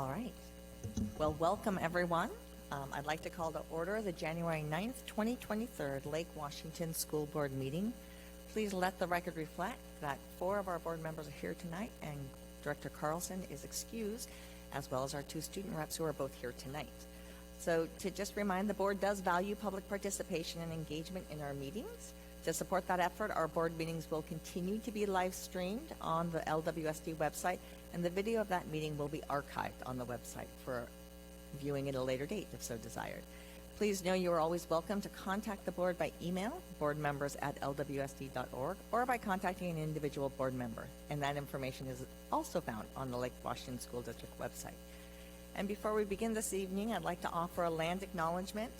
All right. Well, welcome everyone. I'd like to call to order the January 9th, 2023 Lake Washington School Board meeting. Please let the record reflect that 4 of our board members are here tonight and Director Carlson is excused, as well as our 2 student reps who are both here tonight. So to just remind, the board does value public participation and engagement in our meetings. To support that effort, our board meetings will continue to be live streamed on the LWSD website, and the video of that meeting will be archived on the website for viewing at a later date if so desired. Please know you are always welcome to contact the board by email, boardmembers@lwsd.org, or by contacting an individual board member. And that information is also found on the Lake Washington School District website. And before we begin this evening, I'd like to offer a land acknowledgement.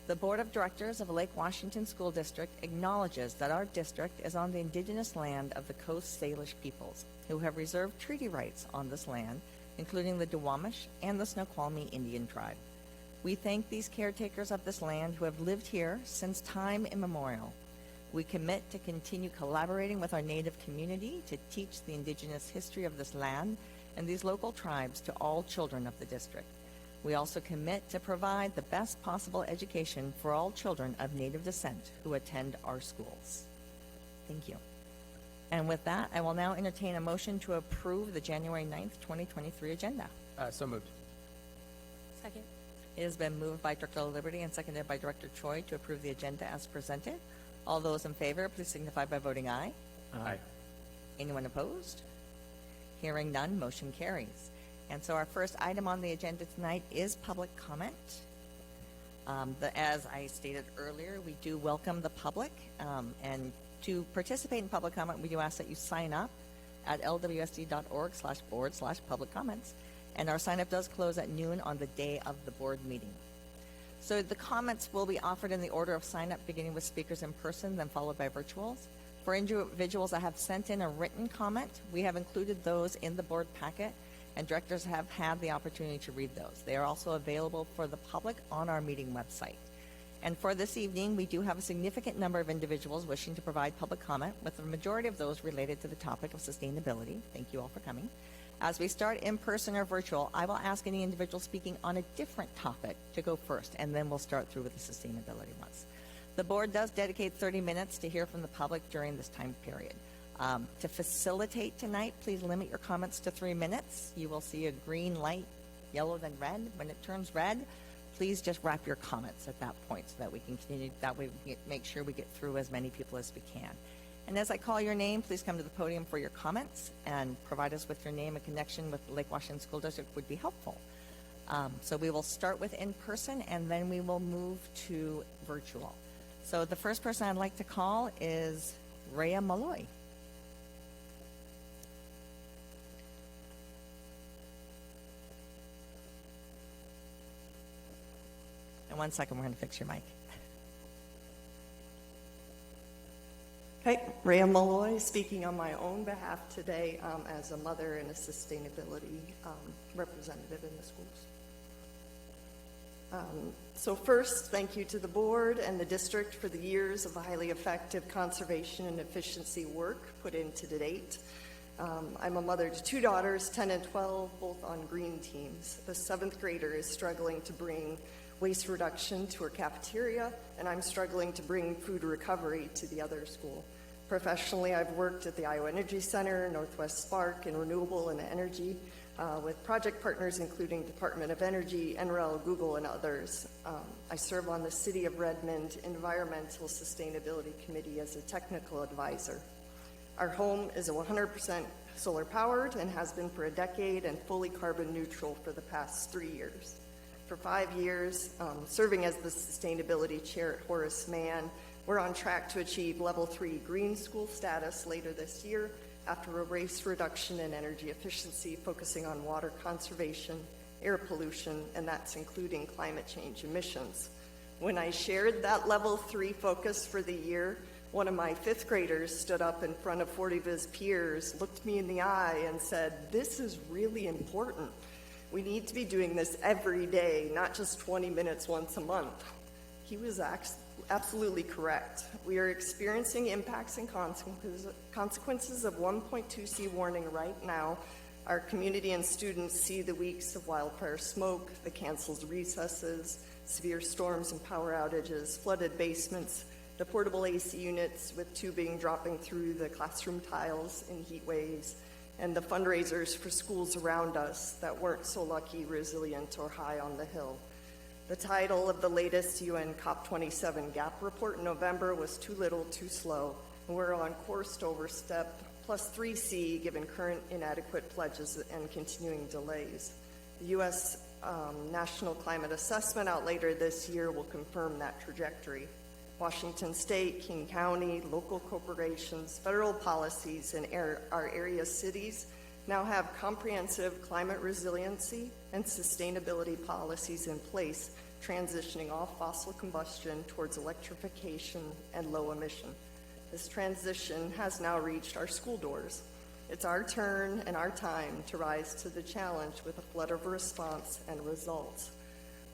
The Board of Directors of Lake Washington School District acknowledges that our district is on the indigenous land of the Coast Salish peoples, who have reserved treaty rights on this land, including the Duwamish and the Snoqualmie Indian tribe. We thank these caretakers of this land who have lived here since time immemorial. We commit to continue collaborating with our Native community to teach the indigenous history of this land and these local tribes to all children of the district. We also commit to provide the best possible education for all children of Native descent who attend our schools. Thank you. And with that, I will now entertain a motion to approve the January 9th, 2023 agenda. So moved. Second. It has been moved by Director Liberty and seconded by Director Choi to approve the agenda as presented. All those in favor, please signify by voting aye. Aye. Anyone opposed? Hearing none, motion carries. And so our first item on the agenda tonight is public comment. As I stated earlier, we do welcome the public, and to participate in public comment, we do ask that you sign up at lwsd.org/board/public comments. And our sign up does close at noon on the day of the board meeting. So the comments will be offered in the order of sign up, beginning with speakers in person, then followed by virtuals. For individuals that have sent in a written comment, we have included those in the board packet, and directors have had the opportunity to read those. They are also available for the public on our meeting website. And for this evening, we do have a significant number of individuals wishing to provide public comment, with the majority of those related to the topic of sustainability. Thank you all for coming. As we start in person or virtual, I will ask any individual speaking on a different topic to go first, and then we'll start through with the sustainability ones. The board does dedicate 30 minutes to hear from the public during this time period. To facilitate tonight, please limit your comments to 3 minutes. You will see a green light, yellow then red. When it turns red, please just wrap your comments at that point so that we can continue. That way we can make sure we get through as many people as we can. And as I call your name, please come to the podium for your comments and provide us with your name and connection with the Lake Washington School District would be helpful. So we will start with in person and then we will move to virtual. So the first person I'd like to call is Rhea Malloy. And 1 second, we're going to fix your mic. Hey, Rhea Malloy, speaking on my own behalf today as a mother and a sustainability representative in the schools. So first, thank you to the board and the district for the years of highly effective conservation and efficiency work put into date. I'm a mother to 2 daughters, 10 and 12, both on green teams. The 7th grader is struggling to bring waste reduction to her cafeteria, and I'm struggling to bring food recovery to the other school. Professionally, I've worked at the Iowa Energy Center, Northwest Spark, and Renewable and Energy with project partners including Department of Energy, NREL, Google, and others. I serve on the City of Redmond Environmental Sustainability Committee as a technical advisor. Our home is 100% solar powered and has been for a decade and fully carbon neutral for the past 3 years. For 5 years, serving as the sustainability chair at Horace Mann, we're on track to achieve level 3 green school status later this year after a race reduction in energy efficiency focusing on water conservation, air pollution, and that's including climate change emissions. When I shared that level 3 focus for the year, one of my 5th graders stood up in front of 40 of his peers, looked me in the eye and said, "This is really important. We need to be doing this every day, not just 20 minutes once a month." He was absolutely correct. We are experiencing impacts and consequences of 1.2C warning right now Our community and students see the weeks of wildfire smoke, the canceled recesses, severe storms and power outages, flooded basements, the portable AC units with tubing dropping through the classroom tiles in heat waves, and the fundraisers for schools around us that weren't so lucky, resilient, or high on the hill. The title of the latest UN COP27 GAP report in November was Too Little, Too Slow, and we're on course to overstep plus 3C given current inadequate pledges and continuing delays. The U.S. National Climate Assessment out later this year will confirm that trajectory. Washington State, King County, local corporations, federal policies, and our area cities now have comprehensive climate resiliency and sustainability policies in place, transitioning off fossil combustion towards electrification and low emission. This transition has now reached our school doors. It's our turn and our time to rise to the challenge with a flood of response and results.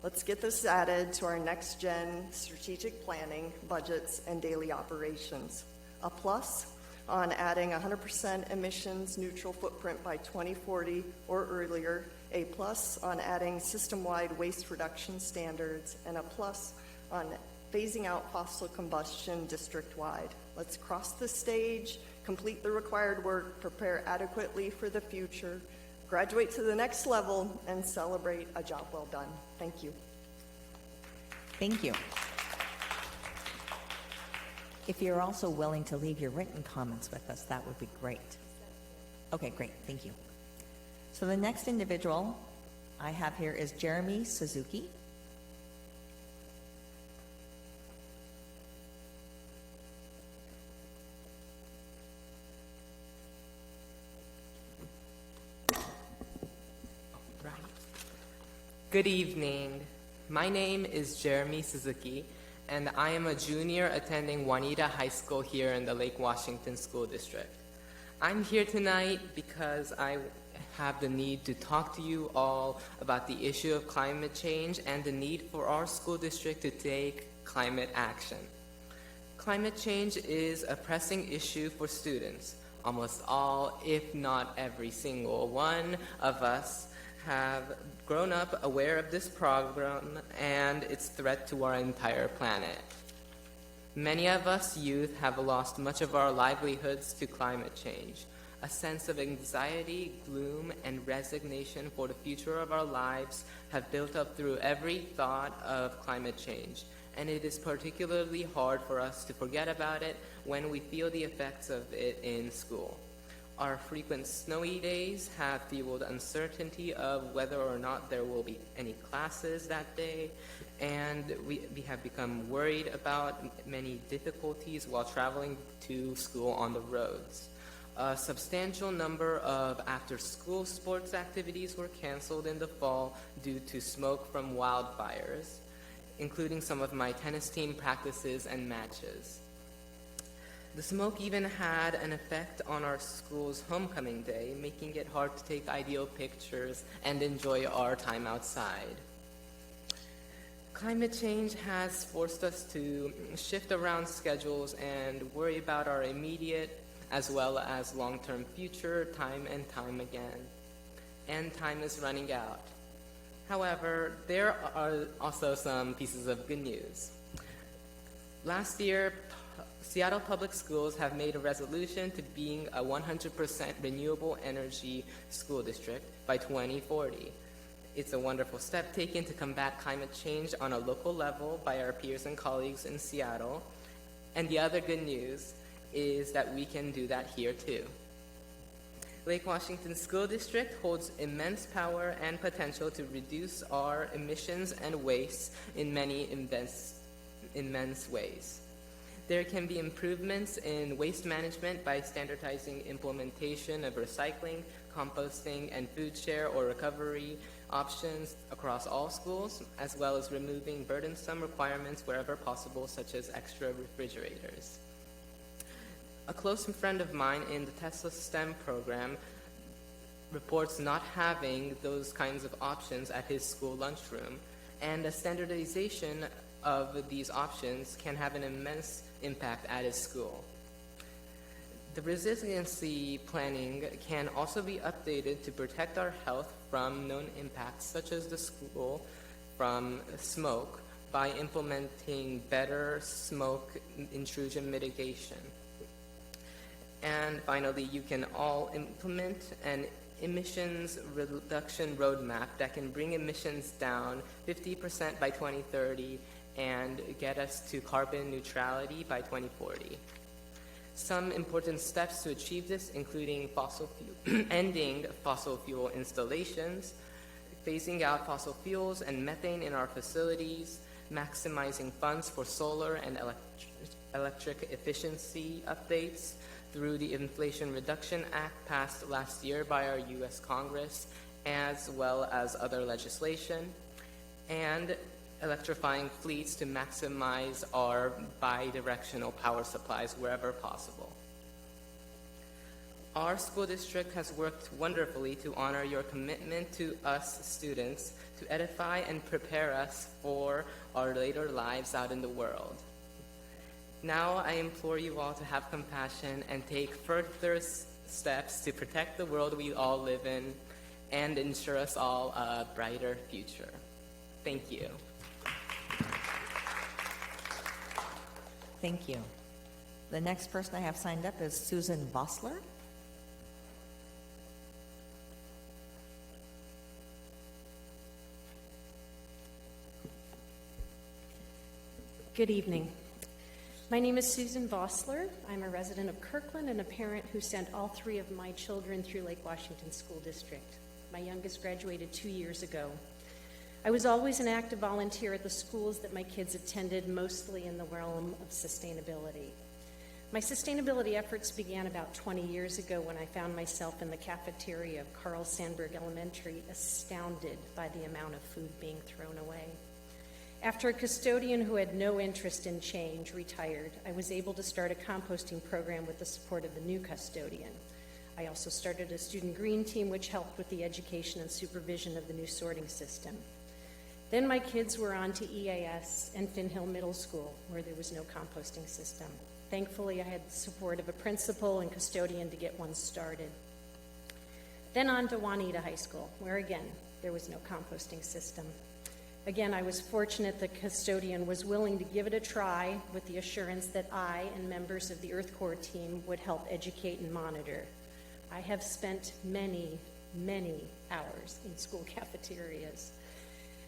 Let's get this added to our next-gen strategic planning, budgets, and daily operations. A plus on adding 100% emissions neutral footprint by 2040 or earlier, a plus on adding system-wide waste reduction standards, and a plus on phasing out fossil combustion district-wide. Let's cross the stage, complete the required work, prepare adequately for the future, graduate to the next level, and celebrate a job well done. Thank you. Thank you. If you're also willing to leave your written comments with us, that would be great. Okay, great. Thank you. So the next individual I have here is Jeremy Suzuki. Good evening. My name is Jeremy Suzuki, and I am a junior attending Juanita High School here in the Lake Washington School District. I'm here tonight because I have the need to talk to you all about the issue of climate change and the need for our school district to take climate action. Climate change is a pressing issue for students. Almost all, if not every single one of us, have grown up aware of this problem and its threat to our entire planet. Many of us youth have lost much of our livelihoods to climate change. A sense of anxiety, gloom, and resignation for the future of our lives have built up through every thought of climate change, and it is particularly hard for us to forget about it when we feel the effects of it in school. Our frequent snowy days have fueled uncertainty of whether or not there will be any classes that day, and we have become worried about many difficulties while traveling to school on the roads. A substantial number of after-school sports activities were canceled in the fall due to smoke from wildfires, including some of my tennis team practices and matches. The smoke even had an effect on our school's homecoming day, making it hard to take ideal pictures and enjoy our time outside. Climate change has forced us to shift around schedules and worry about our immediate as well as long-term future time and time again. And time is running out. However, there are also some pieces of good news. Last year, Seattle Public Schools have made a resolution to being a 100% renewable energy school district by 2040. It's a wonderful step taken to combat climate change on a local level by our peers and colleagues in Seattle. And the other good news is that we can do that here too. Lake Washington School District holds immense power and potential to reduce our emissions and waste in many immense ways. There can be improvements in waste management by standardizing implementation of recycling, composting, and food share or recovery options across all schools, as well as removing burdensome requirements wherever possible, such as extra refrigerators. A close friend of mine in the Tesla STEM program reports not having those kinds of options at his school lunchroom, and a standardization of these options can have an immense impact at his school. The resiliency planning can also be updated to protect our health from known impacts, such as the school from smoke, by implementing better smoke intrusion mitigation. And finally, you can all implement an emissions reduction roadmap that can bring emissions down 50% by 2030 and get us to carbon neutrality by 2040. Some important steps to achieve this, including ending fossil fuel installations, phasing out fossil fuels and methane in our facilities, maximizing funds for solar and electric efficiency updates through the Inflation Reduction Act passed last year by our U.S. Congress, as well as other legislation, and electrifying fleets to maximize our bi-directional power supplies wherever possible. Our school district has worked wonderfully to honor your commitment to us students, to edify and prepare us for our later lives out in the world. Now I implore you all to have compassion and take further steps to protect the world we all live in and ensure us all a brighter future. Thank you. Thank you. The next person I have signed up is Susan Vossler. Good evening. My name is Susan Vossler. I'm a resident of Kirkland and a parent who sent all three of my children through Lake Washington School District. My youngest graduated 2 years ago. I was always an active volunteer at the schools that my kids attended, mostly in the realm of sustainability. My sustainability efforts began about 20 years ago when I found myself in the cafeteria of Carl Sandburg Elementary, astounded by the amount of food being thrown away. After a custodian who had no interest in change retired, I was able to start a composting program with the support of the new custodian. I also started a student green team, which helped with the education and supervision of the new sorting system. Then my kids were on to EAS and Finn Hill Middle School, where there was no composting system. Thankfully, I had the support of a principal and custodian to get one started. Then on to Juanita High School, where again, there was no composting system. Again, I was fortunate the custodian was willing to give it a try with the assurance that I and members of the Earth Corps team would help educate and monitor. I have spent many, many hours in school cafeterias.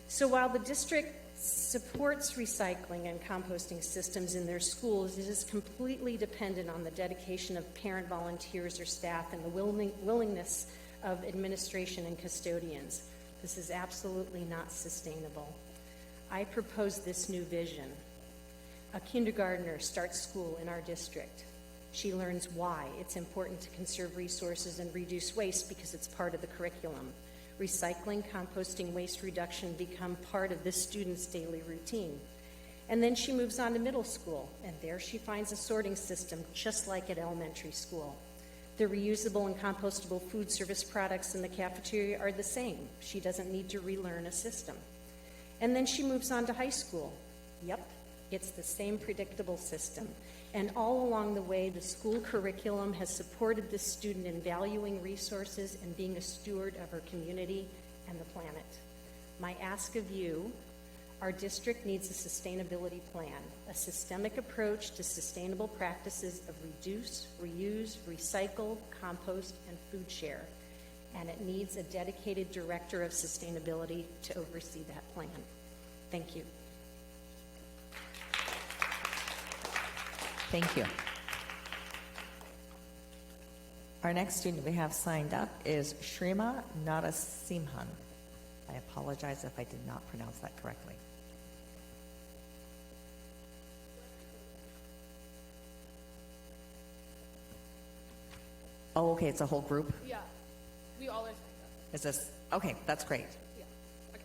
So while the district supports recycling and composting systems in their schools, it is completely dependent on the dedication of parent volunteers or staff and the willingness of administration and custodians. This is absolutely not sustainable. I propose this new vision. A kindergartner starts school in our district. She learns why it's important to conserve resources and reduce waste because it's part of the curriculum. Recycling, composting, waste reduction become part of this student's daily routine. And then she moves on to middle school, and there she finds a sorting system just like at elementary school. The reusable and compostable food service products in the cafeteria are the same. She doesn't need to relearn a system. And then she moves on to high school. Yep, it's the same predictable system. And all along the way, the school curriculum has supported this student in valuing resources and being a steward of her community and the planet. My ask of you, our district needs a sustainability plan, a systemic approach to sustainable practices of reduce, reuse, recycle, compost, and food share. And it needs a dedicated director of sustainability to oversee that plan. Thank you. Thank you. Our next student we have signed up is Shrima Narasimhan. I apologize if I did not pronounce that correctly. Oh, okay, it's a whole group? Yeah, we all are signed up. Is this, okay, that's great. Yeah. Okay.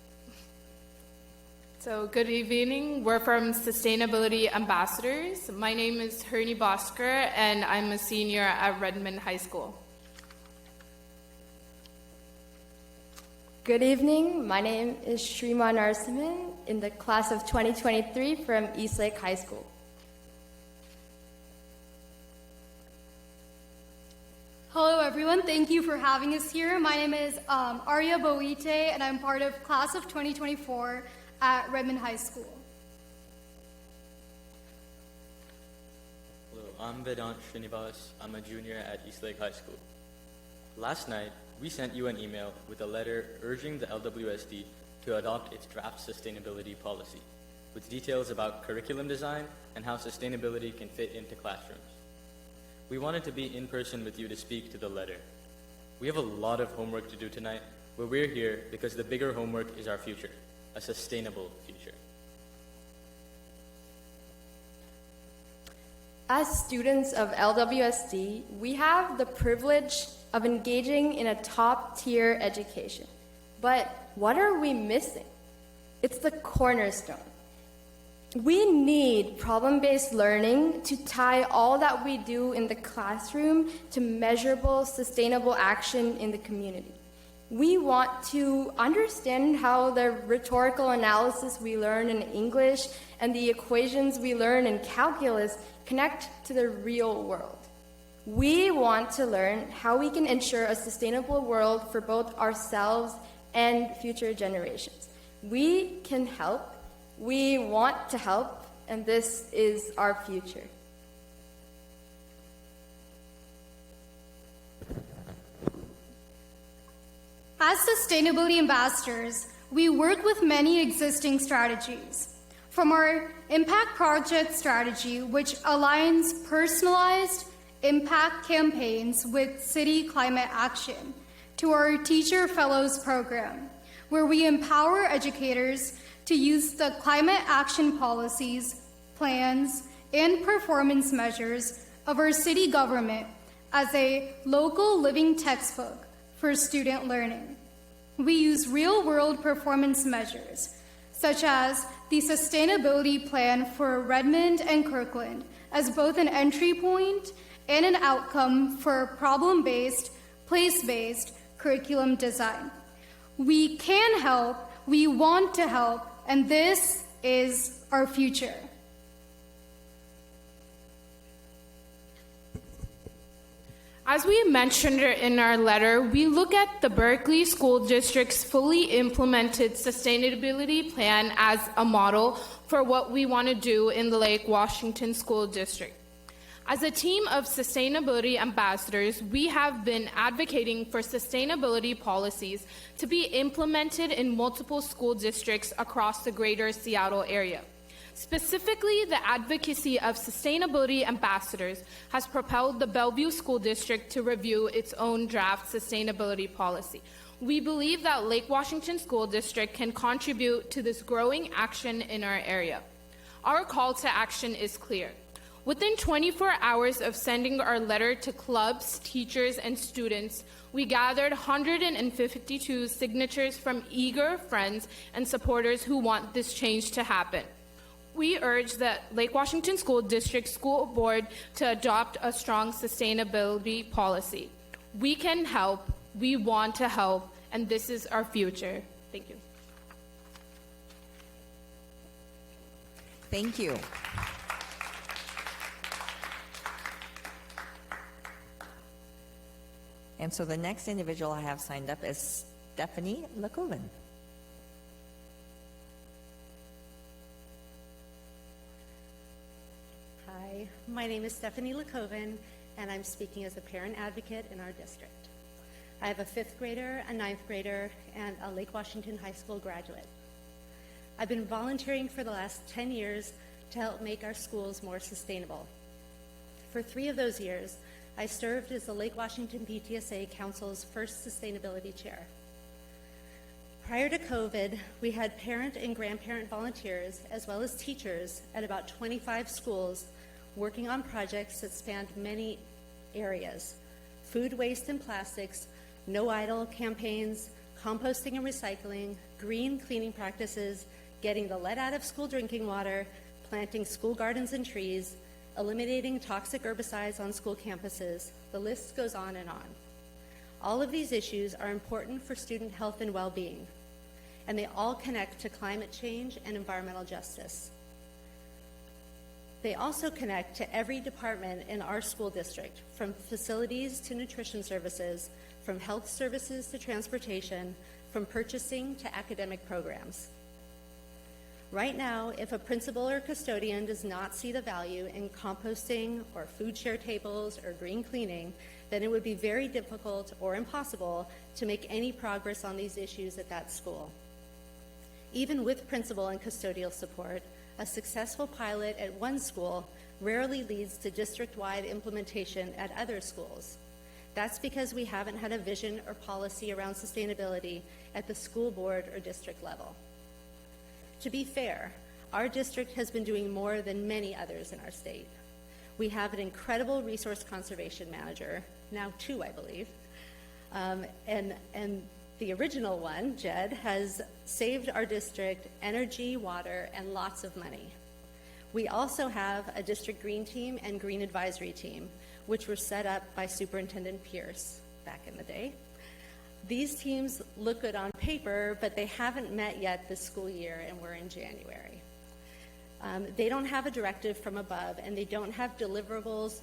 So good evening. We're from Sustainability Ambassadors. My name is Hernie Bosker, and I'm a senior at Redmond High School. Good evening. My name is Shrima Narasimhan in the class of 2023 from Eastlake High School. everyone. Thank you for having us here. My name is Arya Boite, and I'm part of class of 2024 at Redmond High School. Hello, I'm Vedant Srinivas. I'm a junior at Eastlake High School. Last night, we sent you an email with a letter urging the LWSD to adopt its draft sustainability policy, with details about curriculum design and how sustainability can fit into classrooms. We wanted to be in person with you to speak to the letter. We have a lot of homework to do tonight, but we're here because the bigger homework is our future, a sustainable future. As students of LWSD, we have the privilege of engaging in a top-tier education. But what are we missing? It's the cornerstone. We need problem-based learning to tie all that we do in the classroom to measurable, sustainable action in the community. We want to understand how the rhetorical analysis we learn in English and the equations we learn in calculus connect to the real world. We want to learn how we can ensure a sustainable world for both ourselves and future generations. We can help. We want to help, and this is our future. As sustainability ambassadors, we work with many existing strategies. From our impact project strategy, which aligns personalized impact campaigns with city climate action, to our Teacher Fellows program, where we empower educators to use the climate action policies, plans, and performance measures of our city government as a local living textbook for student learning. We use real-world performance measures, such as the Sustainability Plan for Redmond and Kirkland, as both an entry point and an outcome for problem-based, place-based curriculum design. We can help, we want to help, and this is our future. As we mentioned in our letter, we look at the Berkeley School District's fully implemented sustainability plan as a model for what we want to do in the Lake Washington School District. As a team of sustainability ambassadors, we have been advocating for sustainability policies to be implemented in multiple school districts across the greater Seattle area. Specifically, the advocacy of sustainability ambassadors has propelled the Bellevue School District to review its own draft sustainability policy. We believe that Lake Washington School District can contribute to this growing action in our area. Our call to action is clear. Within 24 hours of sending our letter to clubs, teachers, and students, we gathered 152 signatures from eager friends and supporters who want this change to happen. We urge the Lake Washington School District School Board to adopt a strong sustainability policy. We can help, we want to help, and this is our future. Thank you. Thank you. And so the next individual I have signed up is Stephanie Lekoven. Hi, my name is Stephanie Lekoven, and I'm speaking as a parent advocate in our district. I have a 5th grader, a 9th grader, and a Lake Washington High School graduate. I've been volunteering for the last 10 years to help make our schools more sustainable. For 3 of those years, I served as the Lake Washington PTSA Council's first sustainability chair. Prior to COVID, we had parent and grandparent volunteers, as well as teachers, at about 25 schools working on projects that spanned many areas: food waste and plastics, no idle campaigns, composting and recycling, green cleaning practices, getting the lead out of school drinking water, planting school gardens and trees, eliminating toxic herbicides on school campuses. The list goes on and on. All of these issues are important for student health and well-being, and they all connect to climate change and environmental justice. They also connect to every department in our school district, from facilities to nutrition services, from health services to transportation, from purchasing to academic programs. Right now, if a principal or custodian does not see the value in composting or food share tables or green cleaning, then it would be very difficult or impossible to make any progress on these issues at that school. Even with principal and custodial support, a successful pilot at one school rarely leads to district-wide implementation at other schools. That's because we haven't had a vision or policy around sustainability at the school board or district level. To be fair, our district has been doing more than many others in our state. We have an incredible resource conservation manager, now two, I believe, and the original one, Jed, has saved our district energy, water, and lots of money. We also have a district green team and green advisory team, which were set up by Superintendent Pierce back in the day. These teams look good on paper, but they haven't met yet this school year, and we're in January. They don't have a directive from above, and they don't have deliverables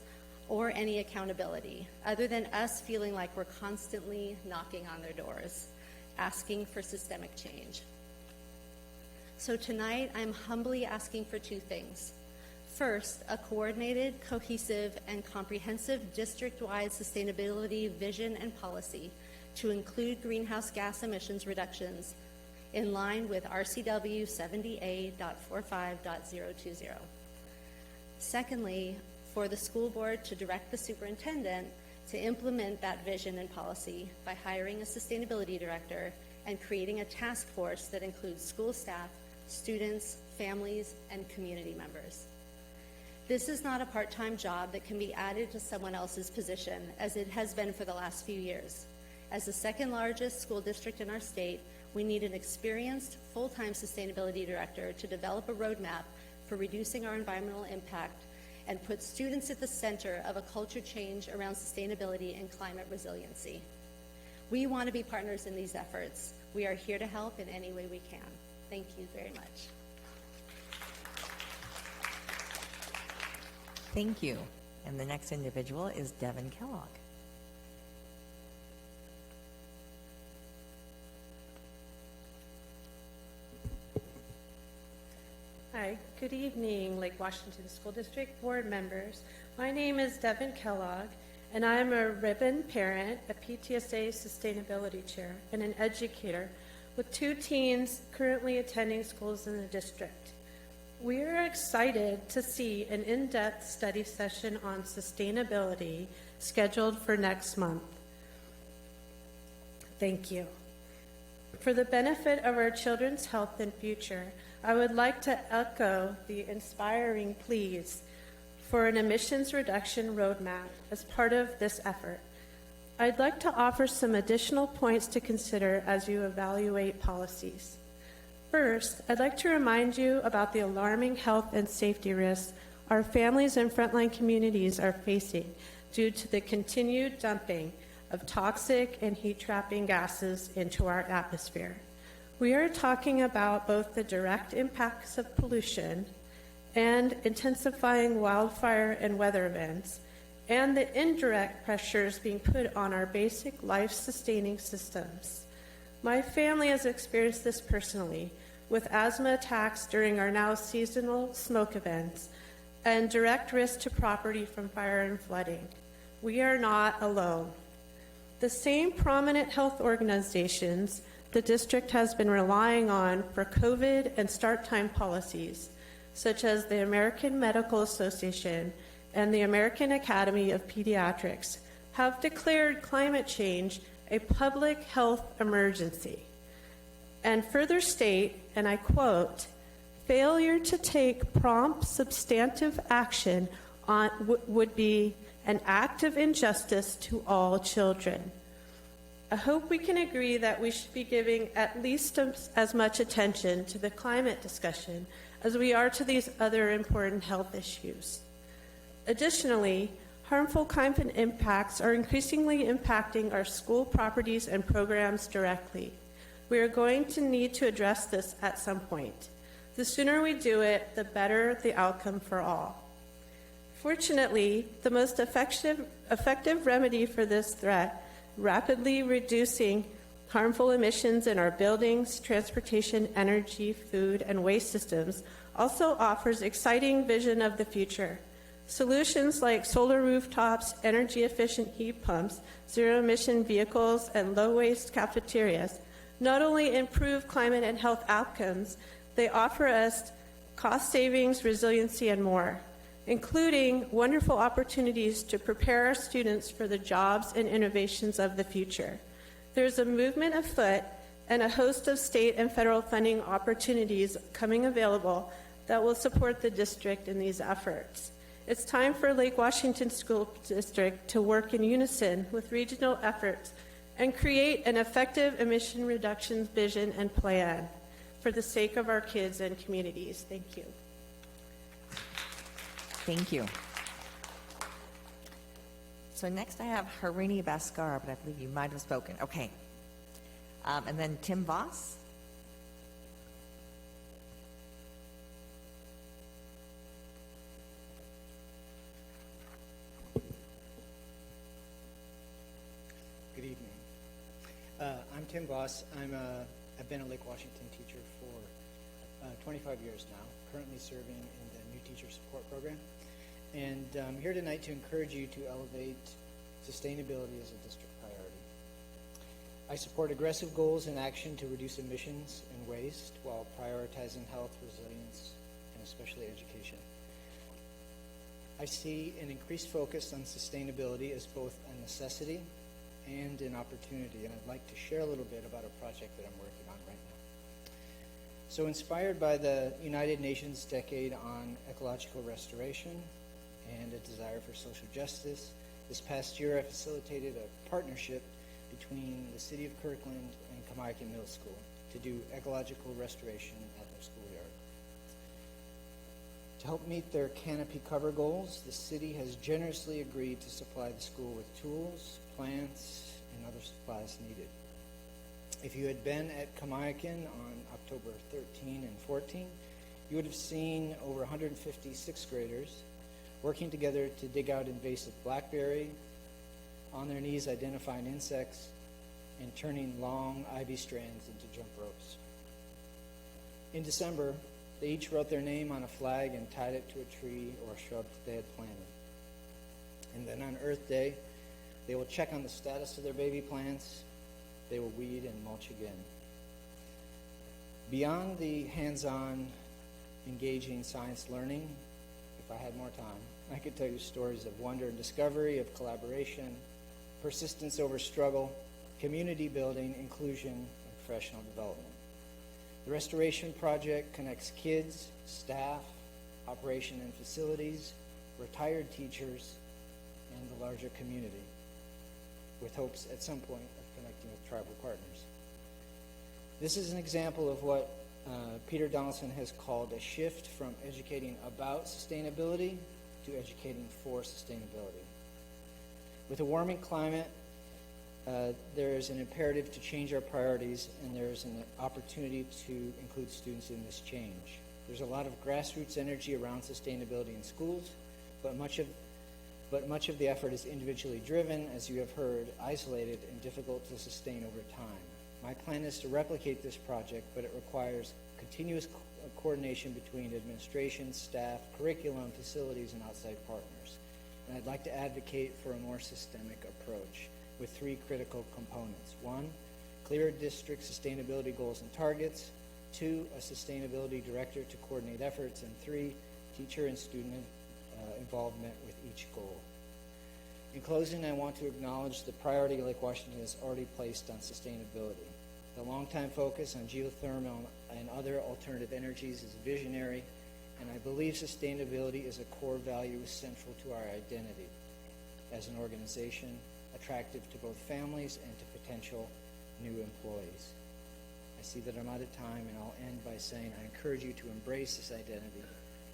or any accountability, other than us feeling like we're constantly knocking on their doors, asking for systemic change. So tonight, I'm humbly asking for two things. First, a coordinated, cohesive, and comprehensive district-wide sustainability vision and policy to include greenhouse gas emissions reductions in line with RCW 70A.45.020. Secondly, for the school board to direct the superintendent to implement that vision and policy by hiring a sustainability director and creating a task force that includes school staff, students, families, and community members. This is not a part-time job that can be added to someone else's position, as it has been for the last few years. As the second largest school district in our state, we need an experienced, full-time sustainability director to develop a roadmap for reducing our environmental impact and put students at the center of a culture change around sustainability and climate resiliency. We want to be partners in these efforts. We are here to help in any way we can. Thank you very much. Thank you. And the next individual is Devin Kellogg. Hi, good evening, Lake Washington School District board members. My name is Devin Kellogg, and I'm a ribbon parent, a PTSA sustainability chair, and an educator with two teens currently attending schools in the district. We are excited to see an in-depth study session on sustainability scheduled for next month. Thank you. For the benefit of our children's health and future, I would like to echo the inspiring pleas for an emissions reduction roadmap as part of this effort. I'd like to offer some additional points to consider as you evaluate policies. First, I'd like to remind you about the alarming health and safety risks our families and frontline communities are facing due to the continued dumping of toxic and heat-trapping gases into our atmosphere. We are talking about both the direct impacts of pollution and intensifying wildfire and weather events, and the indirect pressures being put on our basic life-sustaining systems. My family has experienced this personally, with asthma attacks during our now seasonal smoke events and direct risk to property from fire and flooding. We are not alone. The same prominent health organizations the district has been relying on for COVID and start time policies, such as the American Medical Association and the American Academy of Pediatrics, have declared climate change a public health emergency, and further state, and I quote, failure to take prompt substantive action would be an act of injustice to all children. I hope we can agree that we should be giving at least as much attention to the climate discussion as we are to these other important health issues. Additionally, harmful climate impacts are increasingly impacting our school properties and programs directly. We are going to need to address this at some point. The sooner we do it, the better the outcome for all. Fortunately, the most effective remedy for this threat, rapidly reducing harmful emissions in our buildings, transportation, energy, food, and waste systems, also offers exciting vision of the future. Solutions like solar rooftops, energy-efficient heat pumps, zero-emission vehicles, and low-waste cafeterias not only improve climate and health outcomes, they offer us cost savings, resiliency, and more, including wonderful opportunities to prepare our students for the jobs and innovations of the future. There's a movement afoot and a host of state and federal funding opportunities coming available that will support the district in these efforts. It's time for Lake Washington School District to work in unison with regional efforts and create an effective emission reduction vision and plan for the sake of our kids and communities. Thank you. Thank you. So next I have Harini Bhaskar, but I believe you might have spoken. Okay. And then Tim Voss. Good evening. I'm Tim Voss. I've been a Lake Washington teacher for 25 years now, currently serving in the New Teacher Support Program. And I'm here tonight to encourage you to elevate sustainability as a district priority. I support aggressive goals and action to reduce emissions and waste while prioritizing health, resilience, and especially education. I see an increased focus on sustainability as both a necessity and an opportunity, and I'd like to share a little bit about a project that I'm working on right now. So inspired by the United Nations Decade on Ecological Restoration and a desire for social justice, this past year I facilitated a partnership between the City of Kirkland and Kamaikan Middle School to do ecological restoration at their schoolyard. To help meet their canopy cover goals, the city has generously agreed to supply the school with tools, plants, and other supplies needed. If you had been at Kamaikan on October 13 and 14, you would have seen over 150 sixth graders working together to dig out invasive blackberry, on their knees identifying insects, and turning long ivy strands into jump ropes. In December, they each wrote their name on a flag and tied it to a tree or shrub that they had planted. And then on Earth Day, they will check on the status of their baby plants. They will weed and mulch again. Beyond the hands-on, engaging science learning, if I had more time, I could tell you stories of wonder and discovery, of collaboration, persistence over struggle, community building, inclusion, and professional development. The Restoration Project connects kids, staff, operation and facilities, retired teachers, and the larger community, with hopes at some point of connecting with tribal partners. This is an example of what Peter Donaldson has called a shift from educating about sustainability to educating for sustainability. With a warming climate, there is an imperative to change our priorities, and there is an opportunity to include students in this change. There's a lot of grassroots energy around sustainability in schools, but much of the effort is individually driven, as you have heard, isolated, and difficult to sustain over time. My plan is to replicate this project, but it requires continuous coordination between administration, staff, curriculum, facilities, and outside partners. And I'd like to advocate for a more systemic approach with three critical components. One, clear district sustainability goals and targets. Two, a sustainability director to coordinate efforts. And three, teacher and student involvement with each goal. In closing, I want to acknowledge the priority Lake Washington has already placed on sustainability. The long-time focus on geothermal and other alternative energies is visionary, and I believe sustainability is a core value central to our identity as an organization, attractive to both families and to potential new employees. I see that I'm out of time, and I'll end by saying I encourage you to embrace this identity,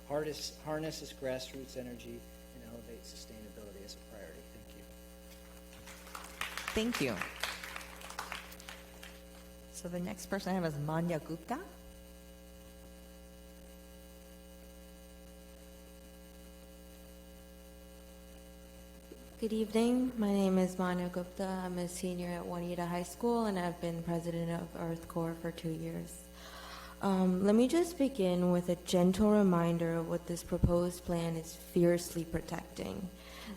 harness this grassroots energy, and elevate sustainability as a priority. Thank you. Thank you. So the next person I have is Manya Gupta. Good evening. My name is Manu Gupta. I'm a senior at Juanita High School, and I've been president of Earth Corps for 2 years. Let me just begin with a gentle reminder of what this proposed plan is fiercely protecting.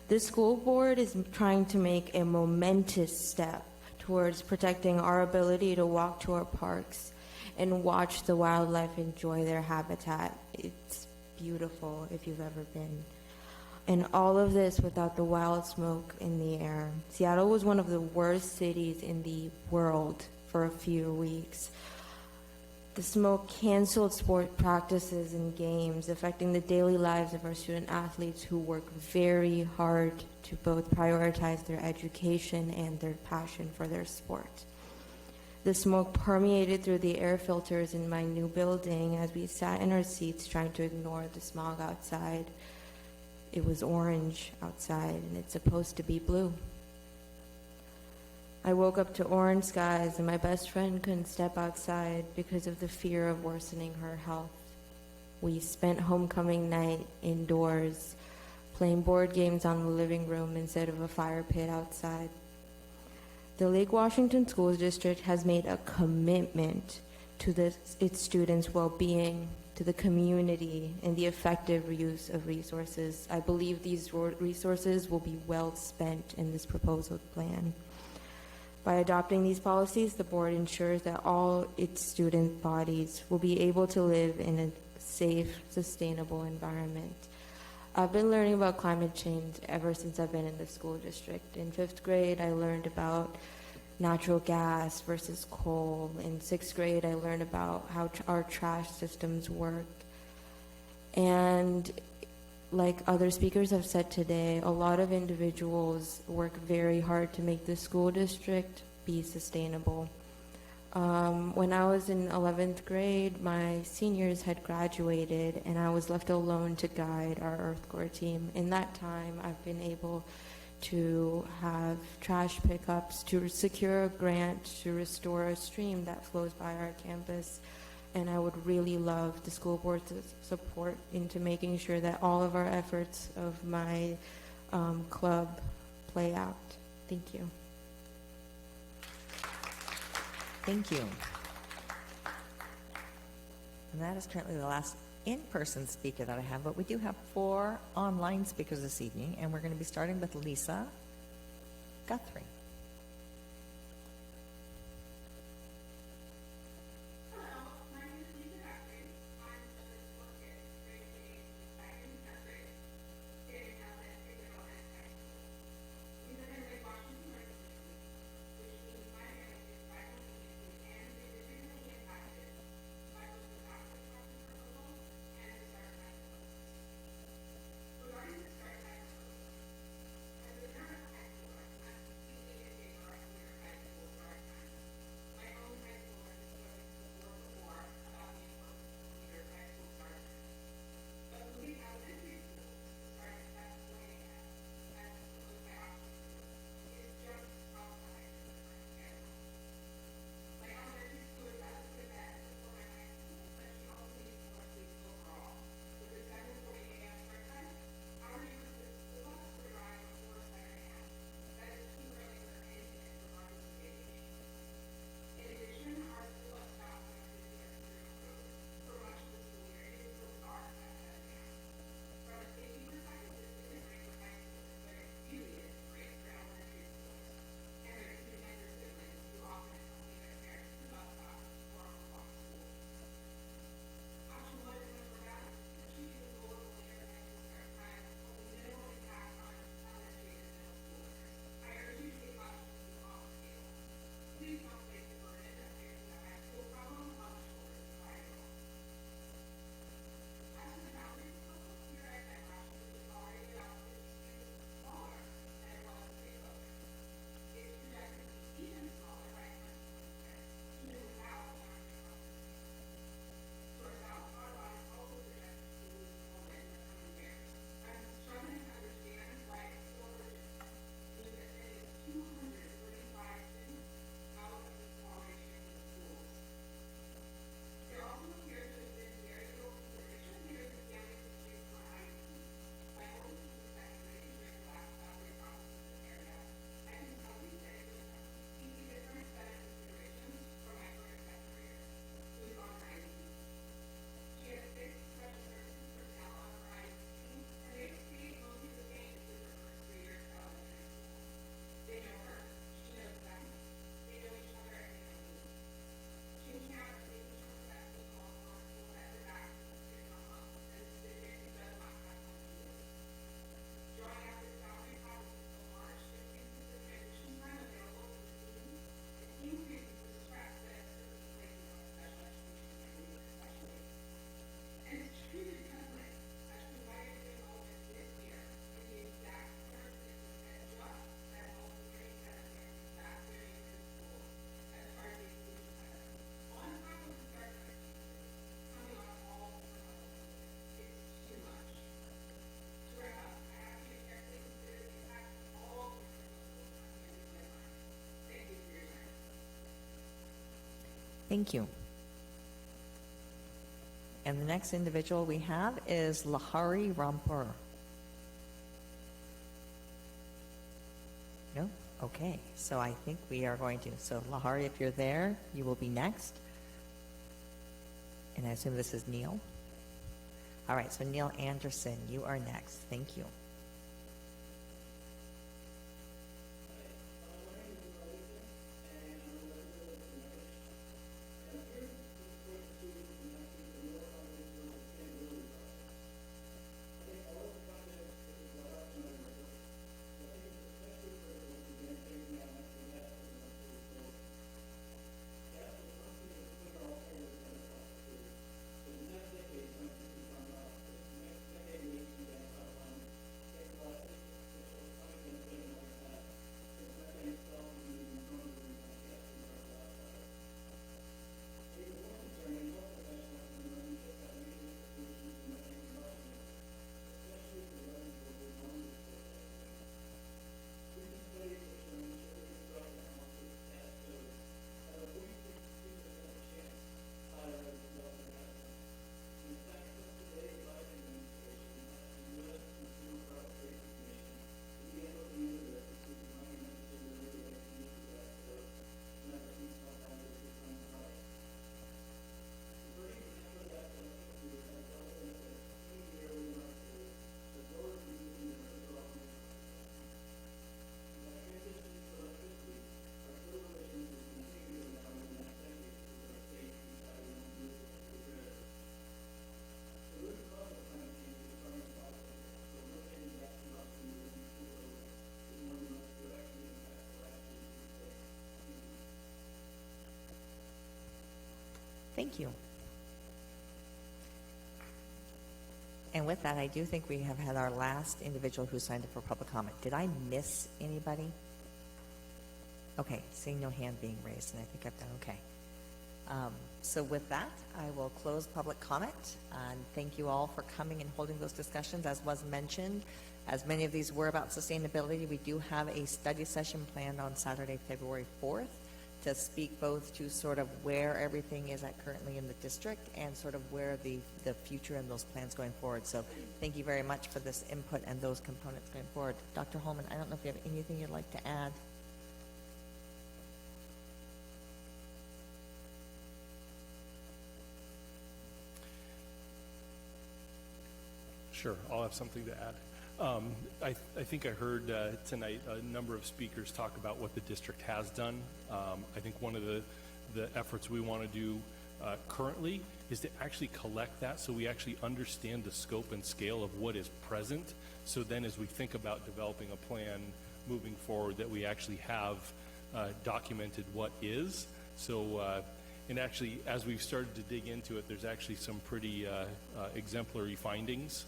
The school board is trying to make a momentous step towards protecting our ability to walk to our parks and watch the wildlife enjoy their habitat. It's beautiful if you've ever been. And all of this without the wild smoke in the air. Seattle was one of the worst cities in the world for a few weeks. The smoke canceled sport practices and games, affecting the daily lives of our student athletes who work very hard to both prioritize their education and their passion for their sport. The smoke permeated through the air filters in my new building as we sat in our seats trying to ignore the smog outside. It was orange outside, and it's supposed to be blue. I woke up to orange skies, and my best friend couldn't step outside because of the fear of worsening her health. We spent homecoming night indoors, playing board games on the living room instead of a fire pit outside. The Lake Washington Schools District has made a commitment to its students' well-being, to the community, and the effective use of resources. I believe these resources will be well spent in this proposed plan. By adopting these policies, the board ensures that all its student bodies will be able to live in a safe, sustainable environment. I've been learning about climate change ever since I've been in the school district. In 5th grade, I learned about natural gas versus coal. In 6th grade, I learned about how our trash systems work. And like other speakers have said today, a lot of individuals work very hard to make the school district be sustainable. When I was in 11th grade, my seniors had graduated and I was left alone to guide our Earth Corps team. In that time, I've been able to have trash pickups, to secure a grant to restore a stream that flows by our campus. And I would really love the school board's support into making sure that all of our efforts of my club play out. Thank you. Thank you. And that is currently the last in-person speaker that I have, but we do have 4 online speakers this evening, and we're going to be starting with Lisa Guthrie. Thank you. And the next individual we have is Lahari Rampur. No? Okay, so I think we are going to. So Lahari, if you're there, you will be next. And I assume this is Neil. All right, so Neil Anderson, you are next. Thank you. Thank you. And with that, I do think we have had our last individual who signed up for public comment. Did I miss anybody? Okay, seeing no hand being raised, and I think I've done okay. So with that, I will close public comment. And thank you all for coming and holding those discussions. As was mentioned, as many of these were about sustainability, we do have a study session planned on Saturday, February 4th, to speak both to sort of where everything is at currently in the district and sort of where the future and those plans going forward. So thank you very much for this input and those components going forward. Dr. Holman, I don't know if you have anything you'd like to add. Sure, I'll have something to add. I think I heard tonight a number of speakers talk about what the district has done. I think one of the efforts we want to do currently is to actually collect that so we actually understand the scope and scale of what is present. So then as we think about developing a plan moving forward, that we actually have documented what is. So, and actually, as we've started to dig into it, there's actually some pretty exemplary findings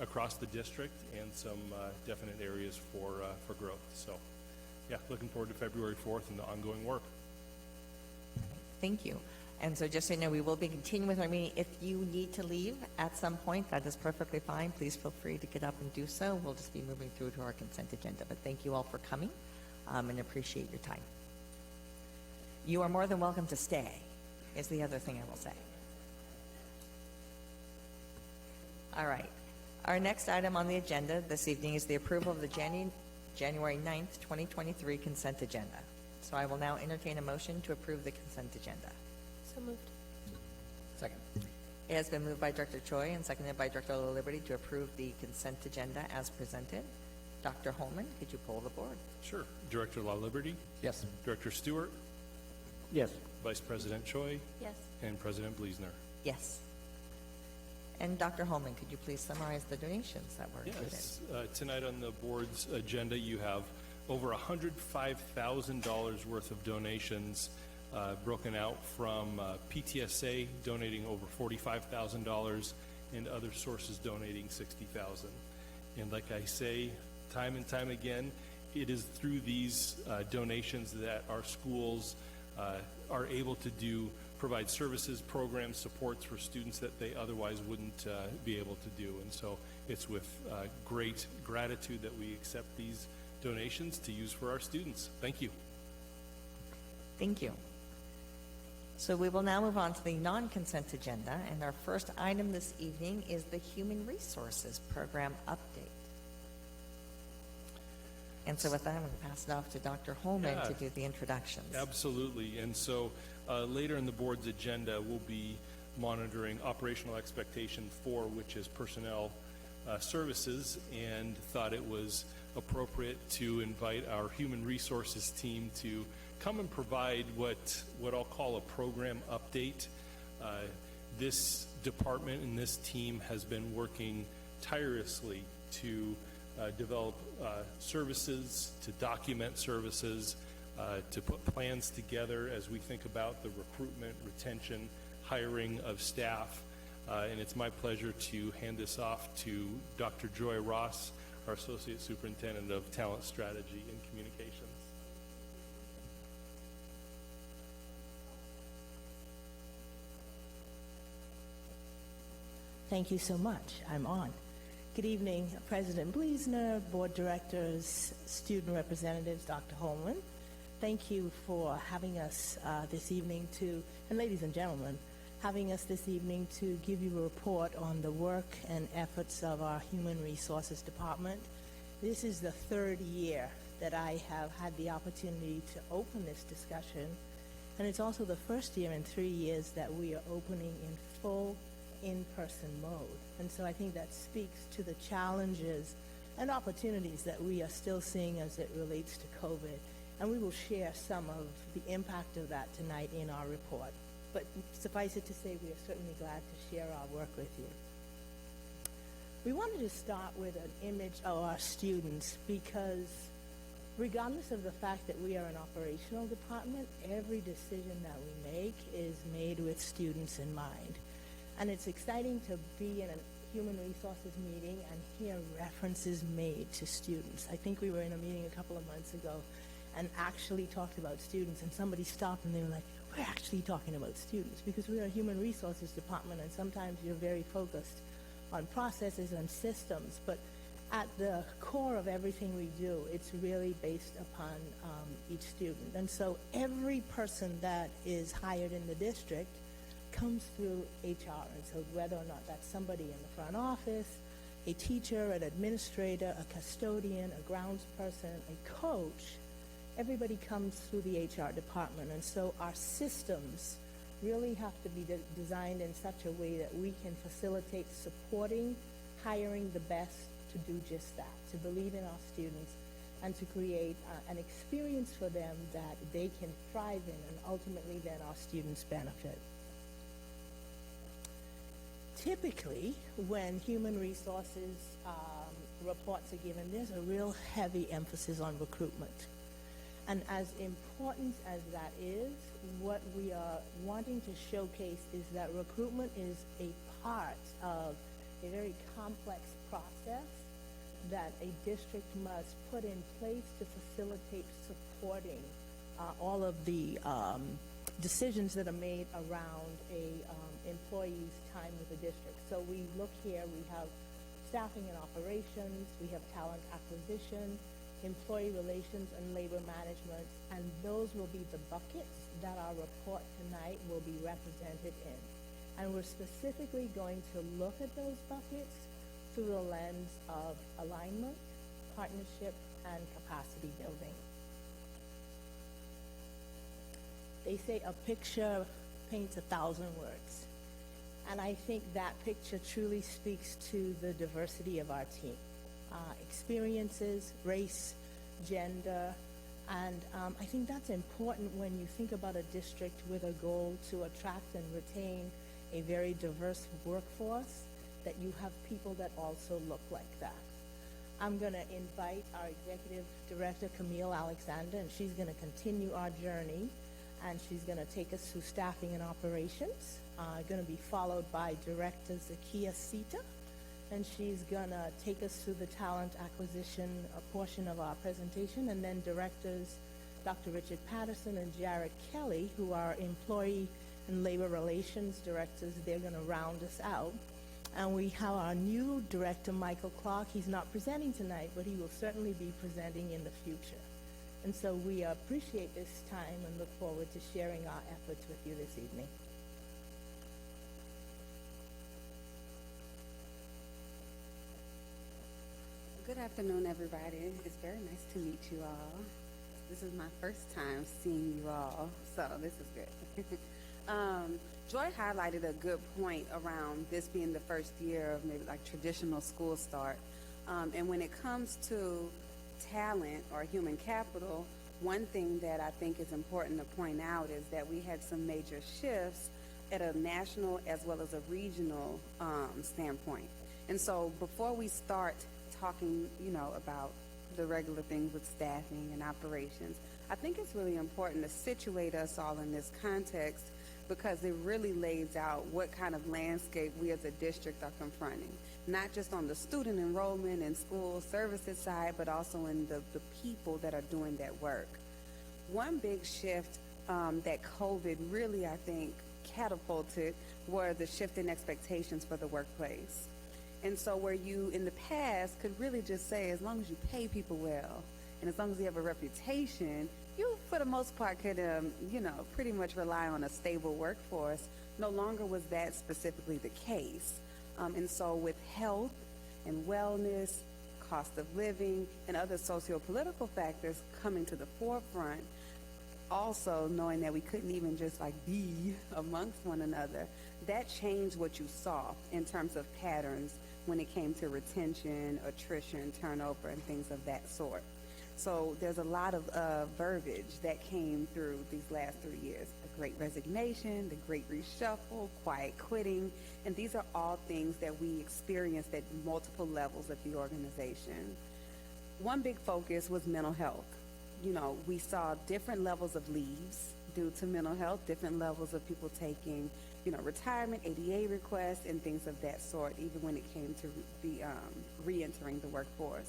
across the district and some definite areas for growth. So, yeah, looking forward to February 4th and the ongoing work. Thank you. And so just so you know, we will be continuing with our meeting. If you need to leave at some point, that is perfectly fine. Please feel free to get up and do so. We'll just be moving through to our consent agenda. But thank you all for coming and appreciate your time. You are more than welcome to stay, is the other thing I will say. All right. Our next item on the agenda this evening is the approval of the January 9th, 2023 consent agenda. So I will now entertain a motion to approve the consent agenda. So moved. Second. It has been moved by Director Choi and seconded by Director LaLiberty to approve the consent agenda as presented. Dr. Holman, could you poll the board? Sure. Director LaLiberty? Yes. Director Stewart? Yes. Vice President Choi? Yes. And President Bleasner? Yes. And Dr. Holman, could you please summarize the donations that were included? Yes. Tonight on the board's agenda, you have over $105,000 worth of donations broken out from PTSA donating over $45,000 and other sources donating $60,000. And like I say time and time again, it is through these donations that our schools are able to provide services, programs, supports for students that they otherwise wouldn't be able to do. And so it's with great gratitude that we accept these donations to use for our students. Thank you. Thank you. So we will now move on to the non-consent agenda, and our first item this evening is the Human Resources Program update. And so with that, I'm going to pass it off to Dr. Holman to do the introductions. Absolutely. And so later in the board's agenda, we'll be monitoring operational expectation 4, which is personnel services, and thought it was appropriate to invite our human resources team to come and provide what I'll call a program update. This department and this team has been working tirelessly to develop services, to document services, to put plans together as we think about the recruitment, retention, hiring of staff. And it's my pleasure to hand this off to Dr. Joy Ross, our Associate Superintendent of Talent Strategy and Communications. Thank you so much. I'm on. Good evening, President Bleasner, board directors, student representatives, Dr. Holman. Thank you for having us this evening and ladies and gentlemen, having us this evening to give you a report on the work and efforts of our Human Resources Department. This is the third year that I have had the opportunity to open this discussion, and it's also the first year in 3 years that we are opening in full in-person mode. And so I think that speaks to the challenges and opportunities that we are still seeing as it relates to COVID. And we will share some of the impact of that tonight in our report. But suffice it to say, we are certainly glad to share our work with you. We wanted to start with an image of our students because regardless of the fact that we are an operational department, every decision that we make is made with students in mind. And it's exciting to be in a human resources meeting and hear references made to students. I think we were in a meeting a couple of months ago and actually talked about students, and somebody stopped and they were like, we're actually talking about students because we're a human resources department, and sometimes you're very focused on processes and systems, but at the core of everything we do, it's really based upon each student. And so every person that is hired in the district comes through HR, and so whether or not that's somebody in the front office, a teacher, an administrator, a custodian, a grounds person, a coach, everybody comes through the HR department. And so our systems really have to be designed in such a way that we can facilitate supporting, hiring the best to do just that, to believe in our students and to create an experience for them that they can thrive in, and ultimately then our students benefit. Typically, when human resources reports are given, there's a real heavy emphasis on recruitment. And as important as that is, what we are wanting to showcase is that recruitment is a part of a very complex process that a district must put in place to facilitate supporting all of the decisions that are made around a employee's time with the district. So we look here, we have staffing and operations, we have talent acquisition, employee relations, and labor management, and those will be the buckets that our report tonight will be represented in. And we're specifically going to look at those buckets through the lens of alignment, partnership, and capacity building. They say a picture paints 1,000 words. And I think that picture truly speaks to the diversity of our team. Experiences, race, gender, and I think that's important when you think about a district with a goal to attract and retain a very diverse workforce, that you have people that also look like that. I'm going to invite our Executive Director, Camille Alexander, and she's going to continue our journey, and she's going to take us through staffing and operations. Going to be followed by Director Zakia Sita, and she's going to take us through the talent acquisition portion of our presentation, and then Directors Dr. Richard Patterson and Jared Kelly, who are employee and labor relations directors, they're going to round us out. And we have our new director, Michael Clark. He's not presenting tonight, but he will certainly be presenting in the future. And so we appreciate this time and look forward to sharing our efforts with you this evening. Good afternoon, everybody. It's very nice to meet you all. This is my first time seeing you all, so this is good. Joy highlighted a good point around this being the first year of maybe like traditional school start. And when it comes to talent or human capital, one thing that I think is important to point out is that we had some major shifts at a national as well as a regional standpoint. And so before we start talking, about the regular things with staffing and operations, I think it's really important to situate us all in this context because it really lays out what kind of landscape we as a district are confronting, not just on the student enrollment and school services side, but also in the people that are doing that work. One big shift that COVID really, I think, catapulted were the shift in expectations for the workplace. And so where you, in the past, could really just say, as long as you pay people well, and as long as you have a reputation, you, for the most part, could, pretty much rely on a stable workforce. No longer was that specifically the case. And so with health and wellness, cost of living, and other socio-political factors coming to the forefront, also knowing that we couldn't even just be amongst one another, that changed what you saw in terms of patterns when it came to retention, attrition, turnover, and things of that sort. So there's a lot of verbiage that came through these last 3 years. The Great Resignation, the Great Reshuffle, quiet quitting, and these are all things that we experienced at multiple levels of the organization. One big focus was mental health. We saw different levels of leaves due to mental health, different levels of people taking retirement, ADA requests, and things of that sort, even when it came to re-entering the workforce.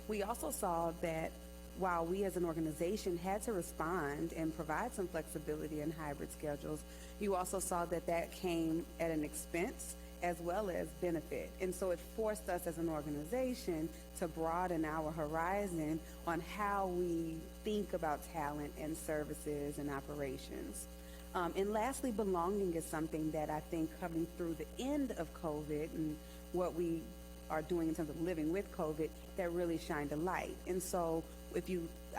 We also saw that while we as an organization had to respond and provide some flexibility in hybrid schedules, you also saw that that came at an expense as well as benefit. And so it forced us as an organization to broaden our horizon on how we think about talent and services and operations. And lastly, belonging is something that I think coming through the end of COVID and what we are doing in terms of living with COVID, that really shined a light. And so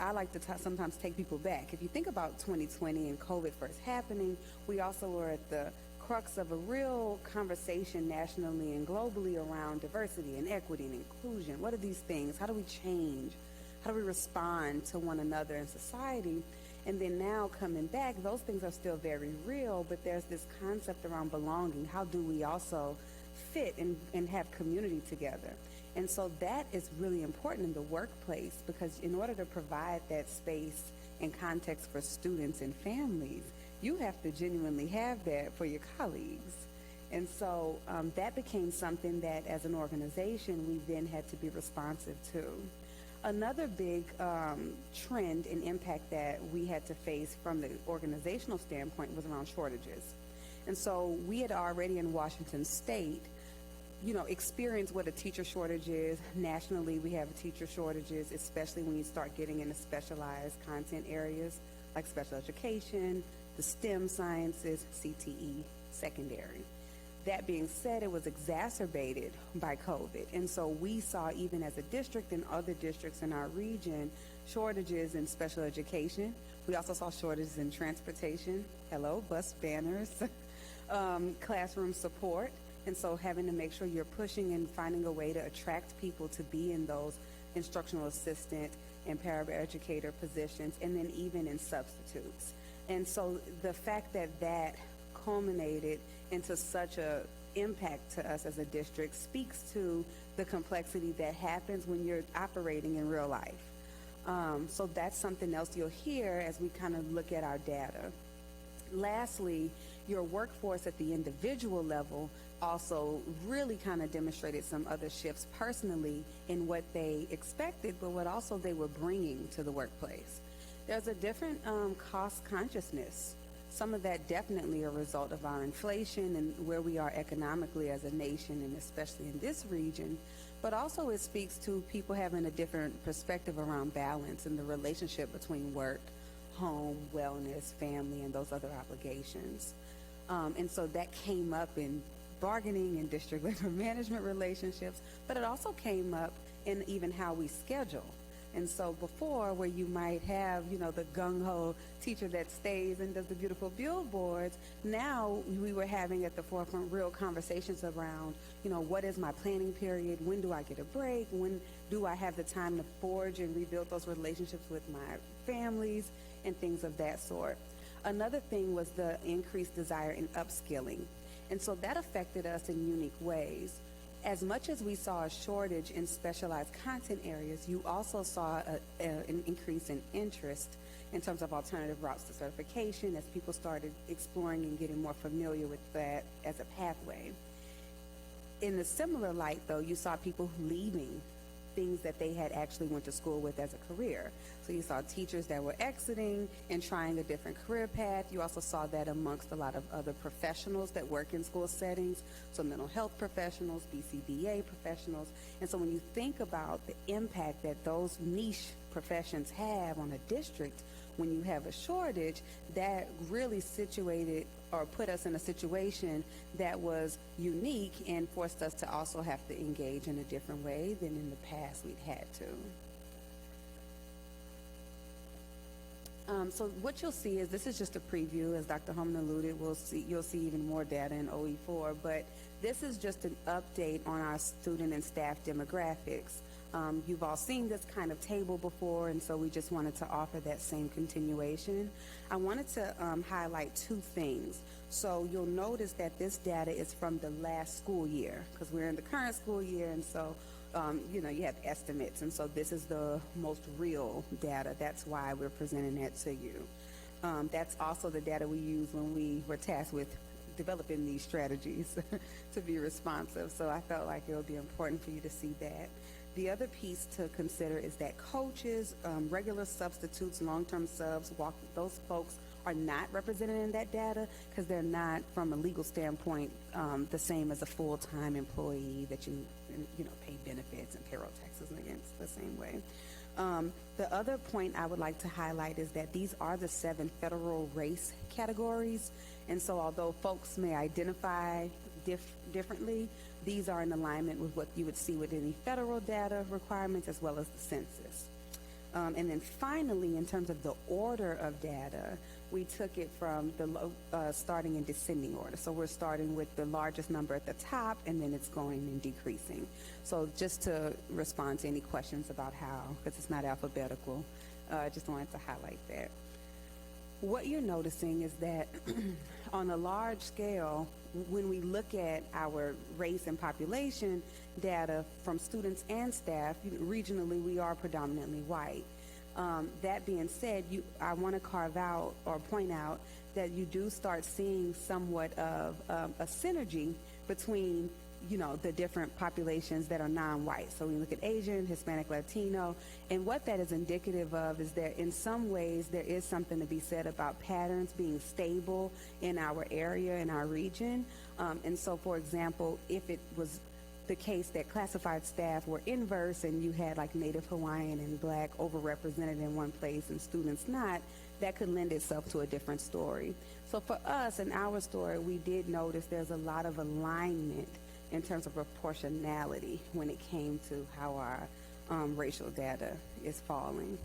I like to sometimes take people back. If you think about 2020 and COVID first happening, we also were at the crux of a real conversation nationally and globally around diversity and equity and inclusion. What are these things? How do we change? How do we respond to one another in society? And then now coming back, those things are still very real, but there's this concept around belonging. How do we also fit and have community together? And so that is really important in the workplace, because in order to provide that space and context for students and families, you have to genuinely have that for your colleagues. And so that became something that as an organization we then had to be responsive to. Another big trend and impact that we had to face from the organizational standpoint was around shortages. And so we had already in Washington State, experienced what a teacher shortage is. Nationally, we have teacher shortages, especially when you start getting into specialized content areas like special education, the STEM sciences, CTE, secondary. That being said, it was exacerbated by COVID. And so we saw, even as a district and other districts in our region, shortages in special education. We also saw shortages in transportation, bus banners, classroom support. And so having to make sure you're pushing and finding a way to attract people to be in those instructional assistant and paraeducator positions, and then even in substitutes. And so the fact that that culminated into such a impact to us as a district speaks to the complexity that happens when you're operating in real life. So that's something else you'll hear as we kind of look at our data. Lastly, your workforce at the individual level also really kind of demonstrated some other shifts personally in what they expected, but what also they were bringing to the workplace. There's a different cost consciousness Some of that definitely a result of our inflation and where we are economically as a nation, and especially in this region. But also it speaks to people having a different perspective around balance and the relationship between work, home, wellness, family, and those other obligations. And so that came up in bargaining and district labor management relationships, but it also came up in even how we schedule. And so before, where you might have, the gung-ho teacher that stays and does the beautiful billboards, now we were having at the forefront real conversations around, what is my planning period? When do I get a break? When do I have the time to forge and rebuild those relationships with my families and things of that sort? Another thing was the increased desire in upskilling. And so that affected us in unique ways. As much as we saw a shortage in specialized content areas, you also saw an increase in interest in terms of alternative routes to certification as people started exploring and getting more familiar with that as a pathway. In a similar light, though, you saw people leaving things that they had actually went to school with as a career. So you saw teachers that were exiting and trying a different career path. You also saw that amongst a lot of other professionals that work in school settings, so mental health professionals, BCBA professionals. And so when you think about the impact that those niche professions have on a district, when you have a shortage, that really situated or put us in a situation that was unique and forced us to also have to engage in a different way than in the past we'd had to. So what you'll see is, this is just a preview, as Dr. Holman alluded, you'll see even more data in OE4, but this is just an update on our student and staff demographics. You've all seen this kind of table before, and so we just wanted to offer that same continuation. I wanted to highlight two things. So you'll notice that this data is from the last school year, because we're in the current school year, and so you have estimates, and so this is the most real data. That's why we're presenting that to you. That's also the data we used when we were tasked with developing these strategies to be responsive. So I felt like it would be important for you to see that. The other piece to consider is that coaches, regular substitutes, long-term subs, those folks are not represented in that data because they're not, from a legal standpoint, the same as a full-time employee that you pay benefits and payroll taxes against the same way. The other point I would like to highlight is that these are the 7 federal race categories, and so although folks may identify differently, these are in alignment with what you would see with any federal data requirements as well as the census. And then finally, in terms of the order of data, we took it from the starting in descending order. So we're starting with the largest number at the top, and then it's going and decreasing. So just to respond to any questions about how, because it's not alphabetical, I just wanted to highlight that. What you're noticing is that on a large scale, when we look at our race and population data from students and staff, regionally we are predominantly white. That being said, I want to carve out or point out that you do start seeing somewhat of a synergy between the different populations that are non-white. So when you look at Asian, Hispanic, Latino, and what that is indicative of is that in some ways there is something to be said about patterns being stable in our area, in our region. And so, for example, if it was the case that classified staff were inverse and you had like Native Hawaiian and Black overrepresented in one place and students not, that could lend itself to a different story. So for us, in our story, we did notice there's a lot of alignment in terms of proportionality when it came to how our racial data is falling.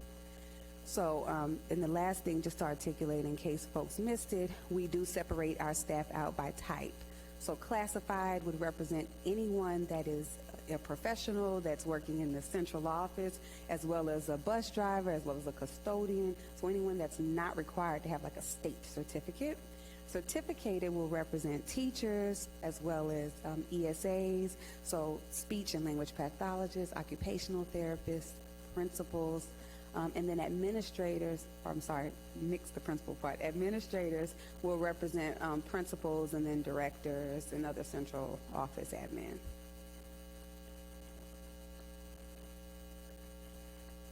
So, and the last thing, just to articulate in case folks missed it, we do separate our staff out by type. So classified would represent anyone that is a professional that's working in the central office, as well as a bus driver, as well as a custodian. So anyone that's not required to have like a state certificate. Certificated will represent teachers as well as ESAs, so speech and language pathologists, occupational therapists, principals, and then administrators, mix the principal part. Administrators will represent principals and then directors and other central office admin.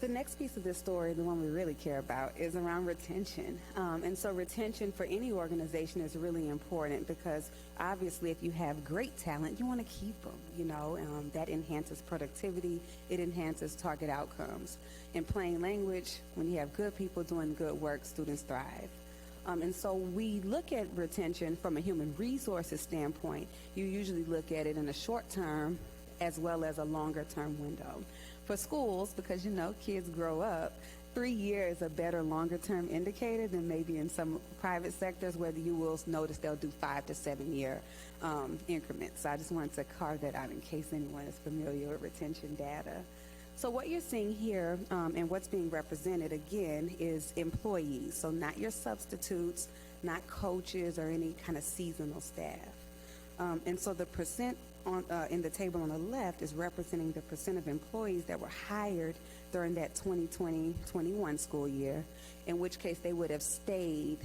The next piece of this story, the one we really care about, is around retention. And so retention for any organization is really important because obviously if you have great talent, you want to keep them, that enhances productivity, it enhances target outcomes. In plain language, when you have good people doing good work, students thrive. And so we look at retention from a human resources standpoint. You usually look at it in a short term as well as a longer term window. For schools, because kids grow up, 3 years is a better longer term indicator than maybe in some private sectors where you will notice they'll do 5 to 7 year increments. So I just wanted to carve that out in case anyone is familiar with retention data. So what you're seeing here and what's being represented again is employees. So not your substitutes, not coaches or any kind of seasonal staff. And so the percent in the table on the left is representing the percent of employees that were hired during that 2020-21 school year, in which case they would have stayed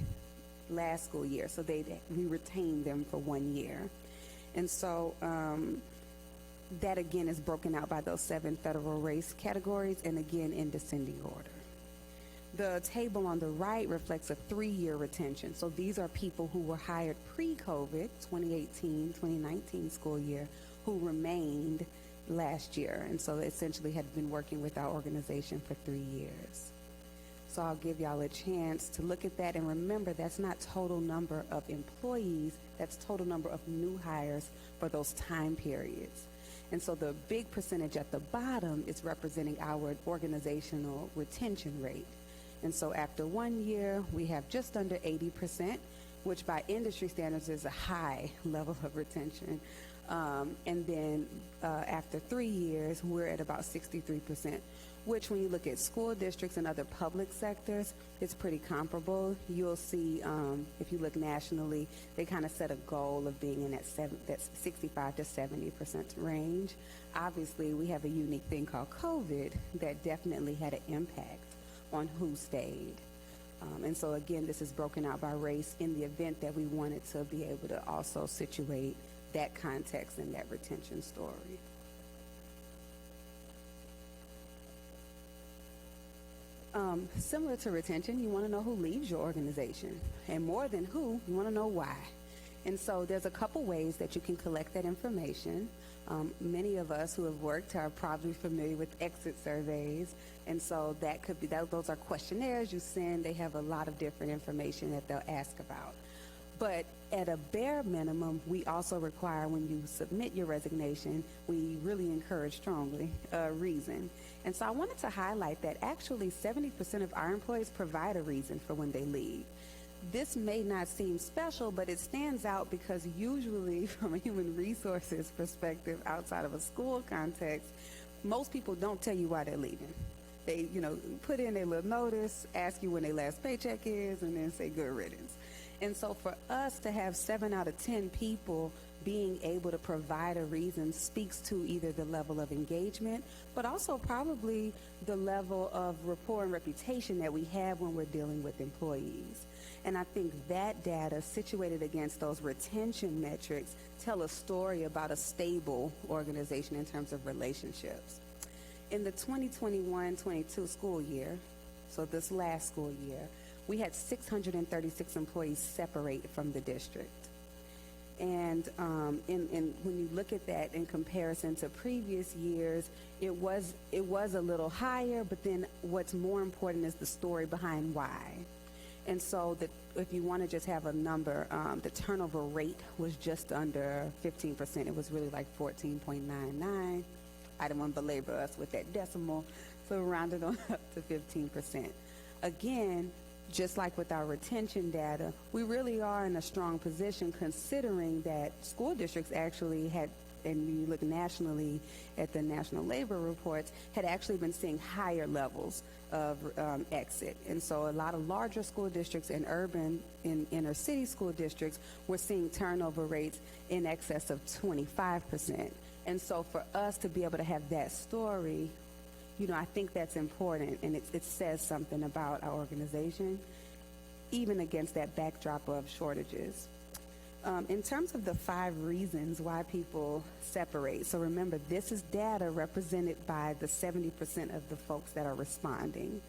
last school year. So we retained them for 1 year. And so that again is broken out by those 7 federal race categories and again in descending order. The table on the right reflects a 3-year retention. So these are people who were hired pre-COVID, 2018-2019 school year, who remained last year. And so essentially had been working with our organization for 3 years. So I'll give y'all a chance to look at that. And remember, that's not total number of employees. That's total number of new hires for those time periods. And so the big percentage at the bottom is representing our organizational retention rate. And so after 1 year, we have just under 80%, which by industry standards is a high level of retention. And then after 3 years, we're at about 63%, which when you look at school districts and other public sectors, it's pretty comparable. You'll see, if you look nationally, they kind of set a goal of being in that 65 to 70% range. Obviously, we have a unique thing called COVID that definitely had an impact on who stayed. And so again, this is broken out by race in the event that we wanted to be able to also situate that context in that retention story. Similar to retention, you want to know who leaves your organization. And more than who, you want to know why. And so there's a couple ways that you can collect that information. Many of us who have worked are probably familiar with exit surveys. And so that could be, those are questionnaires you send. They have a lot of different information that they'll ask about. But at a bare minimum, we also require when you submit your resignation, we really encourage strongly a reason. And so I wanted to highlight that actually 70% of our employees provide a reason for when they leave. This may not seem special, but it stands out because usually from a human resources perspective outside of a school context, most people don't tell you why they're leaving. They, put in their little notice, ask you when their last paycheck is, and then say good riddance. And so for us to have 7 out of 10 people being able to provide a reason speaks to either the level of engagement, but also probably the level of rapport and reputation that we have when we're dealing with employees. And I think that data situated against those retention metrics tell a story about a stable organization in terms of relationships. In the 2021-22 school year, so this last school year, we had 636 employees separate from the district. And when you look at that in comparison to previous years, it was a little higher, but then what's more important is the story behind why. And so if you want to just have a number, the turnover rate was just under 15%. It was really like 14.99. I didn't want to belabor us with that decimal, so rounded on up to 15%. Again, just like with our retention data, we really are in a strong position considering that school districts actually had, and when you look nationally at the National Labor Reports, had actually been seeing higher levels of exit. And so a lot of larger school districts and urban and inner city school districts were seeing turnover rates in excess of 25%. And so for us to be able to have that story, I think that's important, and it says something about our organization, even against that backdrop of shortages. In terms of the 5 reasons why people separate, so remember, this is data represented by the 70% of the folks that are responding.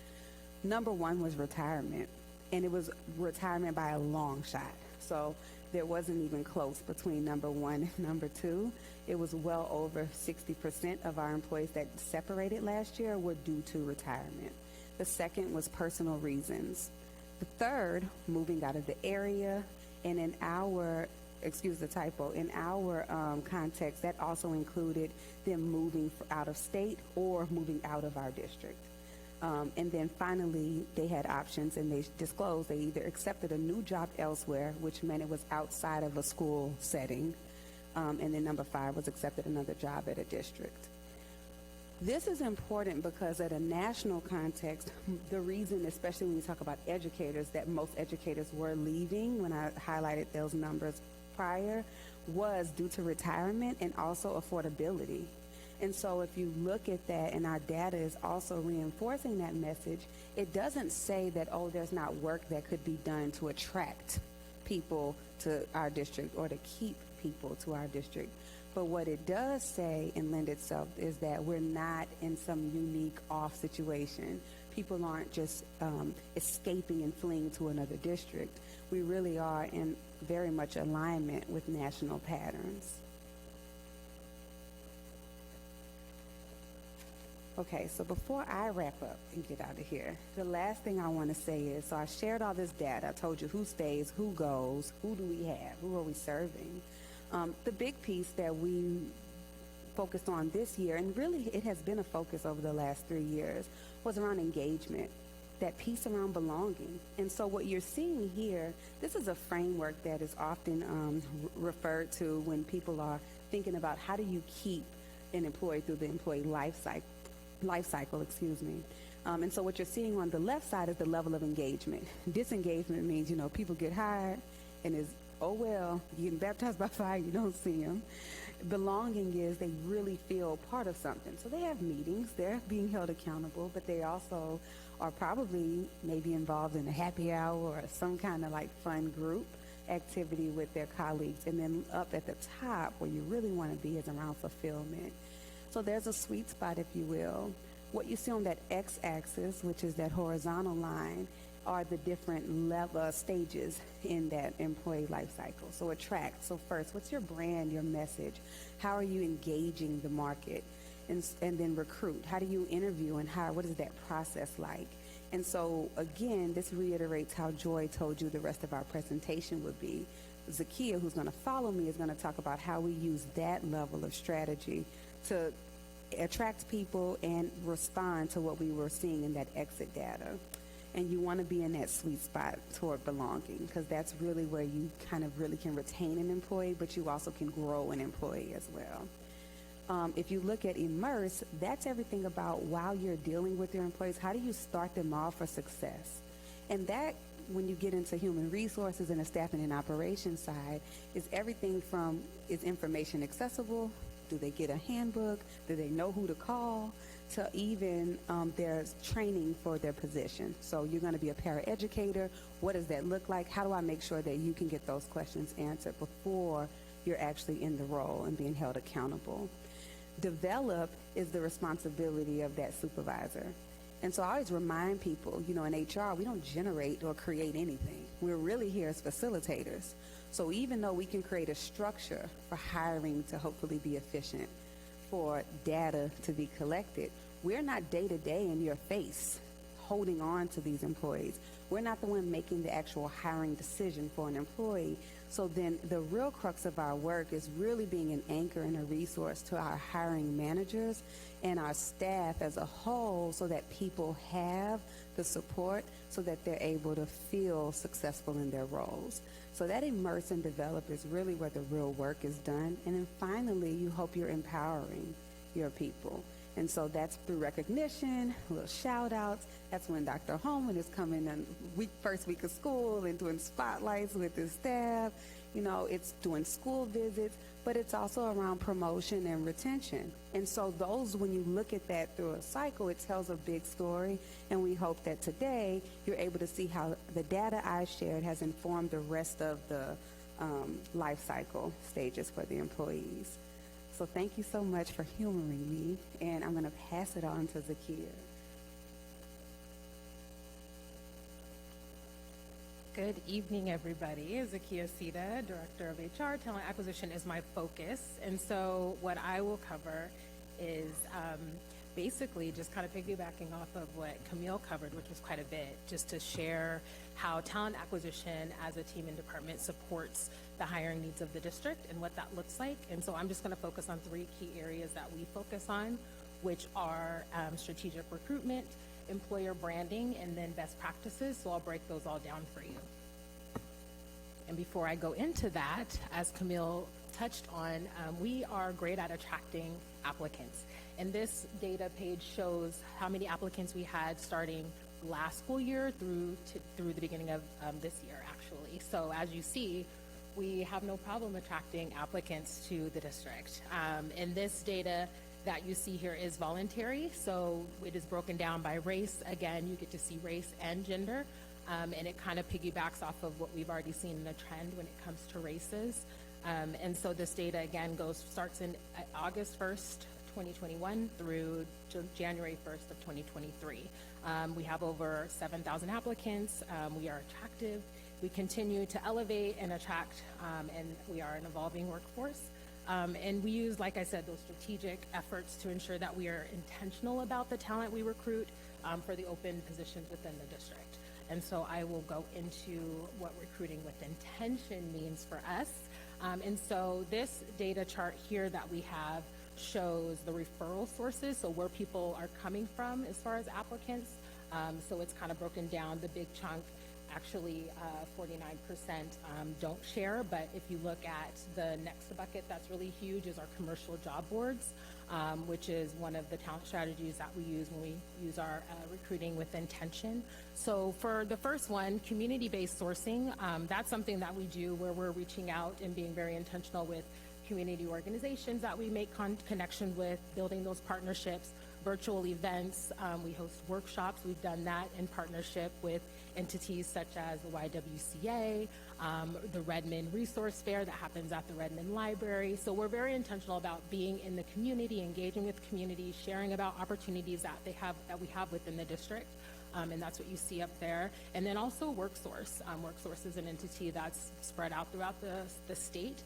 Number 1 was retirement, and it was retirement by a long shot. So there wasn't even close between number 1 and number 2. It was well over 60% of our employees that separated last year were due to retirement. The second was personal reasons. The third, moving out of the area. And in our, excuse the typo, in our context, that also included them moving out of state or moving out of our district. And then finally, they had options, and they disclosed they either accepted a new job elsewhere, which meant it was outside of a school setting, and then number 5 was accepted another job at a district. This is important because at a national context, the reason, especially when we talk about educators, that most educators were leaving, when I highlighted those numbers prior, was due to retirement and also affordability. And so if you look at that, and our data is also reinforcing that message, it doesn't say that, oh, there's not work that could be done to attract people to our district or to keep people to our district. But what it does say and lend itself is that we're not in some unique off situation. People aren't just escaping and fleeing to another district. We really are in very much alignment with national patterns. Okay, so before I wrap up and get out of here, the last thing I want to say is, so I shared all this data. I told you who stays, who goes, who do we have, who are we serving. The big piece that we focused on this year, and really it has been a focus over the last 3 years, was around engagement, that piece around belonging. And so what you're seeing here, this is a framework that is often referred to when people are thinking about how do you keep an employee through the employee life cycle, and so what you're seeing on the left side is the level of engagement. Disengagement means, people get hired and it's, oh, well, you're getting baptized by fire, you don't see them. Belonging is they really feel part of something. So they have meetings, they're being held accountable, but they also are probably maybe involved in a happy hour or some kind of like fun group activity with their colleagues. And then up at the top where you really want to be is around fulfillment. So there's a sweet spot, if you will. What you see on that x-axis, which is that horizontal line, are the different stages in that employee life cycle. So attract. So first, what's your brand, your message? How are you engaging the market? And then recruit. How do you interview and hire? What is that process like? And so again, this reiterates how Joy told you the rest of our presentation would be. Zakia, who's going to follow me, is going to talk about how we use that level of strategy to attract people and respond to what we were seeing in that exit data. And you want to be in that sweet spot toward belonging, because that's really where you kind of really can retain an employee, but you also can grow an employee as well. If you look at Immerse, that's everything about while you're dealing with your employees, how do you start them off for success? And that, when you get into human resources and the staffing and operations side, is everything from, is information accessible? Do they get a handbook? Do they know who to call? To even there's training for their position. So you're going to be a paraeducator. What does that look like? How do I make sure that you can get those questions answered before you're actually in the role and being held accountable? Develop is the responsibility of that supervisor. And so I always remind people, in HR, we don't generate or create anything. We're really here as facilitators. So even though we can create a structure for hiring to hopefully be efficient, for data to be collected, we're not day-to-day in your face holding on to these employees. We're not the one making the actual hiring decision for an employee. So then the real crux of our work is really being an anchor and a resource to our hiring managers and our staff as a whole, so that people have the support so that they're able to feel successful in their roles. So that immerse and develop is really where the real work is done. And then finally, you hope you're empowering your people. And so that's through recognition, little shout outs. That's when Dr. Holman is coming in first week of school and doing spotlights with his staff. It's doing school visits, but it's also around promotion and retention. And so those, when you look at that through a cycle, it tells a big story. And we hope that today you're able to see how the data I shared has informed the rest of the life cycle stages for the employees. So thank you so much for humoring me, and I'm going to pass it on to Zakia. Good evening, everybody. Zakia Sita, Director of HR. Talent acquisition is my focus. And so what I will cover is basically just kind of piggybacking off of what Camille covered, which was quite a bit, just to share how talent acquisition as a team and department supports the hiring needs of the district and what that looks like. And so I'm just going to focus on 3 key areas that we focus on, which are strategic recruitment, employer branding, and then best practices. So I'll break those all down for you. And before I go into that, as Camille touched on, we are great at attracting applicants. And this data page shows how many applicants we had starting last school year through the beginning of this year, actually. So as you see, we have no problem attracting applicants to the district. And this data that you see here is voluntary, so it is broken down by race. Again, you get to see race and gender, and it kind of piggybacks off of what we've already seen in the trend when it comes to races. And so this data, again, starts in August 1st, 2021 through January 1st of 2023. We have over 7,000 applicants. We are attractive. We continue to elevate and attract, and we are an evolving workforce. And we use, like I said, those strategic efforts to ensure that we are intentional about the talent we recruit for the open positions within the district. And so I will go into what recruiting with intention means for us. And so this data chart here that we have shows the referral sources, so where people are coming from as far as applicants. So it's kind of broken down. The big chunk, actually 49% don't share, but if you look at the next bucket that's really huge is our commercial job boards, which is one of the talent strategies that we use when we use our recruiting with intention. So for the first one, community-based sourcing, that's something that we do where we're reaching out and being very intentional with community organizations that we make connection with, building those partnerships, virtual events. We host workshops. We've done that in partnership with entities such as the YWCA, the Redmond Resource Fair that happens at the Redmond Library. So we're very intentional about being in the community, engaging with community, sharing about opportunities that we have within the district. And that's what you see up there. And then also WorkSource. WorkSource is an entity that's spread out throughout the state,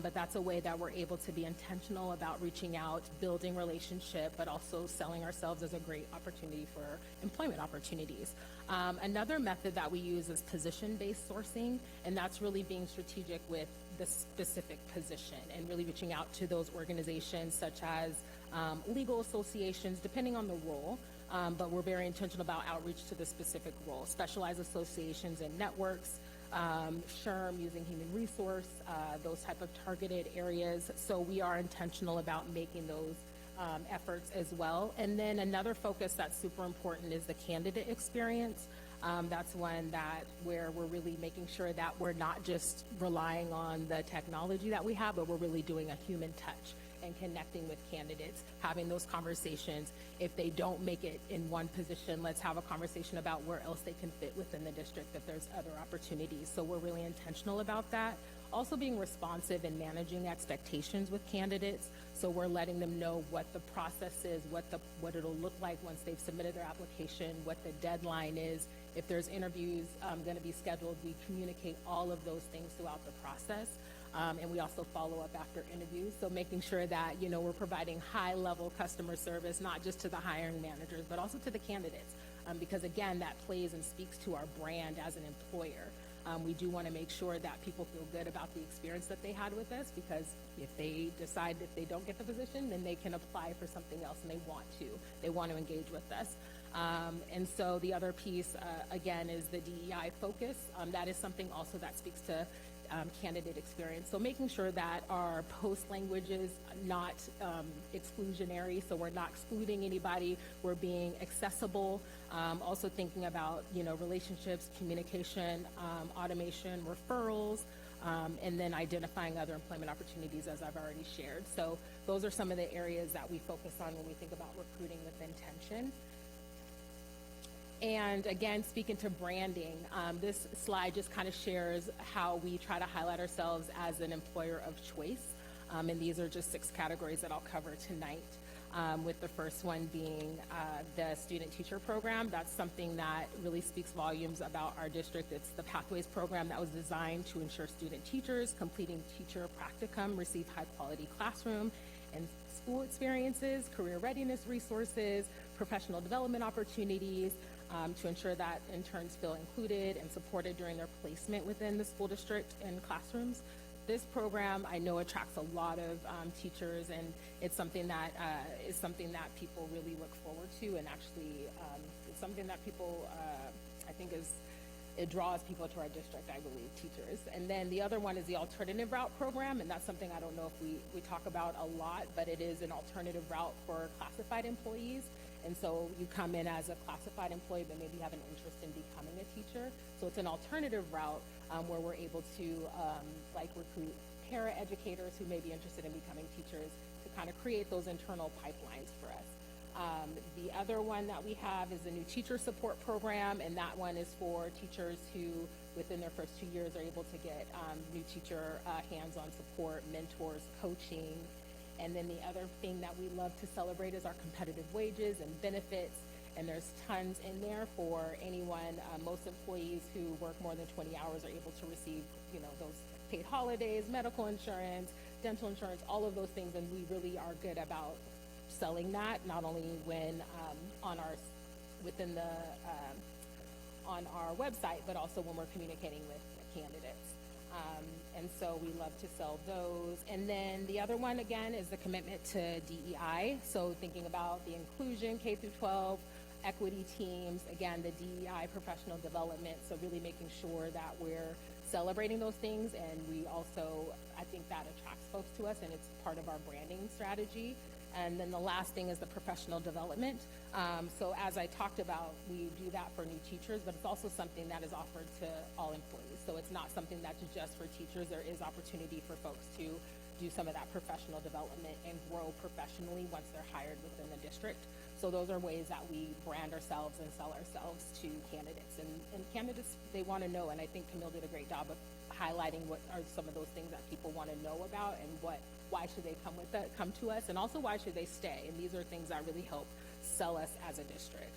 but that's a way that we're able to be intentional about reaching out, building relationship, but also selling ourselves as a great opportunity for employment opportunities. Another method that we use is position-based sourcing, and that's really being strategic with the specific position and really reaching out to those organizations such as legal associations, depending on the role. But we're very intentional about outreach to the specific role, specialized associations and networks, SHRM using human resource, those type of targeted areas. So we are intentional about making those efforts as well. And then another focus that's super important is the candidate experience. That's one where we're really making sure that we're not just relying on the technology that we have, but we're really doing a human touch and connecting with candidates, having those conversations. If they don't make it in one position, let's have a conversation about where else they can fit within the district, if there's other opportunities. So we're really intentional about that. Also being responsive and managing expectations with candidates. So we're letting them know what the process is, what it'll look like once they've submitted their application, what the deadline is. If there's interviews going to be scheduled, we communicate all of those things throughout the process. And we also follow up after interviews. So making sure that, we're providing high-level customer service, not just to the hiring managers, but also to the candidates. Because again, that plays and speaks to our brand as an employer. We do want to make sure that people feel good about the experience that they had with us, because if they don't get the position, then they can apply for something else and they want to engage with us. And so the other piece, again, is the DEI focus. That is something also that speaks to candidate experience. So making sure that our post language is not exclusionary, so we're not excluding anybody, we're being accessible. Also thinking about, relationships, communication, automation, referrals, and then identifying other employment opportunities, as I've already shared. So those are some of the areas that we focus on when we think about recruiting with intention. And again, speaking to branding, this slide just kind of shares how we try to highlight ourselves as an employer of choice. And these are just 6 categories that I'll cover tonight. With the first one being the student teacher program. That's something that really speaks volumes about our district. It's the Pathways program that was designed to ensure student teachers completing teacher practicum receive high quality classroom and school experiences, career readiness resources, professional development opportunities, to ensure that interns feel included and supported during their placement within the school district and classrooms. This program, I know, attracts a lot of teachers, and it's something that is something that people really look forward to, and actually it's something that people, I think, it draws people to our district, I believe, teachers. And then the other one is the alternative route program, and that's something I don't know if we talk about a lot, but it is an alternative route for classified employees. And so you come in as a classified employee, but maybe you have an interest in becoming a teacher. So it's an alternative route where we're able to recruit para-educators who may be interested in becoming teachers to kind of create those internal pipelines for us. The other one that we have is the new teacher support program, and that one is for teachers who, within their first 2 years, are able to get new teacher hands-on support, mentors, coaching. And then the other thing that we love to celebrate is our competitive wages and benefits. And there's tons in there for anyone. Most employees who work more than 20 hours are able to receive, those paid holidays, medical insurance, dental insurance, all of those things. And we really are good about selling that, not only when on our website, but also when we're communicating with the candidates. And so we love to sell those. And then the other one, again, is the commitment to DEI. So thinking about the inclusion, K through 12, equity teams, again, the DEI professional development. So really making sure that we're celebrating those things. And we also, I think that attracts folks to us, and it's part of our branding strategy. And then the last thing is the professional development. So as I talked about, we do that for new teachers, but it's also something that is offered to all employees. So it's not something that's just for teachers. There is opportunity for folks to do some of that professional development and grow professionally once they're hired within the district. So those are ways that we brand ourselves and sell ourselves to candidates. And candidates, they want to know, and I think Camille did a great job of highlighting what are some of those things that people want to know about, and why should they come to us, and also why should they stay. And these are things that really help sell us as a district.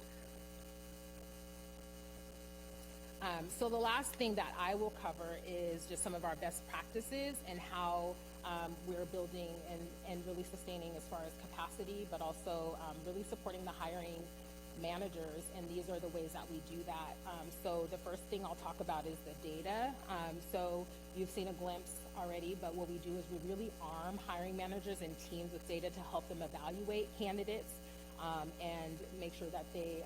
So the last thing that I will cover is just some of our best practices and how we're building and really sustaining as far as capacity, but also really supporting the hiring managers, and these are the ways that we do that. So the first thing I'll talk about is the data. So you've seen a glimpse already, but what we do is we really arm hiring managers and teams with data to help them evaluate candidates and make sure that they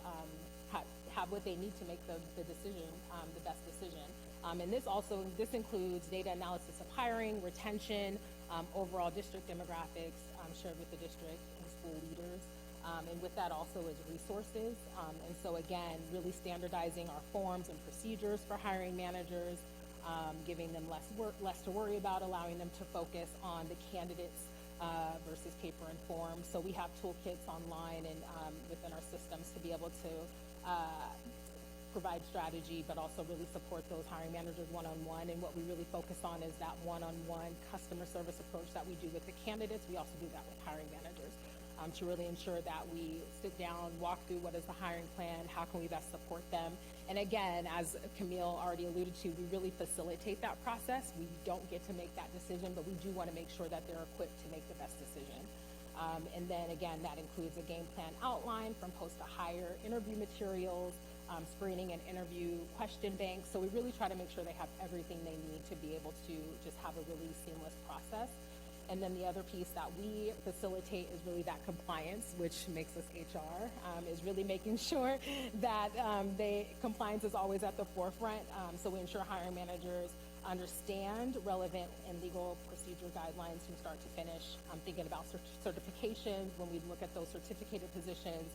have what they need to make the decision, the best decision. And this includes data analysis of hiring, retention, overall district demographics shared with the district and school leaders. And with that also is resources. And so again, really standardizing our forms and procedures for hiring managers, giving them less to worry about, allowing them to focus on the candidates versus paper and form. So we have toolkits online and within our systems to be able to provide strategy, but also really support those hiring managers one-on-one. And what we really focus on is that one-on-one customer service approach that we do with the candidates. We also do that with hiring managers. To really ensure that we sit down, walk through what is the hiring plan, how can we best support them. And again, as Camille already alluded to, we really facilitate that process. We don't get to make that decision, but we do want to make sure that they're equipped to make the best decision. And then again, that includes a game plan outline from post to hire, interview materials, screening and interview question banks. So we really try to make sure they have everything they need to be able to just have a really seamless process. And then the other piece that we facilitate is really that compliance, which makes us HR, is really making sure that compliance is always at the forefront. So we ensure hiring managers understand relevant and legal procedure guidelines from start to finish. I'm thinking about certifications when we look at those certificated positions,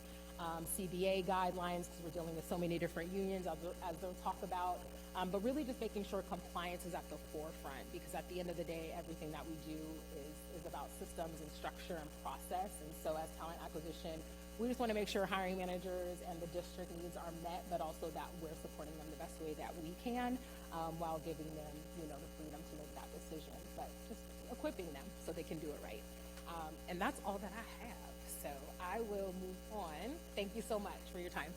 CBA guidelines, because we're dealing with so many different unions as they'll talk about. But really just making sure compliance is at the forefront, because at the end of the day, everything that we do is about systems and structure and process. And so as talent acquisition, we just want to make sure hiring managers and the district needs are met, but also that we're supporting them the best way that we can, while giving them, the freedom to make that decision, but just equipping them so they can do it right. And that's all that I have. So I will move on. Thank you so much for your time.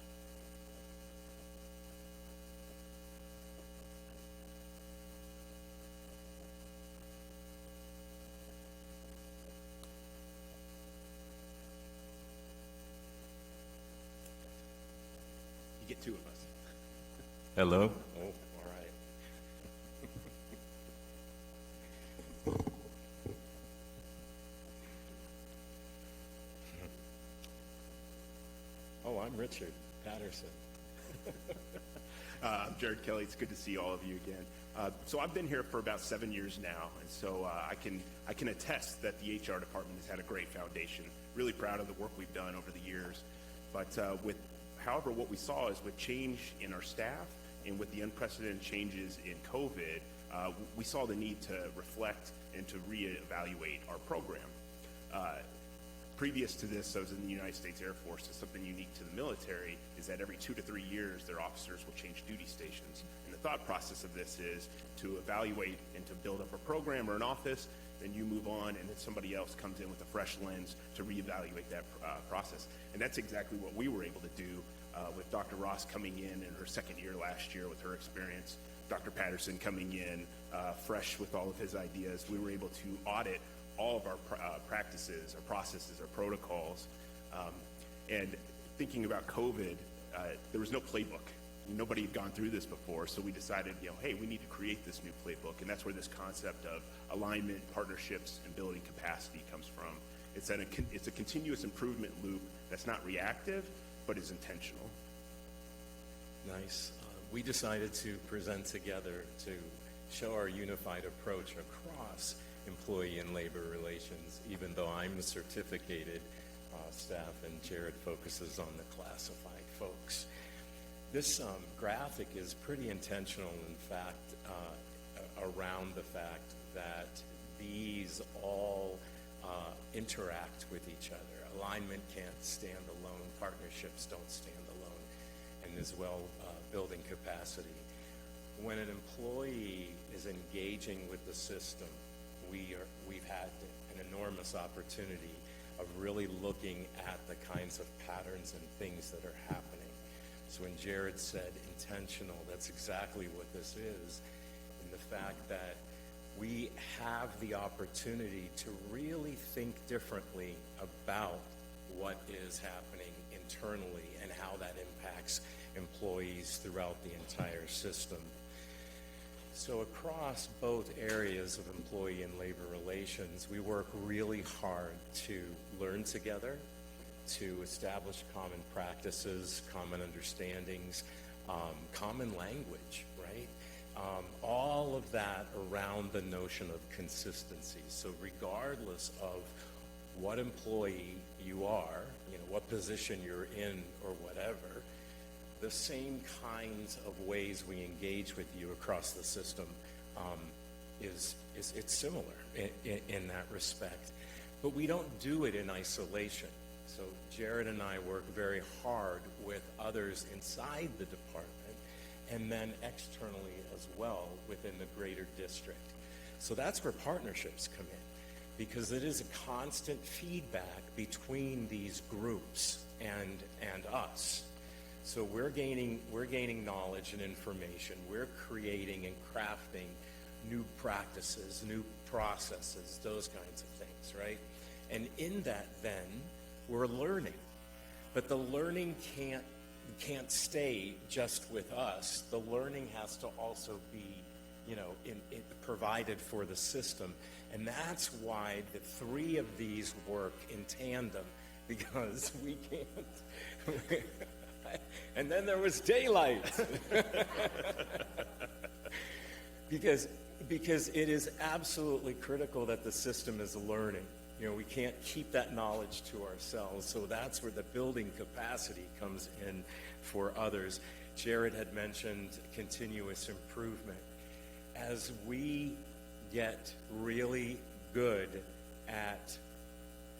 You get two of us. Hello. Oh, all right. Oh, I'm Richard Patterson. I'm Jared Kelly. It's good to see all of you again. So I've been here for about 7 years now, and so I can attest that the HR department has had a great foundation. Really proud of the work we've done over the years. But however, what we saw is with change in our staff and with the unprecedented changes in COVID, we saw the need to reflect and to reevaluate our program. Previous to this, I was in the United States Air Force, and something unique to the military is that every 2 to 3 years, their officers will change duty stations. And the thought process of this is to evaluate and to build up a program or an office, then you move on, and then somebody else comes in with a fresh lens to reevaluate that process. And that's exactly what we were able to do with Dr. Ross coming in her second year last year with her experience, Dr. Patterson coming in fresh with all of his ideas. We were able to audit all of our practices, our processes, our protocols. And thinking about COVID, there was no playbook. Nobody had gone through this before, so we decided, hey, we need to create this new playbook, and that's where this concept of alignment, partnerships, and building capacity comes from. It's a continuous improvement loop that's not reactive, but is intentional. Nice. We decided to present together to show our unified approach across employee and labor relations, even though I'm the certificated staff and Jared focuses on the classified folks. This graphic is pretty intentional, in fact, around the fact that these all interact with each other. Alignment can't stand alone. Partnerships don't stand alone. And as well, building capacity. When an employee is engaging with the system, we've had an enormous opportunity of really looking at the kinds of patterns and things that are happening. So when Jared said intentional, that's exactly what this is, in the fact that we have the opportunity to really think differently about what is happening internally and how that impacts employees throughout the entire system. So across both areas of employee and labor relations, we work really hard to learn together, to establish common practices, common understandings, common language, right? All of that around the notion of consistency. So regardless of what employee you are, what position you're in or whatever, the same kinds of ways we engage with you across the system it's similar in that respect. But we don't do it in isolation. So Jared and I work very hard with others inside the department and then externally as well within the greater district. So that's where partnerships come in, because it is a constant feedback between these groups and us. So we're gaining knowledge and information. We're creating and crafting new practices, new processes, those kinds of things, right? And in that, then, we're learning. But the learning can't stay just with us. The learning has to also be, provided for the system. And that's why the three of these work in tandem, because we can't. And then there was daylight. because it is absolutely critical that the system is learning. We can't keep that knowledge to ourselves. So that's where the building capacity comes in for others. Jared had mentioned continuous improvement. As we get really good at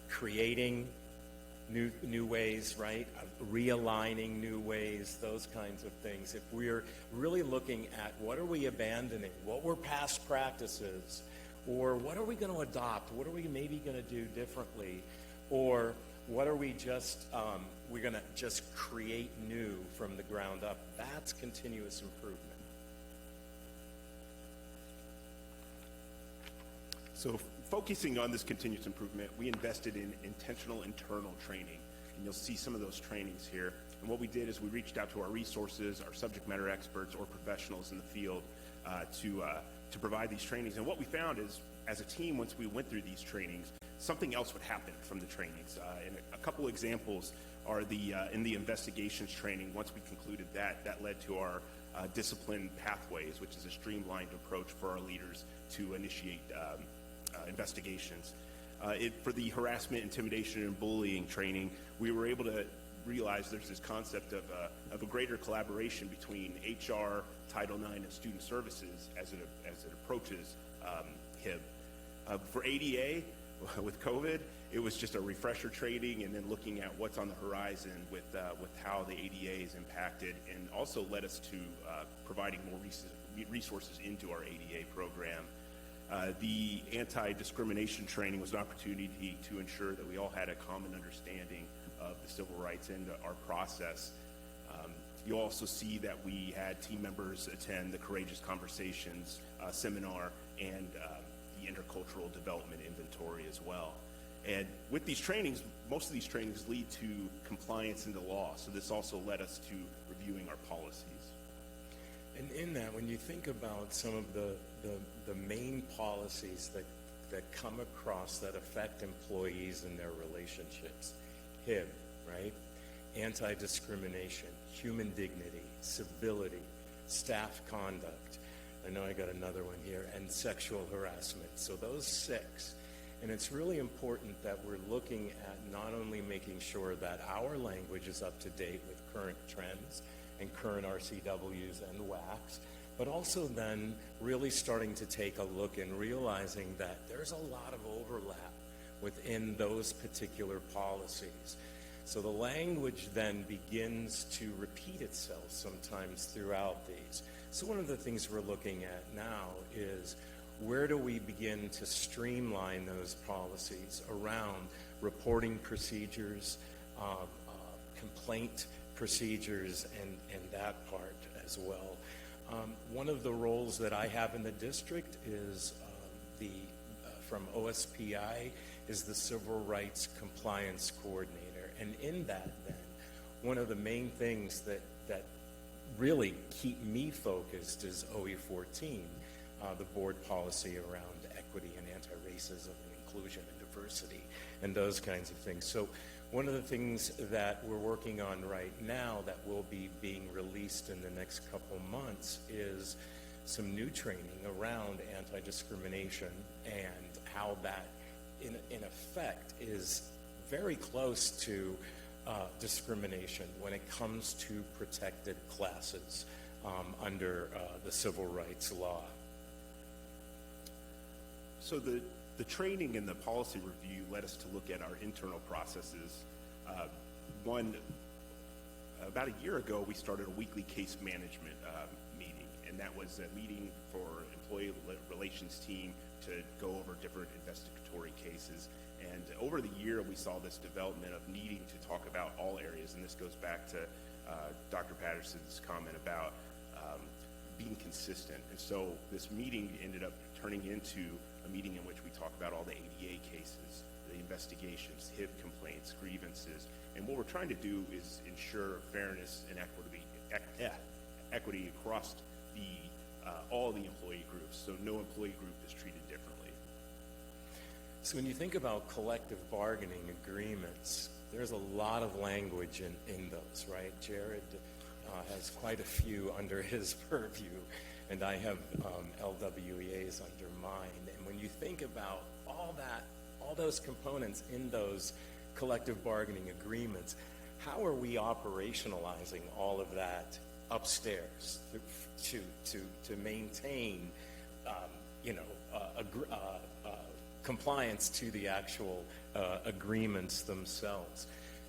creating new ways, right? Realigning new ways, those kinds of things. If we're really looking at what are we abandoning, what were past practices, or what are we going to adopt, what are we maybe going to do differently, or what are we just, we're going to just create new from the ground up, that's continuous improvement. So focusing on this continuous improvement, we invested in intentional internal training, and you'll see some of those trainings here. And what we did is we reached out to our resources, our subject matter experts, or professionals in the field to provide these trainings. And what we found is, as a team, once we went through these trainings, something else would happen from the trainings. And a couple examples are in the investigations training. Once we concluded that led to our discipline pathways, which is a streamlined approach for our leaders to initiate investigations. For the harassment, intimidation, and bullying training, we were able to realize there's this concept of a greater collaboration between HR, Title IX, and Student Services as it approaches HIB. For ADA, with COVID, it was just a refresher training and then looking at what's on the horizon with how the ADA is impacted, and also led us to providing more resources into our ADA program. The anti-discrimination training was an opportunity to ensure that we all had a common understanding of the civil rights and our process. You'll also see that we had team members attend the Courageous Conversations seminar and the intercultural development inventory as well. And with these trainings, most of these trainings lead to compliance into law. So this also led us to reviewing our policies. And in that, when you think about some of the main policies that come across that affect employees and their relationships, HIB, right? Anti-discrimination, human dignity, civility, staff conduct. I know I got another one here, and sexual harassment. So those 6. And it's really important that we're looking at not only making sure that our language is up to date with current trends and current RCWs and WACs, but also then really starting to take a look and realizing that there's a lot of overlap within those particular policies. So the language then begins to repeat itself sometimes throughout these. So one of the things we're looking at now is where do we begin to streamline those policies around reporting procedures, complaint procedures, and that part as well. One of the roles that I have in the district is from OSPI is the Civil Rights Compliance Coordinator. And in that then, one of the main things that really keep me focused is OE14, the board policy around equity and anti-racism and inclusion and diversity and those kinds of things. So one of the things that we're working on right now that will be being released in the next couple months is some new training around anti-discrimination and how that in effect is very close to discrimination when it comes to protected classes under the civil rights law. So the training and the policy review led us to look at our internal processes. About a year ago, we started a weekly case management meeting, and that was a meeting for employee relations team to go over different investigatory cases. And over the year, we saw this development of needing to talk about all areas, and this goes back to Dr. Patterson's comment about being consistent. And so this meeting ended up turning into a meeting in which we talk about all the ADA cases, the investigations, HIB complaints, grievances. And what we're trying to do is ensure fairness and equity across all the employee groups, so no employee group is treated differently. So when you think about collective bargaining agreements, there's a lot of language in those, right? Jared has quite a few under his purview, and I have LWEAs under mine. And when you think about all those components in those collective bargaining agreements, how are we operationalizing all of that upstairs to maintain, compliance to the actual agreements themselves?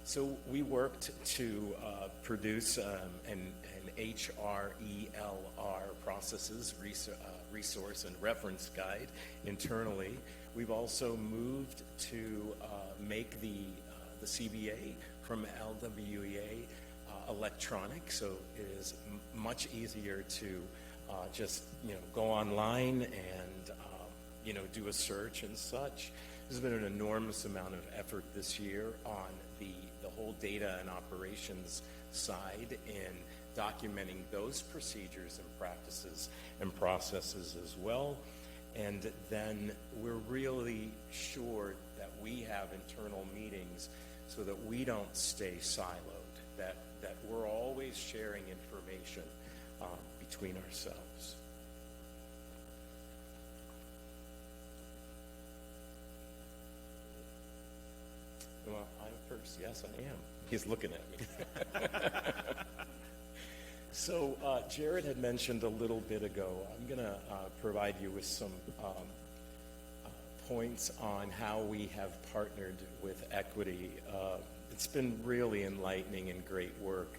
So we worked to produce an HRELR processes, resource and reference guide internally. We've also moved to make the CBA from LWEA electronic, so it is much easier to just go online and do a search and such. There's been an enormous amount of effort this year on the whole data and operations side in documenting those procedures and practices and processes as well. And then we're really sure that we have internal meetings so that we don't stay siloed, that we're always sharing information between ourselves. Well, I'm first. Yes, I am. He's looking at me. So Jared had mentioned a little bit ago, I'm going to provide you with some points on how we have partnered with Equity. It's been really enlightening and great work,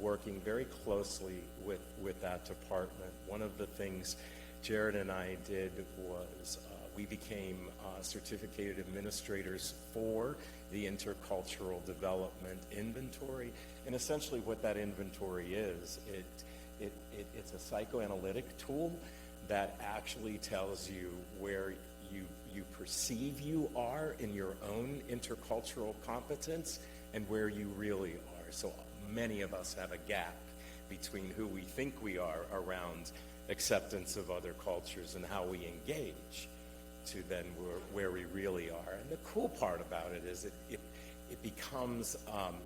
working very closely with that department. One of the things Jared and I did was we became certificated administrators for the Intercultural Development Inventory. And essentially what that inventory is, it's a psychoanalytic tool that actually tells you where you perceive you are in your own intercultural competence and where you really are. So many of us have a gap between who we think we are around acceptance of other cultures and how we engage to then where we really are. And the cool part about it is it becomes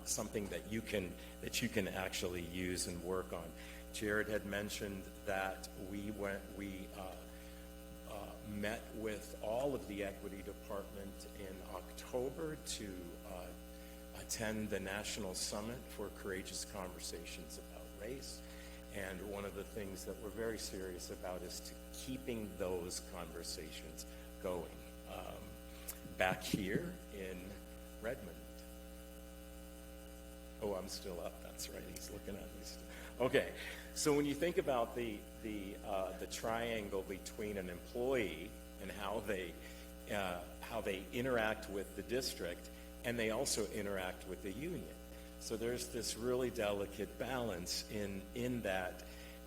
something that you can actually use and work on. Jared had mentioned that we met with all of the Equity Department in October to attend the National Summit for Courageous Conversations About Race. And one of the things that we're very serious about is to keeping those conversations going back here in Redmond. Oh, I'm still up. That's right. He's looking at me still. Okay. So when you think about the triangle between an employee and how they interact with the district, and they also interact with the union. So there's this really delicate balance in that,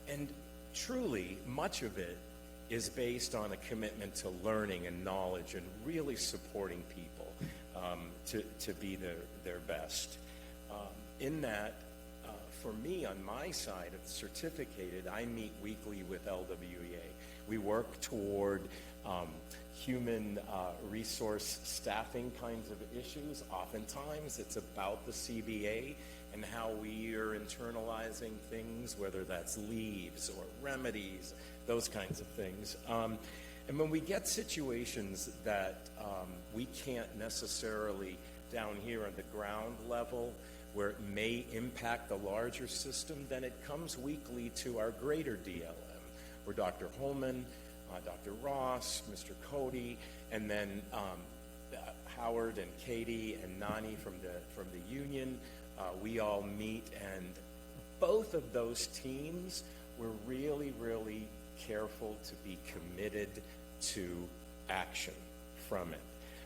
and truly much of it is based on a commitment to learning and knowledge and really supporting people to be their best. In that, for me, on my side of certificated, I meet weekly with LWEA. We work toward human resource staffing kinds of issues. Oftentimes, it's about the CBA and how we are internalizing things, whether that's leaves or remedies, those kinds of things. And when we get situations that we can't necessarily down here on the ground level, where it may impact the larger system, then it comes weekly to our greater DLM, where Dr. Holman, Dr. Ross, Mr. Cody, and then Howard and Katie and Nani from the union, we all meet, and both of those teams were really, really careful to be committed to action from it.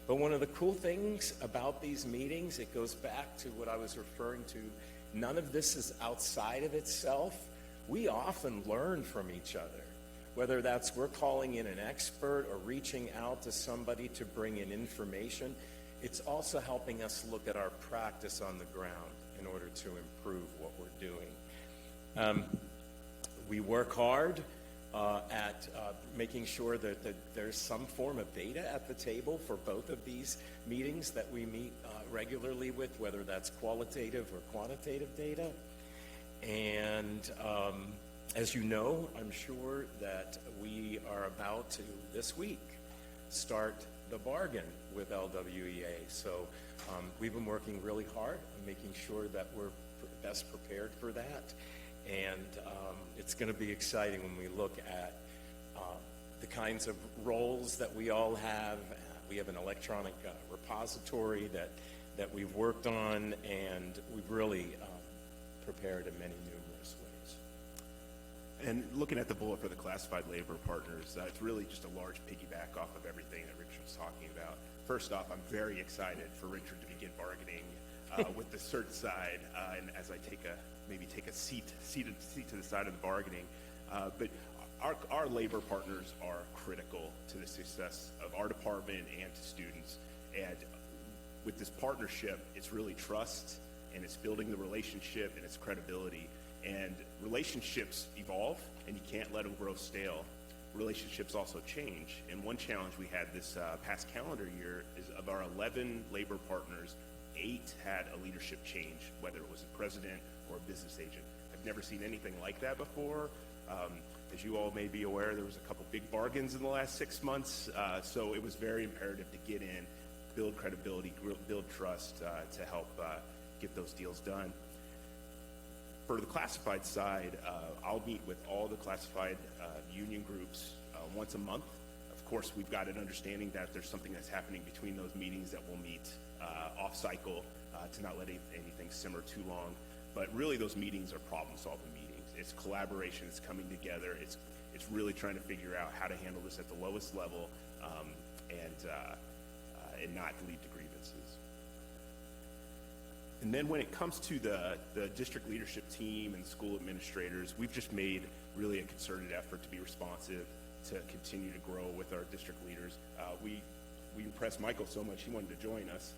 But one of the cool things about these meetings, it goes back to what I was referring to. None of this is outside of itself. We often learn from each other, whether that's we're calling in an expert or reaching out to somebody to bring in information. It's also helping us look at our practice on the ground in order to improve what we're doing. We work hard at making sure that there's some form of data at the table for both of these meetings that we meet regularly with, whether that's qualitative or quantitative data. And as you know, I'm sure that we are about to, this week, start the bargain with LWEA. So we've been working really hard on making sure that we're best prepared for that. And it's going to be exciting when we look at the kinds of roles that we all have. We have an electronic repository that we've worked on, and we've really prepared in many numerous ways. And looking at the bullet for the classified labor partners, it's really just a large piggyback off of everything that Richard was talking about. First off, I'm very excited for Richard to begin bargaining with the cert side, and as I take a seat to the side of the bargaining. But our labor partners are critical to the success of our department and to students. And with this partnership, it's really trust, and it's building the relationship, and it's credibility. And relationships evolve, and you can't let them grow stale. Relationships also change. And one challenge we had this past calendar year is of our 11 labor partners, 8 had a leadership change, whether it was a president or a business agent. I've never seen anything like that before. As you all may be aware, there was a couple big bargains in the last 6 months, so it was very imperative to get in, build credibility, build trust to help get those deals done. For the classified side, I'll meet with all the classified union groups once a month. Of course, we've got an understanding that if there's something that's happening between those meetings, that we'll meet off-cycle to not let anything simmer too long. But really, those meetings are problem-solving meetings. It's collaboration. It's coming together. It's really trying to figure out how to handle this at the lowest level and not lead to grievances. And then when it comes to the district leadership team and school administrators, we've just made really a concerted effort to be responsive, to continue to grow with our district leaders. We impressed Michael so much he wanted to join us,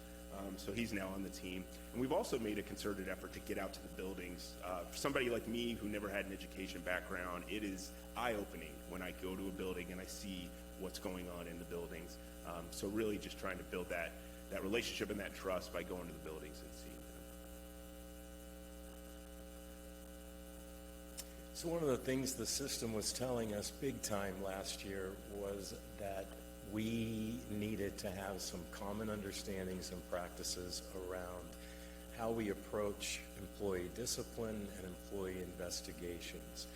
so he's now on the team. And we've also made a concerted effort to get out to the buildings. For somebody like me who never had an education background, it is eye-opening when I go to a building and I see what's going on in the buildings. So really just trying to build that relationship and that trust by going to the buildings and seeing them. So one of the things the system was telling us big time last year was that we needed to have some common understandings and practices around how we approach employee discipline and employee investigations.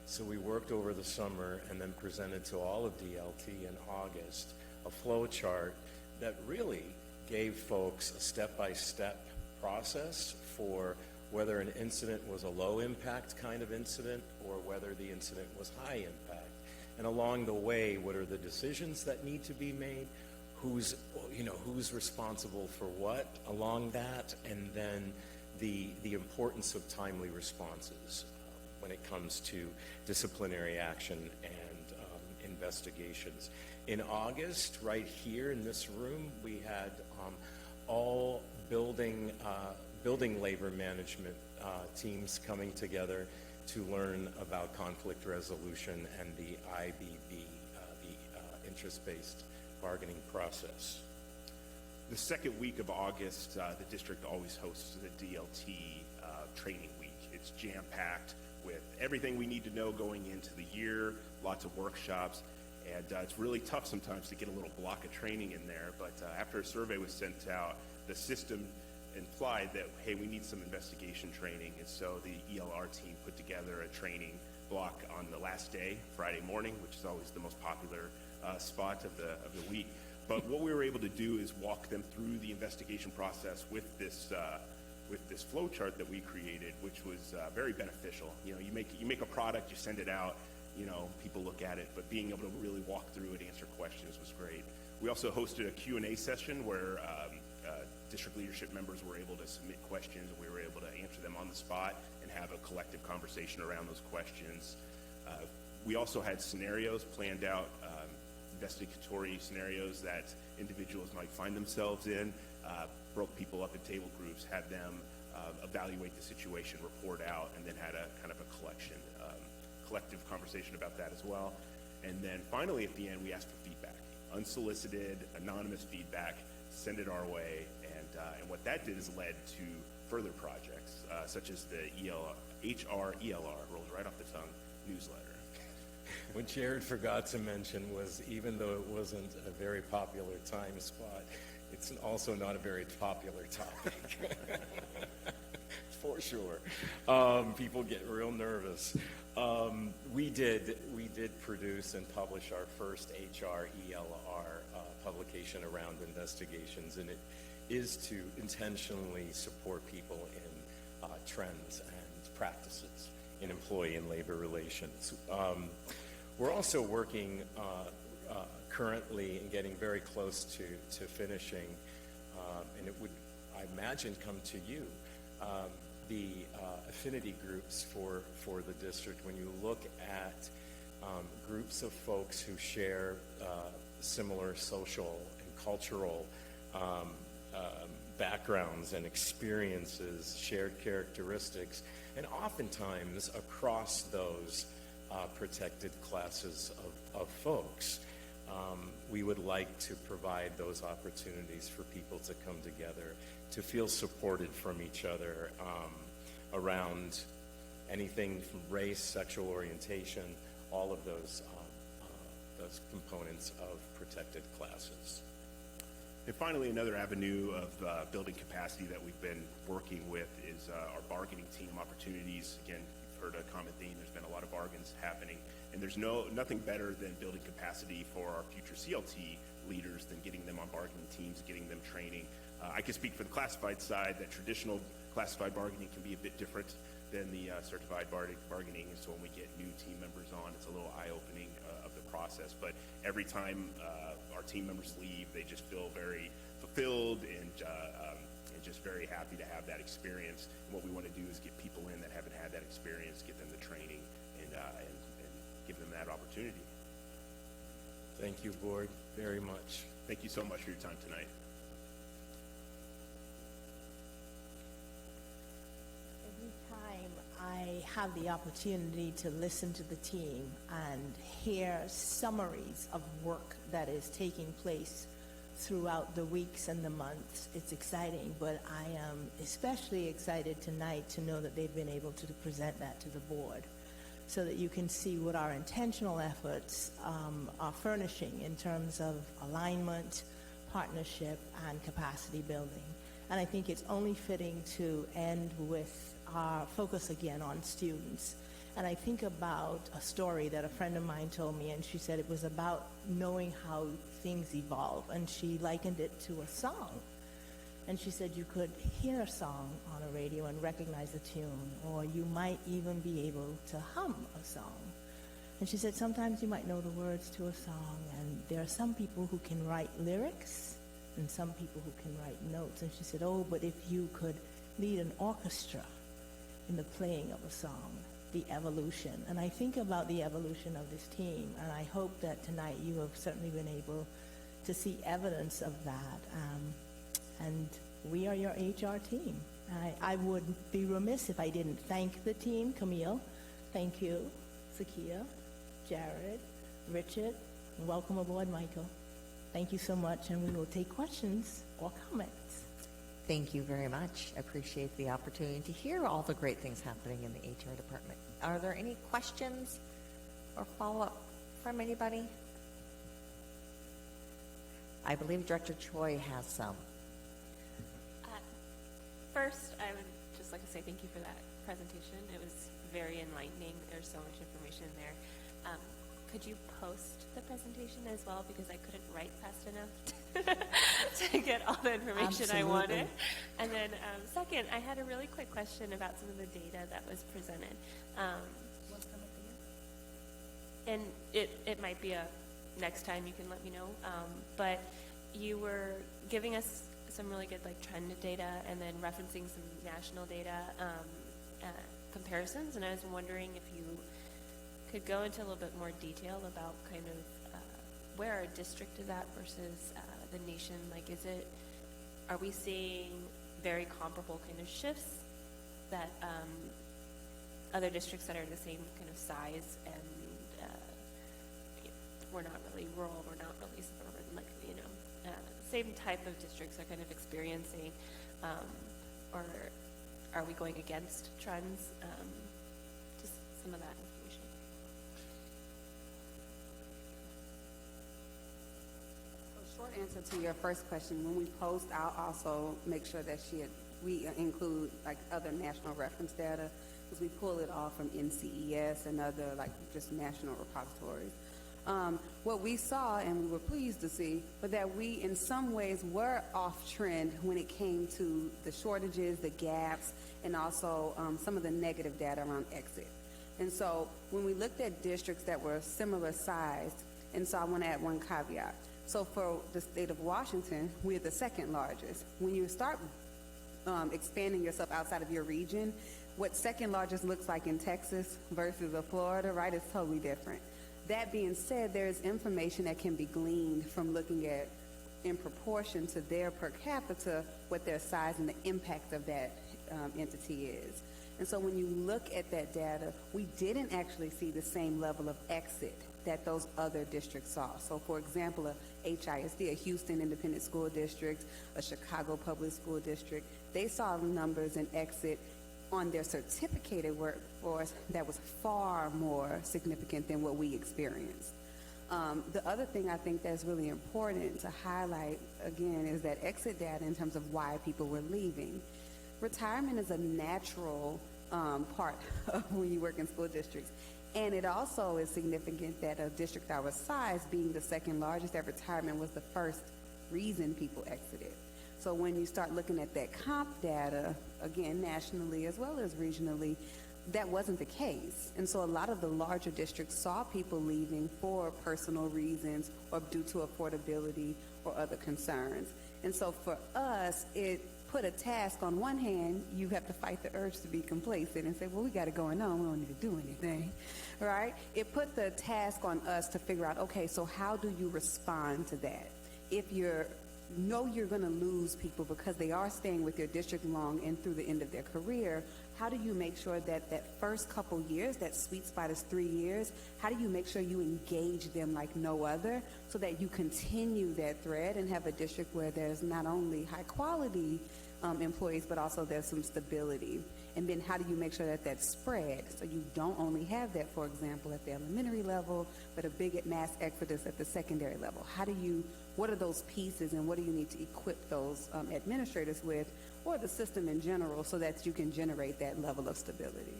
So we worked over the summer and then presented to all of DLT in August a flow chart that really gave folks a step-by-step process for whether an incident was a low impact kind of incident or whether the incident was high impact. And along the way, what are the decisions that need to be made? Who's responsible for what along that? And then the importance of timely responses when it comes to disciplinary action and investigations. In August, right here in this room, we had all building labor management teams coming together to learn about conflict resolution and the IBB, the interest-based bargaining process. The second week of August, the district always hosts the DLT training week. It's jam-packed with everything we need to know going into the year, lots of workshops, and it's really tough sometimes to get a little block of training in there, but after a survey was sent out, the system implied that, hey, we need some investigation training, and so the ELR team put together a training block on the last day, Friday morning, which is always the most popular spot of the week. But what we were able to do is walk them through the investigation process with this flow chart that we created, which was very beneficial. You know, you make a product, you send it out, people look at it, but being able to really walk through it, answer questions was great. We also hosted a Q&A session where district leadership members were able to submit questions, and we were able to answer them on the spot and have a collective conversation around those questions. We also had scenarios planned out, investigatory scenarios that individuals might find themselves in, broke people up in table groups, had them evaluate the situation, report out, and then had a kind of a collective conversation about that as well. And then finally at the end, we asked for feedback, unsolicited, anonymous feedback, send it our way, and what that did is led to further projects, such as the HR ELR, rolls right off the tongue, newsletter. What Jared forgot to mention was, even though it wasn't a very popular time spot, it's also not a very popular topic. For sure. People get real nervous. We did produce and publish our first HR ELR publication around investigations, and it is to intentionally support people in trends and practices in employee and labor relations. We're also working currently and getting very close to finishing, and it would, I imagine, come to you, the affinity groups for the district. When you look at groups of folks who share similar social and cultural backgrounds and experiences, shared characteristics, and oftentimes across those protected classes of folks. We would like to provide those opportunities for people to come together, to feel supported from each other around anything from race, sexual orientation, all of those components of protected classes. And finally, another avenue of building capacity that we've been working with is our bargaining team opportunities. Again, you've heard a common theme. There's been a lot of bargains happening, and there's nothing better than building capacity for our future CLT leaders than getting them on bargaining teams, getting them training. I can speak for the classified side that traditional classified bargaining can be a bit different than the certified bargaining. And so when we get new team members on, it's a little eye-opening of the process. But every time our team members leave, they just feel very fulfilled and just very happy to have that experience. And what we want to do is get people in that haven't had that experience, get them the training, and give them that opportunity. Thank you, Board, very much. Thank you so much for your time tonight. Every time I have the opportunity to listen to the team and hear summaries of work that is taking place throughout the weeks and the months, it's exciting, but I am especially excited tonight to know that they've been able to present that to the board so that you can see what our intentional efforts are furnishing in terms of alignment, partnership, and capacity building. And I think it's only fitting to end with our focus again on students. And I think about a story that a friend of mine told me, and she said it was about knowing how things evolve, and she likened it to a song. And she said you could hear a song on a radio and recognize the tune, or you might even be able to hum a song. And she said sometimes you might know the words to a song, and there are some people who can write lyrics and some people who can write notes. And she said, oh, but if you could lead an orchestra in the playing of a song, the evolution. And I think about the evolution of this team, and I hope that tonight you have certainly been able to see evidence of that. And we are your HR team. I would be remiss if I didn't thank the team. Camille, thank you. Zakia, Jared, Richard, and welcome aboard, Michael. Thank you so much, and we will take questions or comments. Thank you very much. I appreciate the opportunity to hear all the great things happening in the HR department. Are there any questions or follow-up from anybody? I believe Director Choi has some. First, I would just like to say thank you for that presentation. It was very enlightening. There's so much information there. Could you post the presentation as well, because I couldn't write fast enough to get all the information I wanted. And then second, I had a really quick question about some of the data that was presented. And it might be a next time, you can let me know. But you were giving us some really good trend data and then referencing some national data comparisons. And I was wondering if you could go into a little bit more detail about kind of where our district is at versus the nation. Are we seeing very comparable kind of shifts that other districts that are the same kind of size, and we're not really rural, we're not really suburban, same type of districts are kind of experiencing, or are we going against trends? Just some of that information. Short answer to your first question, when we post, I'll also make sure that we include other national reference data, because we pull it all from NCES and other just national repositories. What we saw, and we were pleased to see, but that we in some ways were off trend when it came to the shortages, the gaps, and also some of the negative data around exit. And so when we looked at districts that were similar sized, and so I want to add one caveat. So for the state of Washington, we're the second largest. When you start expanding yourself outside of your region, what second largest looks like in Texas versus a Florida, right, is totally different. That being said, there's information that can be gleaned from looking at, in proportion to their per capita, what their size and the impact of that entity is. And so when you look at that data, we didn't actually see the same level of exit that those other districts saw. So for example, a HISD, a Houston Independent School District, a Chicago Public School District, they saw numbers in exit on their certificated workforce that was far more significant than what we experienced. The other thing I think that's really important to highlight, again, is that exit data in terms of why people were leaving. Retirement is a natural part of when you work in school districts. And it also is significant that a district our size, being the second largest, that retirement was the first reason people exited. So when you start looking at that comp data, again, nationally as well as regionally, that wasn't the case. And so a lot of the larger districts saw people leaving for personal reasons or due to affordability or other concerns. And so for us, it put a task. On one hand, you have to fight the urge to be complacent and say, well, we got it going on, we don't need to do anything, right? It put the task on us to figure out, okay, so how do you respond to that? If you're going to lose people because they are staying with your district long and through the end of their career, how do you make sure that that first couple years, that sweet spot is 3 years, how do you make sure you engage them like no other so that you continue that thread and have a district where there's not only high quality employees, but also there's some stability? And then how do you make sure that that's spread so you don't only have that, for example, at the elementary level, but a big mass exodus at the secondary level? What are those pieces, and what do you need to equip those administrators with, or the system in general, so that you can generate that level of stability?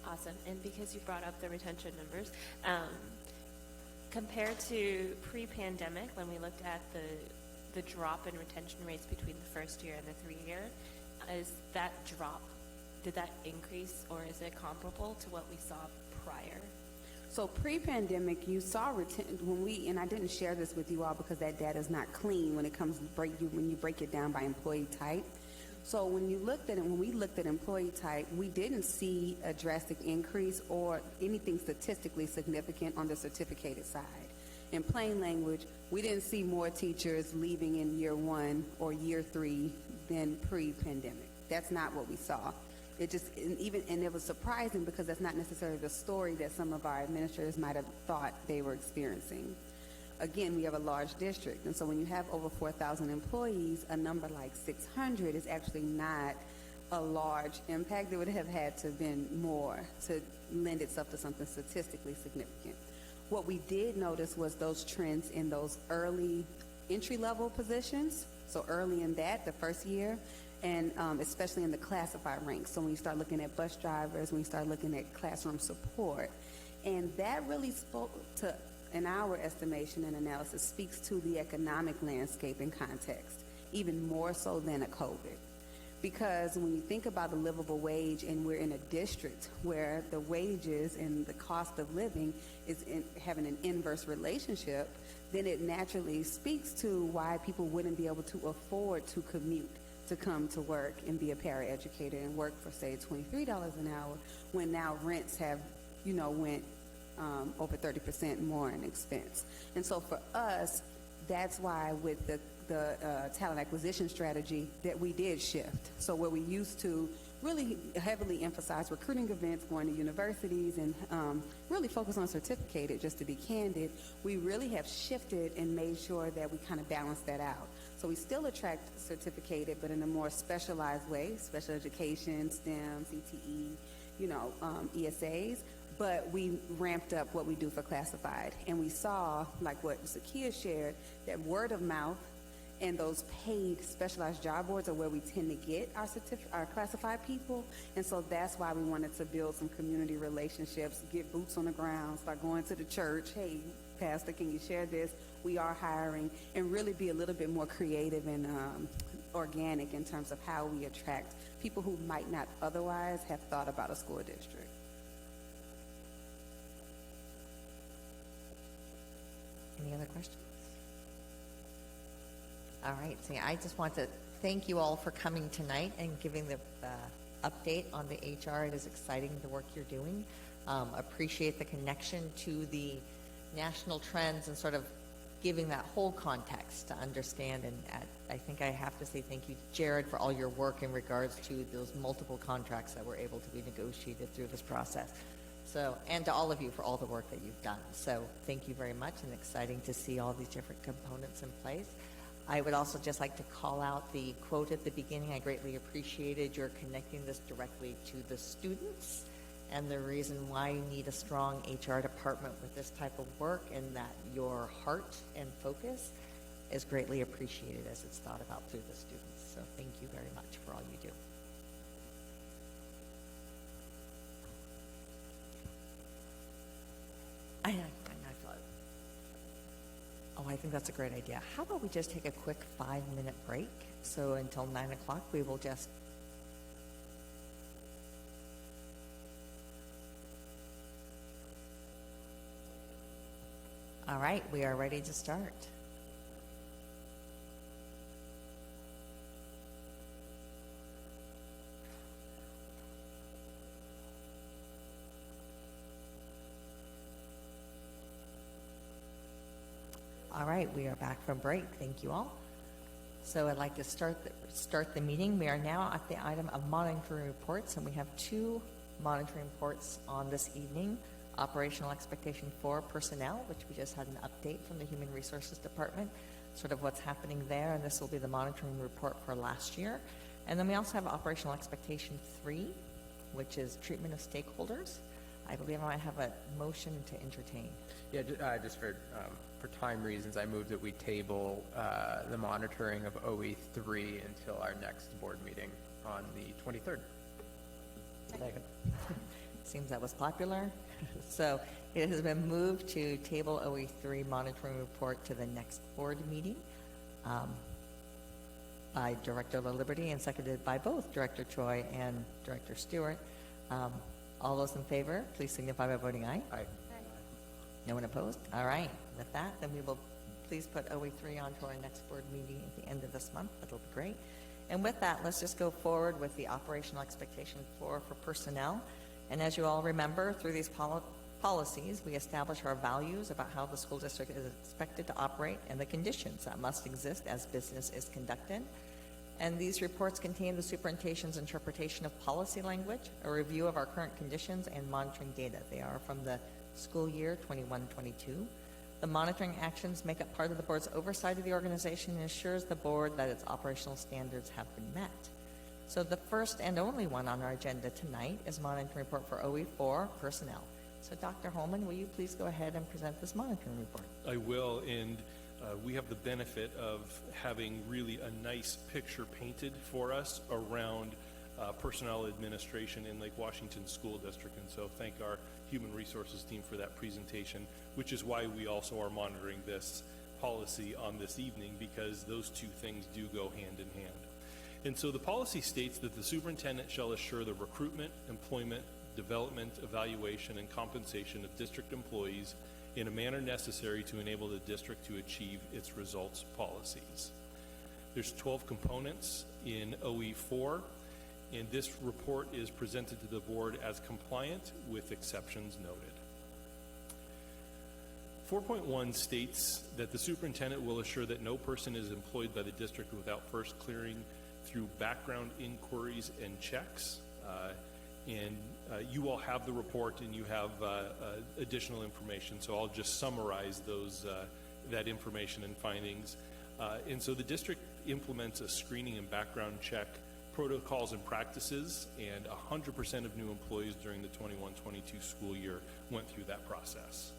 Awesome. And because you brought up the retention numbers, compared to pre-pandemic, when we looked at the drop in retention rates between the first year and the 3-year, is that drop, did that increase, or is it comparable to what we saw prior? So pre-pandemic, you saw and I didn't share this with you all because that data is not clean when it comes to when you break it down by employee type. So when we looked at employee type, we didn't see a drastic increase or anything statistically significant on the certificated side. In plain language, we didn't see more teachers leaving in year 1 or year 3 than pre-pandemic. That's not what we saw. It was surprising because that's not necessarily the story that some of our administrators might have thought they were experiencing. Again, we have a large district, and so when you have over 4,000 employees, a number like 600 is actually not a large impact. It would have had to have been more to lend itself to something statistically significant. What we did notice was those trends in those early entry-level positions, so early in that, the first year, and especially in the classified ranks. So when you start looking at bus drivers, when you start looking at classroom support, and that really spoke to, in our estimation and analysis, speaks to the economic landscape and context, even more so than a COVID. Because when you think about the livable wage, and we're in a district where the wages and the cost of living is having an inverse relationship, then it naturally speaks to why people wouldn't be able to afford to commute to come to work and be a paraeducator and work for, say, $23 an hour, when now rents have, went over 30% more in expense. And so for us, that's why with the talent acquisition strategy that we did shift. So where we used to really heavily emphasize recruiting events, going to universities, and really focus on certificated, just to be candid, we really have shifted and made sure that we kind of balance that out. So we still attract certificated, but in a more specialized way, special education, STEM, CTE, ESAs, but we ramped up what we do for classified. And we saw, like what Zakia shared, that word of mouth and those paid specialized job boards are where we tend to get our classified people. And so that's why we wanted to build some community relationships, get boots on the ground, start going to the church. Hey, Pastor, can you share this? We are hiring, and really be a little bit more creative and organic in terms of how we attract people who might not otherwise have thought about a school district. Any other questions? All right, so I just want to thank you all for coming tonight and giving the update on the HR. It is exciting, the work you're doing. Appreciate the connection to the national trends and sort of giving that whole context to understand. And I think I have to say thank you, Jared, for all your work in regards to those multiple contracts that were able to be negotiated through this process. So, and to all of you for all the work that you've done. So thank you very much, and exciting to see all these different components in place. I would also just like to call out the quote at the beginning. I greatly appreciated your connecting this directly to the students and the reason why you need a strong HR department with this type of work, and that your heart and focus is greatly appreciated as it's thought about through the students. So thank you very much for all you do. I think that's a great idea. How about we just take a quick 5-minute break? So until 9 o'clock, we will just. All right, we are ready to start. All right, we are back from break. Thank you all. So I'd like to start the meeting. We are now at the item of monitoring reports, and we have 2 monitoring reports on this evening. Operational expectation for personnel, which we just had an update from the Human Resources Department, sort of what's happening there, and this will be the monitoring report for last year. And then we also have operational expectation 3, which is treatment of stakeholders. I believe I might have a motion to entertain. Yeah, just for time reasons, I move that we table the monitoring of OE3 until our next board meeting on the 23rd. Second. Seems that was popular. So it has been moved to table OE3 monitoring report to the next board meeting by Director LaLiberty and seconded by both Director Choi and Director Stewart. All those in favor, please signify by voting aye. Aye. No one opposed? All right. With that, then we will please put OE3 on to our next board meeting at the end of this month. That'll be great. And with that, let's just go forward with the operational expectation for personnel. And as you all remember, through these policies, we establish our values about how the school district is expected to operate and the conditions that must exist as business is conducted. And these reports contain the superintendent's interpretation of policy language, a review of our current conditions, and monitoring data. They are from the school year 21-22. The monitoring actions make up part of the board's oversight of the organization and assures the board that its operational standards have been met. So the first and only one on our agenda tonight is monitoring report for OE4 personnel. So Dr. Holman, will you please go ahead and present this monitoring report? I will, and we have the benefit of having really a nice picture painted for us around personnel administration in Lake Washington School District, and so thank our Human Resources team for that presentation, which is why we also are monitoring this policy on this evening, because those two things do go hand in hand. And so the policy states that the superintendent shall assure the recruitment, employment, development, evaluation, and compensation of district employees in a manner necessary to enable the district to achieve its results policies. There's 12 components in OE4, and this report is presented to the board as compliant with exceptions noted. 4.1 states that the superintendent will assure that no person is employed by the district without first clearing through background inquiries and checks. You all have the report and you have additional information, so I'll just summarize those that information and findings. And so the district implements a screening and background check protocols and practices, and 100% of new employees during the 21-22 school year went through that process.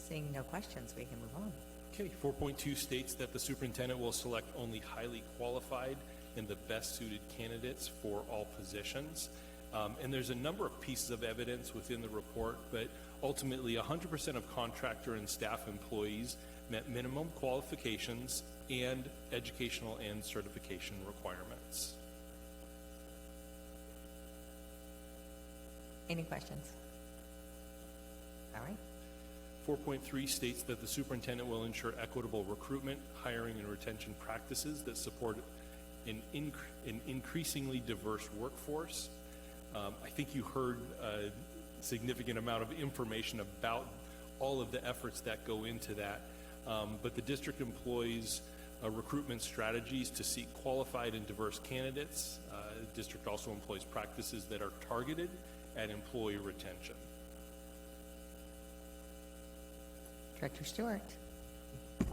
Seeing no questions, we can move on. Okay, 4.2 states that the superintendent will select only highly qualified and the best suited candidates for all positions. And there's a number of pieces of evidence within the report, but ultimately 100% of contractor and staff employees met minimum qualifications and educational and certification requirements. Any questions? All right. 4.3 states that the superintendent will ensure equitable recruitment, hiring, and retention practices that support an increasingly diverse workforce. I think you heard a significant amount of information about all of the efforts that go into that. But the district employs recruitment strategies to seek qualified and diverse candidates. The district also employs practices that are targeted at employee retention. Director Stewart.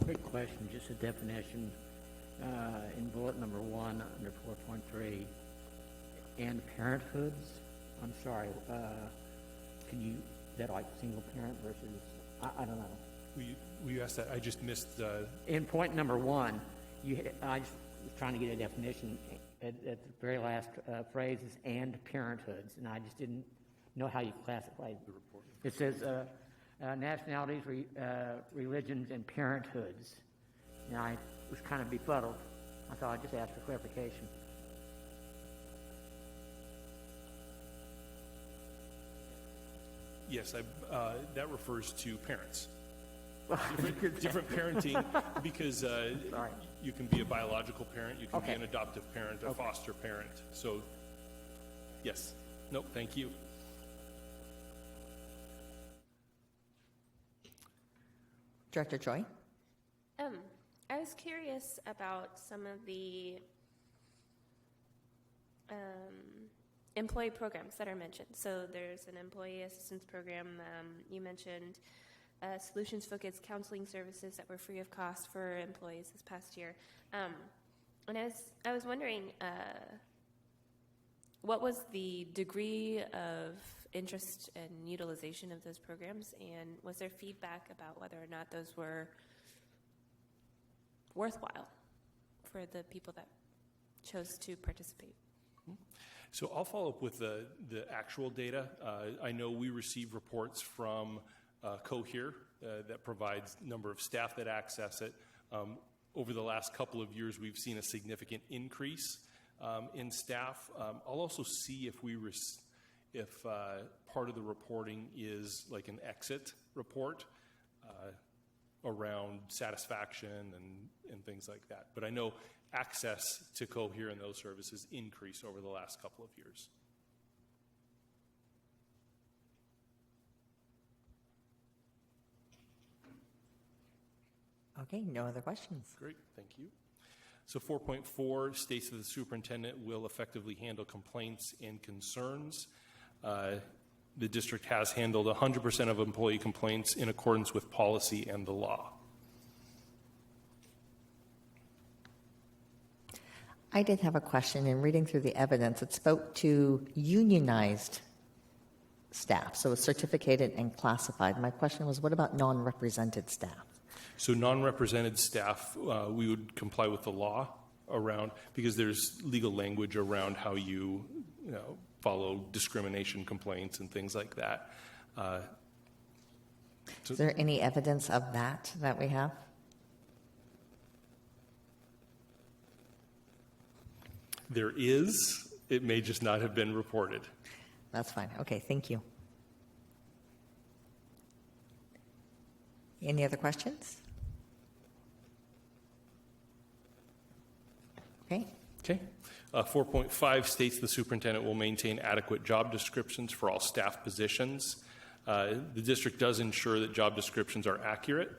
Quick question, just a definition in bullet number 1 under 4.3, and parenthoods. I'm sorry, can you, is that like single parent versus, I don't know. Will you ask that? I just missed. In point number 1, I just was trying to get a definition. At the very last phrase is and parenthoods, and I just didn't know how you classified the report. It says nationalities, religions, and parenthoods. And I was kind of befuddled. I thought I'd just ask for clarification. Yes, that refers to parents. Different parenting, because you can be a biological parent, you can be an adoptive parent, a foster parent. So, yes. Nope, thank you. Director Choi. I was curious about some of the employee programs that are mentioned. So there's an employee assistance program. You mentioned solutions-focused counseling services that were free of cost for employees this past year. And I was wondering, what was the degree of interest and utilization of those programs, and was there feedback about whether or not those were worthwhile for the people that chose to participate? So I'll follow up with the actual data. I know we receive reports from Cohere that provides number of staff that access it. Over the last couple of years, we've seen a significant increase in staff. I'll also see if part of the reporting is like an exit report around satisfaction and things like that. But I know access to Cohere and those services increased over the last couple of years. Okay, no other questions. Great, thank you. So 4.4 states that the superintendent will effectively handle complaints and concerns. The district has handled 100% of employee complaints in accordance with policy and the law. I did have a question. In reading through the evidence, it spoke to unionized staff, so certificated and classified. My question was, what about non-represented staff? So non-represented staff, we would comply with the law around, because there's legal language around how you follow discrimination complaints and things like that. Is there any evidence of that we have? There is. It may just not have been reported. That's fine. Okay, thank you. Any other questions? Okay. Okay. 4.5 states the superintendent will maintain adequate job descriptions for all staff positions. The district does ensure that job descriptions are accurate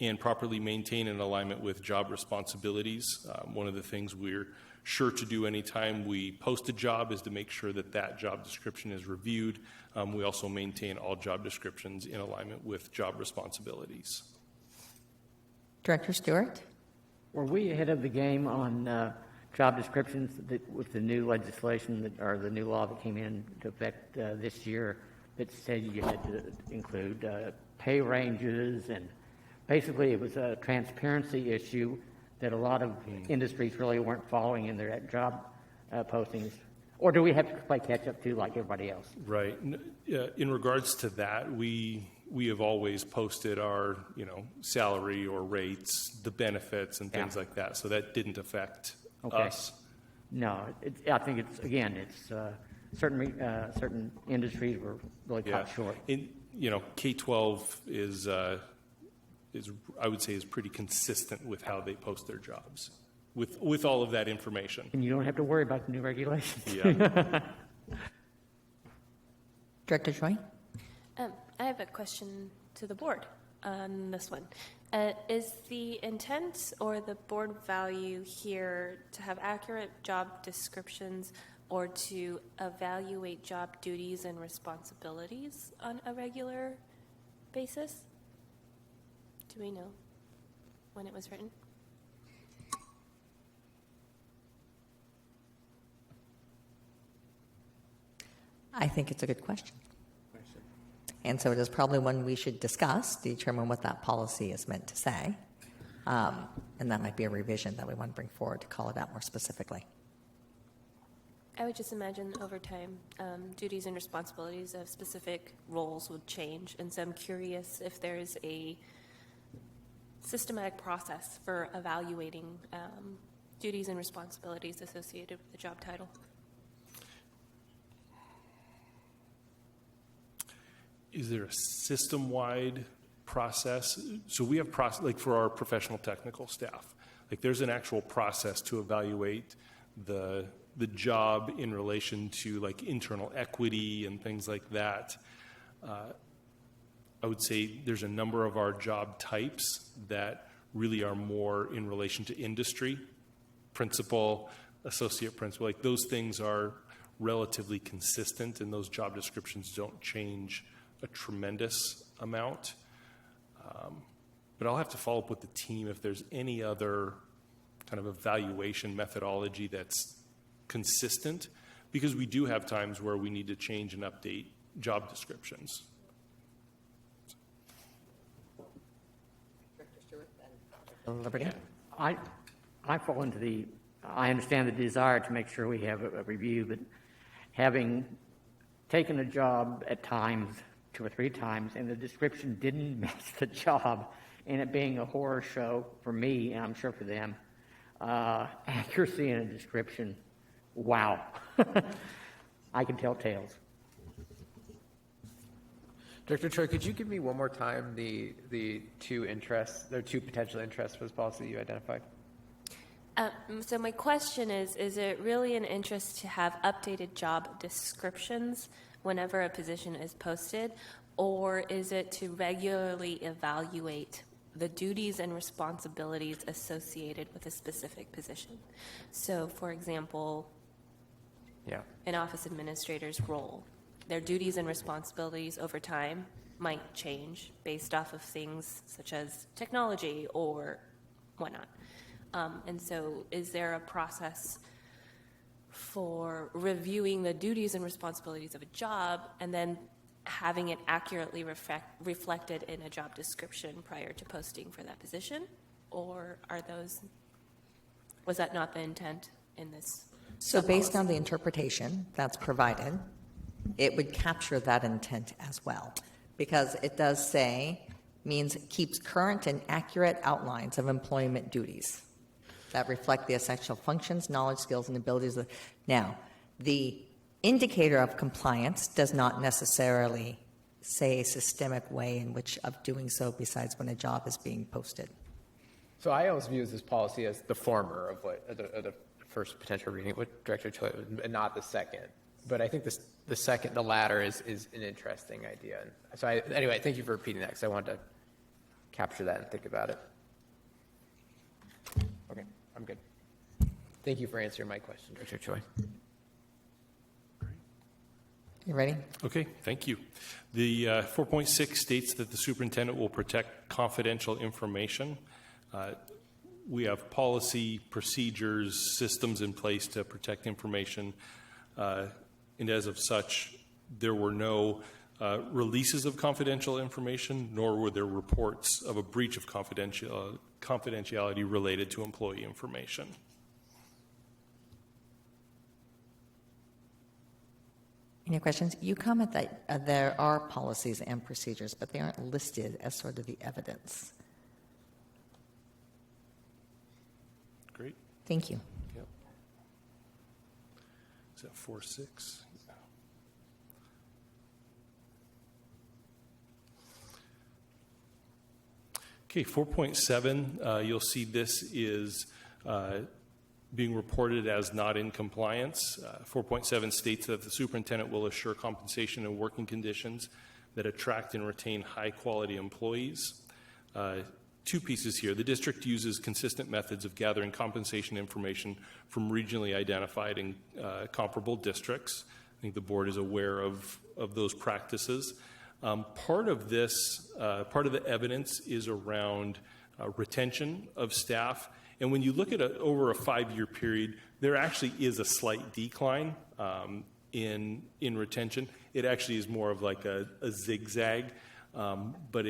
and properly maintained in alignment with job responsibilities. One of the things we're sure to do anytime we post a job is to make sure that that job description is reviewed. We also maintain all job descriptions in alignment with job responsibilities. Director Stewart? Were we ahead of the game on job descriptions with the new legislation or the new law that came into effect this year that said you had to include pay ranges, and basically it was a transparency issue that a lot of industries really weren't following in their job postings. Or do we have to play catch up too, like everybody else? Right. In regards to that, we have always posted our, salary or rates, the benefits and things like that. So that didn't affect us. No, I think it's certain industries were really caught short. K-12 is I would say is pretty consistent with how they post their jobs with all of that information. And you don't have to worry about the new regulations. Yeah. Director Choi? I have a question to the board on this one. Is the intent or the board value here to have accurate job descriptions or to evaluate job duties and responsibilities on a regular basis? Do we know when it was written? I think it's a good question. And so it is probably one we should discuss to determine what that policy is meant to say. And that might be a revision that we want to bring forward to call it out more specifically. I would just imagine over time, duties and responsibilities of specific roles would change. And so I'm curious if there's a systematic process for evaluating duties and responsibilities associated with the job title. Is there a system-wide process? So we have process, like for our professional technical staff, like there's an actual process to evaluate the job in relation to like internal equity and things like that. I would say there's a number of our job types that really are more in relation to industry, principal, associate principal, like those things are relatively consistent and those job descriptions don't change a tremendous amount. But I'll have to follow up with the team if there's any other kind of evaluation methodology that's consistent, because we do have times where we need to change and update job descriptions. Liberty? I fall into I understand the desire to make sure we have a review, but having taken a job at times, 2 or 3 times, and the description didn't match the job, and it being a horror show for me, and I'm sure for them, accuracy in a description, wow. I can tell tales. Director Choi, could you give me one more time the 2 potential interests for this policy you identified? So my question is it really an interest to have updated job descriptions whenever a position is posted, or is it to regularly evaluate the duties and responsibilities associated with a specific position? So, for example, an office administrator's role, their duties and responsibilities over time might change based off of things such as technology or whatnot. And so is there a process for reviewing the duties and responsibilities of a job and then having it accurately reflected in a job description prior to posting for that position? Or was that not the intent in this? So based on the interpretation that's provided, it would capture that intent as well, because it does say means it keeps current and accurate outlines of employment duties that reflect the essential functions, knowledge, skills, and abilities. Now, the indicator of compliance does not necessarily say a systemic way in which of doing so besides when a job is being posted. So I always view this policy as the former of the first potential reading with Director Choi, and not the second. But I think the latter is an interesting idea. And so anyway, thank you for repeating that, because I wanted to capture that and think about it. Okay, I'm good. Thank you for answering my question, Director Choi. You ready? Okay, thank you. The 4.6 states that the superintendent will protect confidential information. We have policy, procedures, systems in place to protect information, and as of such, there were no releases of confidential information, nor were there reports of a breach of confidentiality related to employee information. Any questions? You comment that there are policies and procedures, but they aren't listed as sort of the evidence. Great. Thank you. Yep. Is that 4.6? Okay, 4.7, you'll see this is being reported as not in compliance. 4.7 states that the superintendent will assure compensation and working conditions that attract and retain high-quality employees. Two pieces here. The district uses consistent methods of gathering compensation information from regionally identified and comparable districts. I think the board is aware of those practices. Part of the evidence is around retention of staff. And when you look at over a 5-year period, there actually is a slight decline in retention. It actually is more of like a zigzag, but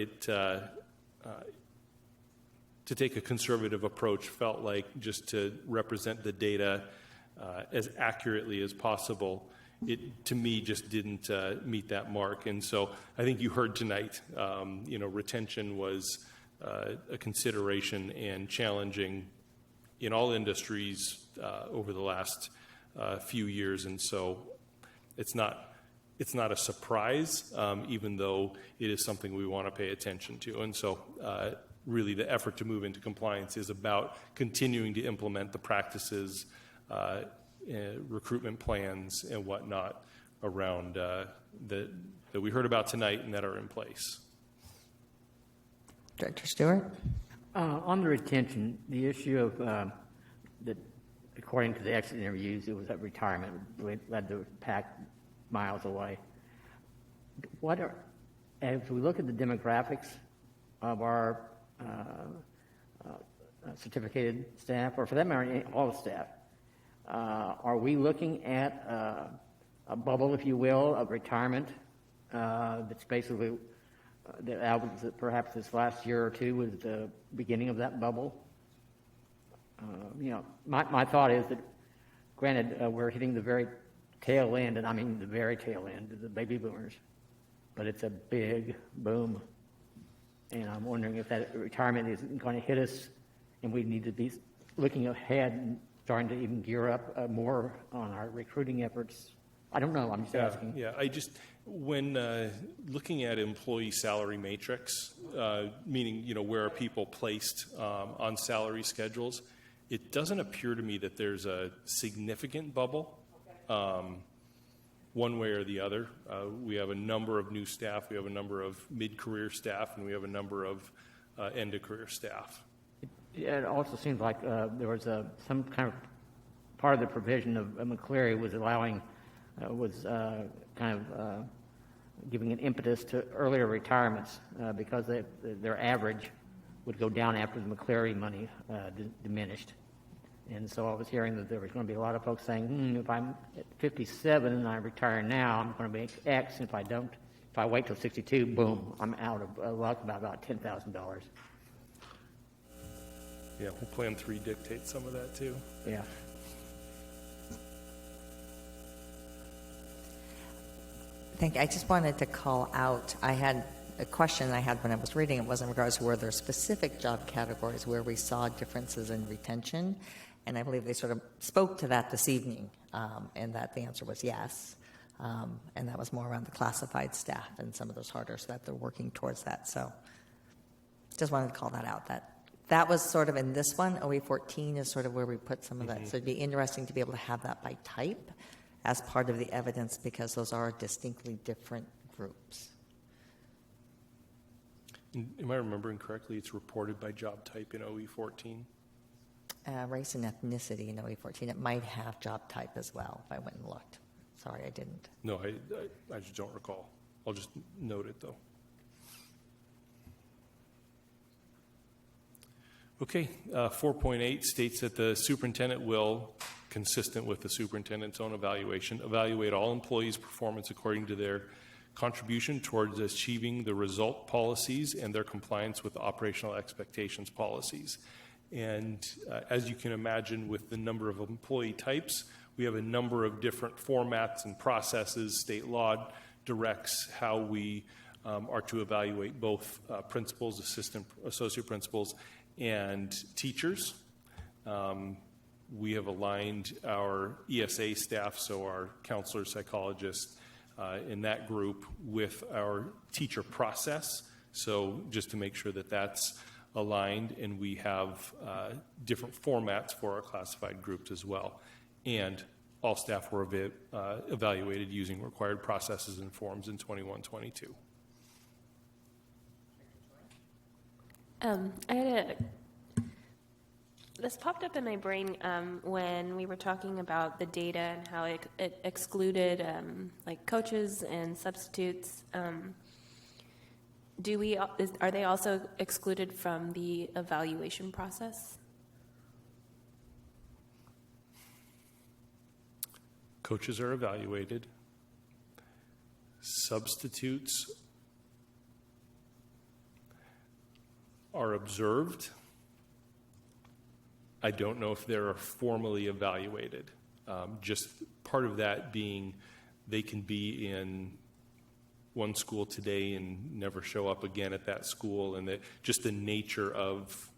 to take a conservative approach felt like just to represent the data as accurately as possible. It, to me, just didn't meet that mark. And so I think you heard tonight, retention was a consideration and challenging in all industries over the last few years. And so it's not a surprise, even though it is something we want to pay attention to. And so really the effort to move into compliance is about continuing to implement the practices, recruitment plans and whatnot around that we heard about tonight and that are in place. Director Stewart? On the retention, the issue of that, according to the exit interviews, it was at retirement. We led to pack miles away. As we look at the demographics of our certificated staff, or for that matter, all the staff, are we looking at a bubble, if you will, of retirement that's basically that perhaps this last year or two was the beginning of that bubble? My thought is that, granted, we're hitting the very tail end, and I mean the very tail end of the baby boomers, but it's a big boom. And I'm wondering if that retirement isn't going to hit us, and we need to be looking ahead and starting to even gear up more on our recruiting efforts. I don't know. I'm just asking. Yeah, when looking at employee salary matrix, meaning where are people placed on salary schedules, it doesn't appear to me that there's a significant bubble one way or the other. We have a number of new staff, we have a number of mid-career staff, and we have a number of end-of-career staff. It also seems like there was some kind of part of the provision of McCleary was allowing, giving an impetus to earlier retirements because their average would go down after the McCleary money diminished. And so I was hearing that there was going to be a lot of folks saying, if I'm at 57 and I retire now, I'm going to make X. If I wait till 62, boom, I'm out of luck by about $10,000. Yeah, well, Plan 3 dictates some of that too. Yeah. Thank you. I just wanted to call out, I had a question I had when I was reading. It was in regards to were there specific job categories where we saw differences in retention, and I believe they sort of spoke to that this evening, and that the answer was yes, and that was more around the classified staff and some of those harder, so that they're working towards that. So just wanted to call that out. That was sort of in this one. OE14 is sort of where we put some of that. So it'd be interesting to be able to have that by type as part of the evidence, because those are distinctly different groups. Am I remembering correctly? It's reported by job type in OE14? Race and ethnicity in OE14. It might have job type as well if I went and looked. Sorry, I didn't. No, I just don't recall. I'll just note it, though. Okay, 4.8 states that the superintendent will, consistent with the superintendent's own evaluation, evaluate all employees' performance according to their contribution towards achieving the result policies and their compliance with operational expectations policies. And as you can imagine, with the number of employee types, we have a number of different formats and processes. State law directs how we are to evaluate both principals, associate principals, and teachers. We have aligned our ESA staff, so our counselors, psychologists, in that group with our teacher process. So just to make sure that that's aligned, and we have different formats for our classified groups as well. And all staff were evaluated using required processes and forms in 21-22. This popped up in my brain when we were talking about the data and how it excluded like coaches and substitutes. Are they also excluded from the evaluation process? Coaches are evaluated. Substitutes are observed. I don't know if they're formally evaluated. Just part of that being they can be in one school today and never show up again at that school, and just the nature of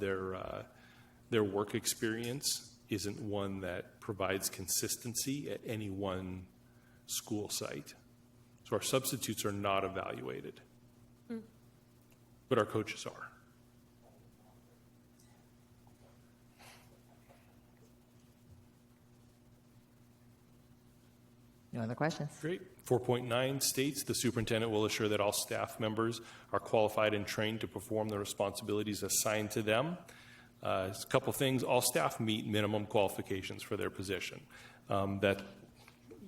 their work experience isn't one that provides consistency at any one school site. So our substitutes are not evaluated, but our coaches are. No other questions? Great. 4.9 states the superintendent will assure that all staff members are qualified and trained to perform the responsibilities assigned to them. A couple things. All staff meet minimum qualifications for their position. That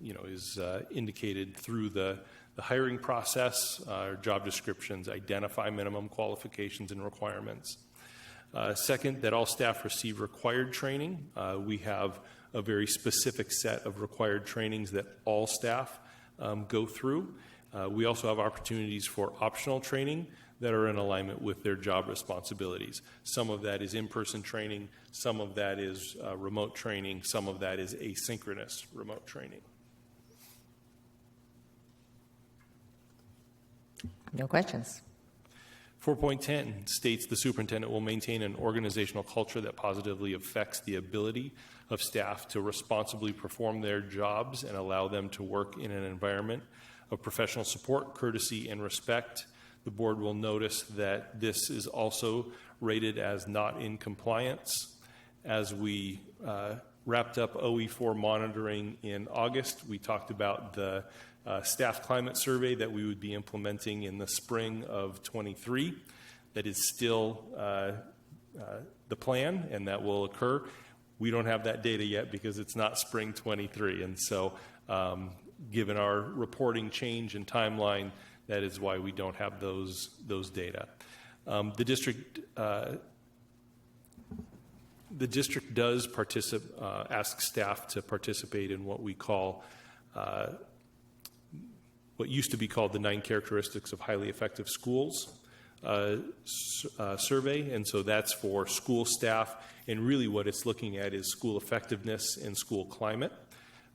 is indicated through the hiring process. Our job descriptions identify minimum qualifications and requirements. Second, that all staff receive required training. We have a very specific set of required trainings that all staff go through. We also have opportunities for optional training that are in alignment with their job responsibilities. Some of that is in-person training, some of that is remote training, some of that is asynchronous remote training. No questions. 4.10 states the superintendent will maintain an organizational culture that positively affects the ability of staff to responsibly perform their jobs and allow them to work in an environment of professional support, courtesy, and respect. The board will notice that this is also rated as not in compliance. As we wrapped up OE4 monitoring in August, we talked about the staff climate survey that we would be implementing in the spring of 23. That is still the plan, and that will occur. We don't have that data yet because it's not spring 23, and so given our reporting change and timeline, that is why we don't have those data. The district does ask staff to participate in what we call what used to be called the 9 Characteristics of Highly Effective Schools survey, and so that's for school staff, and really what it's looking at is school effectiveness and school climate.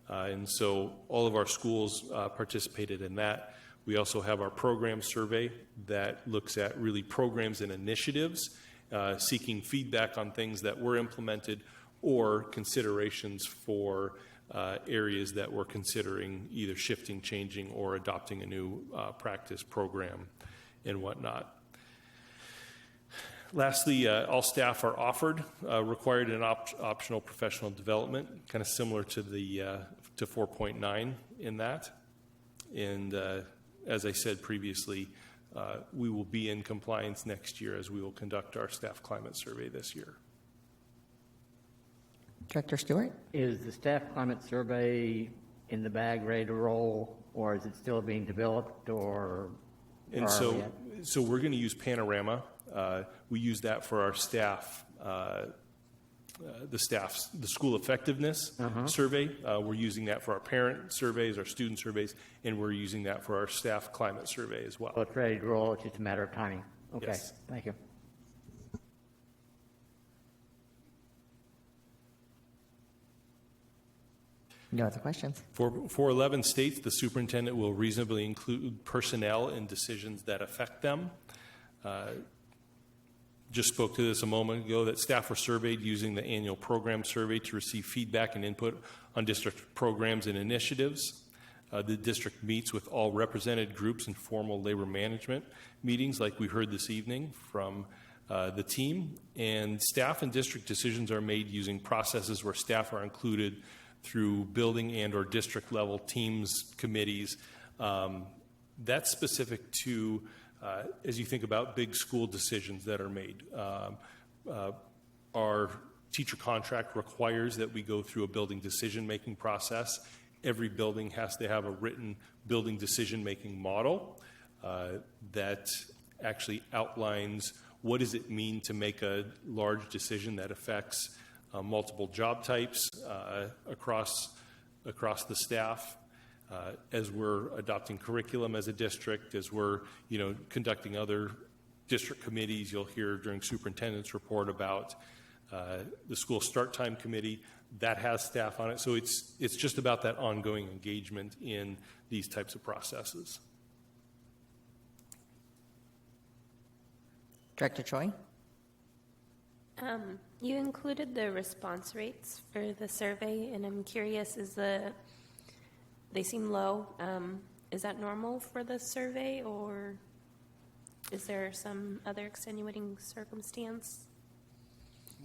And so all of our schools participated in that. We also have our program survey that looks at really programs and initiatives, seeking feedback on things that were implemented or considerations for areas that we're considering either shifting, changing, or adopting a new practice program and whatnot. Lastly, all staff are offered required and optional professional development, kind of similar to the to 4.9 in that. And as I said previously, we will be in compliance next year as we will conduct our staff climate survey this year. Director Stewart? Is the staff climate survey in the bag, ready to roll, or is it still being developed, or? And so we're going to use Panorama. We use that for our staff the school effectiveness survey. We're using that for our parent surveys, our student surveys, and we're using that for our staff climate survey as well. So it's ready to roll, it's just a matter of timing. Okay, Yes. thank you. No other questions? For 11 states, the superintendent will reasonably include personnel in decisions that affect them. Just spoke to this a moment ago, that staff were surveyed using the annual program survey to receive feedback and input on district programs and initiatives. The district meets with all represented groups in formal labor management meetings, like we heard this evening from the team. And staff and district decisions are made using processes where staff are included through building and or district level teams, committees. That's specific to, as you think about big school decisions that are made. Our teacher contract requires that we go through a building decision-making process. Every building has to have a written building decision-making model that actually outlines what does it mean to make a large decision that affects multiple job types across the staff. As we're adopting curriculum as a district, as we're conducting other district committees, you'll hear during superintendent's report about the school start time committee that has staff on it. So it's just about that ongoing engagement in these types of processes. Director Choi? You included the response rates for the survey, and I'm curious, they seem low. Is that normal for the survey, or is there some other extenuating circumstance?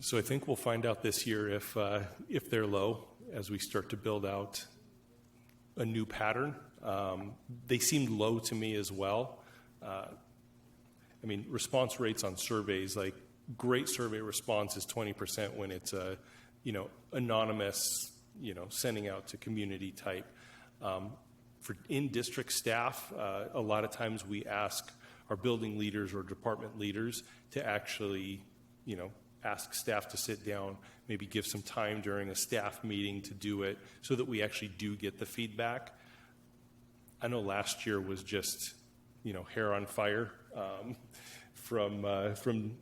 So I think we'll find out this year if they're low as we start to build out a new pattern. They seemed low to me as well. I mean, response rates on surveys, like great survey response is 20% when it's a, anonymous, sending out to community type. For in-district staff, a lot of times we ask our building leaders or department leaders to actually, ask staff to sit down, maybe give some time during a staff meeting to do it so that we actually do get the feedback. I know last year was just, hair on fire from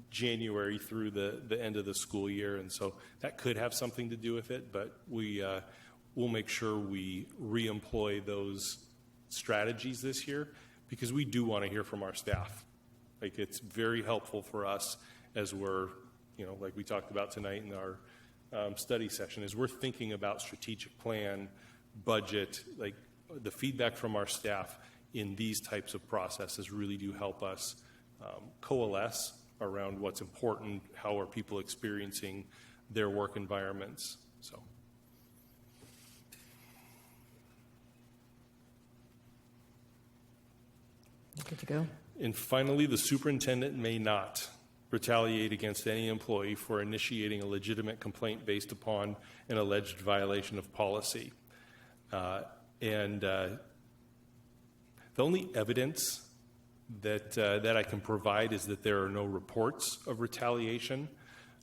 January through the end of the school year, and so that could have something to do with it, but we'll make sure we re-employ those strategies this year because we do want to hear from our staff. Like, it's very helpful for us as we're, like we talked about tonight in our study session, as we're thinking about strategic plan, budget, like the feedback from our staff in these types of processes really do help us coalesce around what's important, how are people experiencing their work environments. So. Good to go. And finally, the superintendent may not retaliate against any employee for initiating a legitimate complaint based upon an alleged violation of policy. The only evidence that I can provide is that there are no reports of retaliation.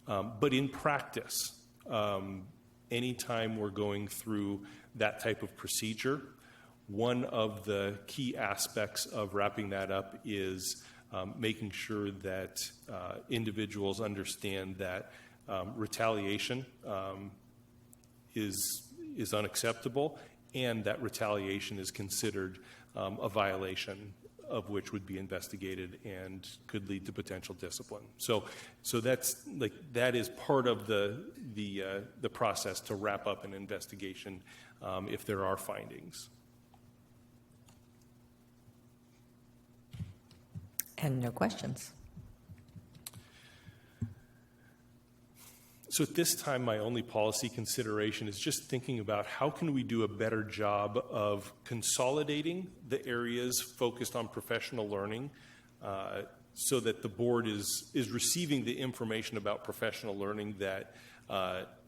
But in practice, anytime we're going through that type of procedure, one of the key aspects of wrapping that up is making sure that individuals understand that retaliation is unacceptable, and that retaliation is considered a violation of which would be investigated and could lead to potential discipline. So that's that is part of the process to wrap up an investigation if there are findings. And no questions. So at this time, my only policy consideration is just thinking about how can we do a better job of consolidating the areas focused on professional learning so that the board is receiving the information about professional learning that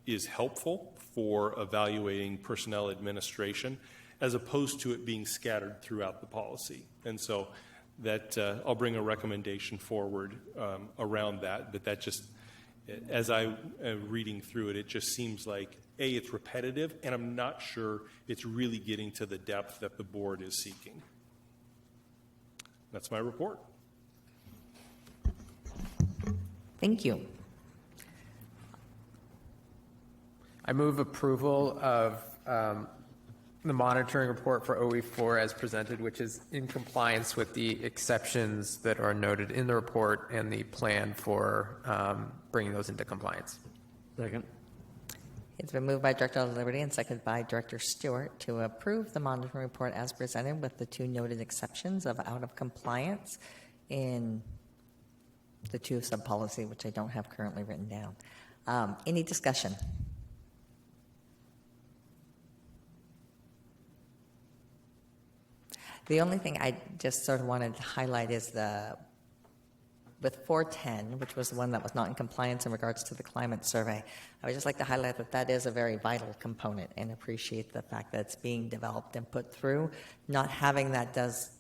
is helpful for evaluating personnel administration, as opposed to it being scattered throughout the policy. And so that I'll bring a recommendation forward around that, but that just as I am reading through it, it just seems like, A, it's repetitive, and I'm not sure it's really getting to the depth that the board is seeking. That's my report. Thank you. I move approval of the monitoring report for OE4 as presented, which is in compliance with the exceptions that are noted in the report and the plan for bringing those into compliance. Second. It's been moved by Director Liberty and seconded by Director Stewart to approve the monitoring report as presented with the 2 noted exceptions of out of compliance in the 2 sub-policy, which I don't have currently written down. Any discussion? The only thing I just sort of wanted to highlight is with 410, which was the one that was not in compliance in regards to the climate survey, I would just like to highlight that that is a very vital component and appreciate the fact that it's being developed and put through. Not having that does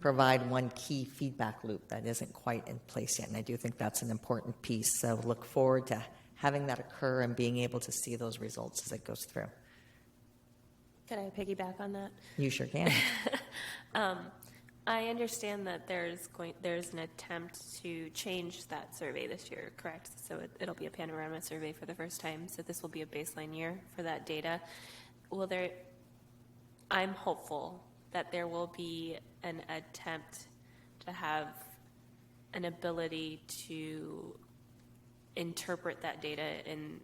provide one key feedback loop that isn't quite in place yet, and I do think that's an important piece. So look forward to having that occur and being able to see those results as it goes through. Can I piggyback on that? You sure can. I understand that there's an attempt to change that survey this year, correct? So it'll be a panorama survey for the first time. So this will be a baseline year for that data. I'm hopeful that there will be an attempt to have an ability to interpret that data in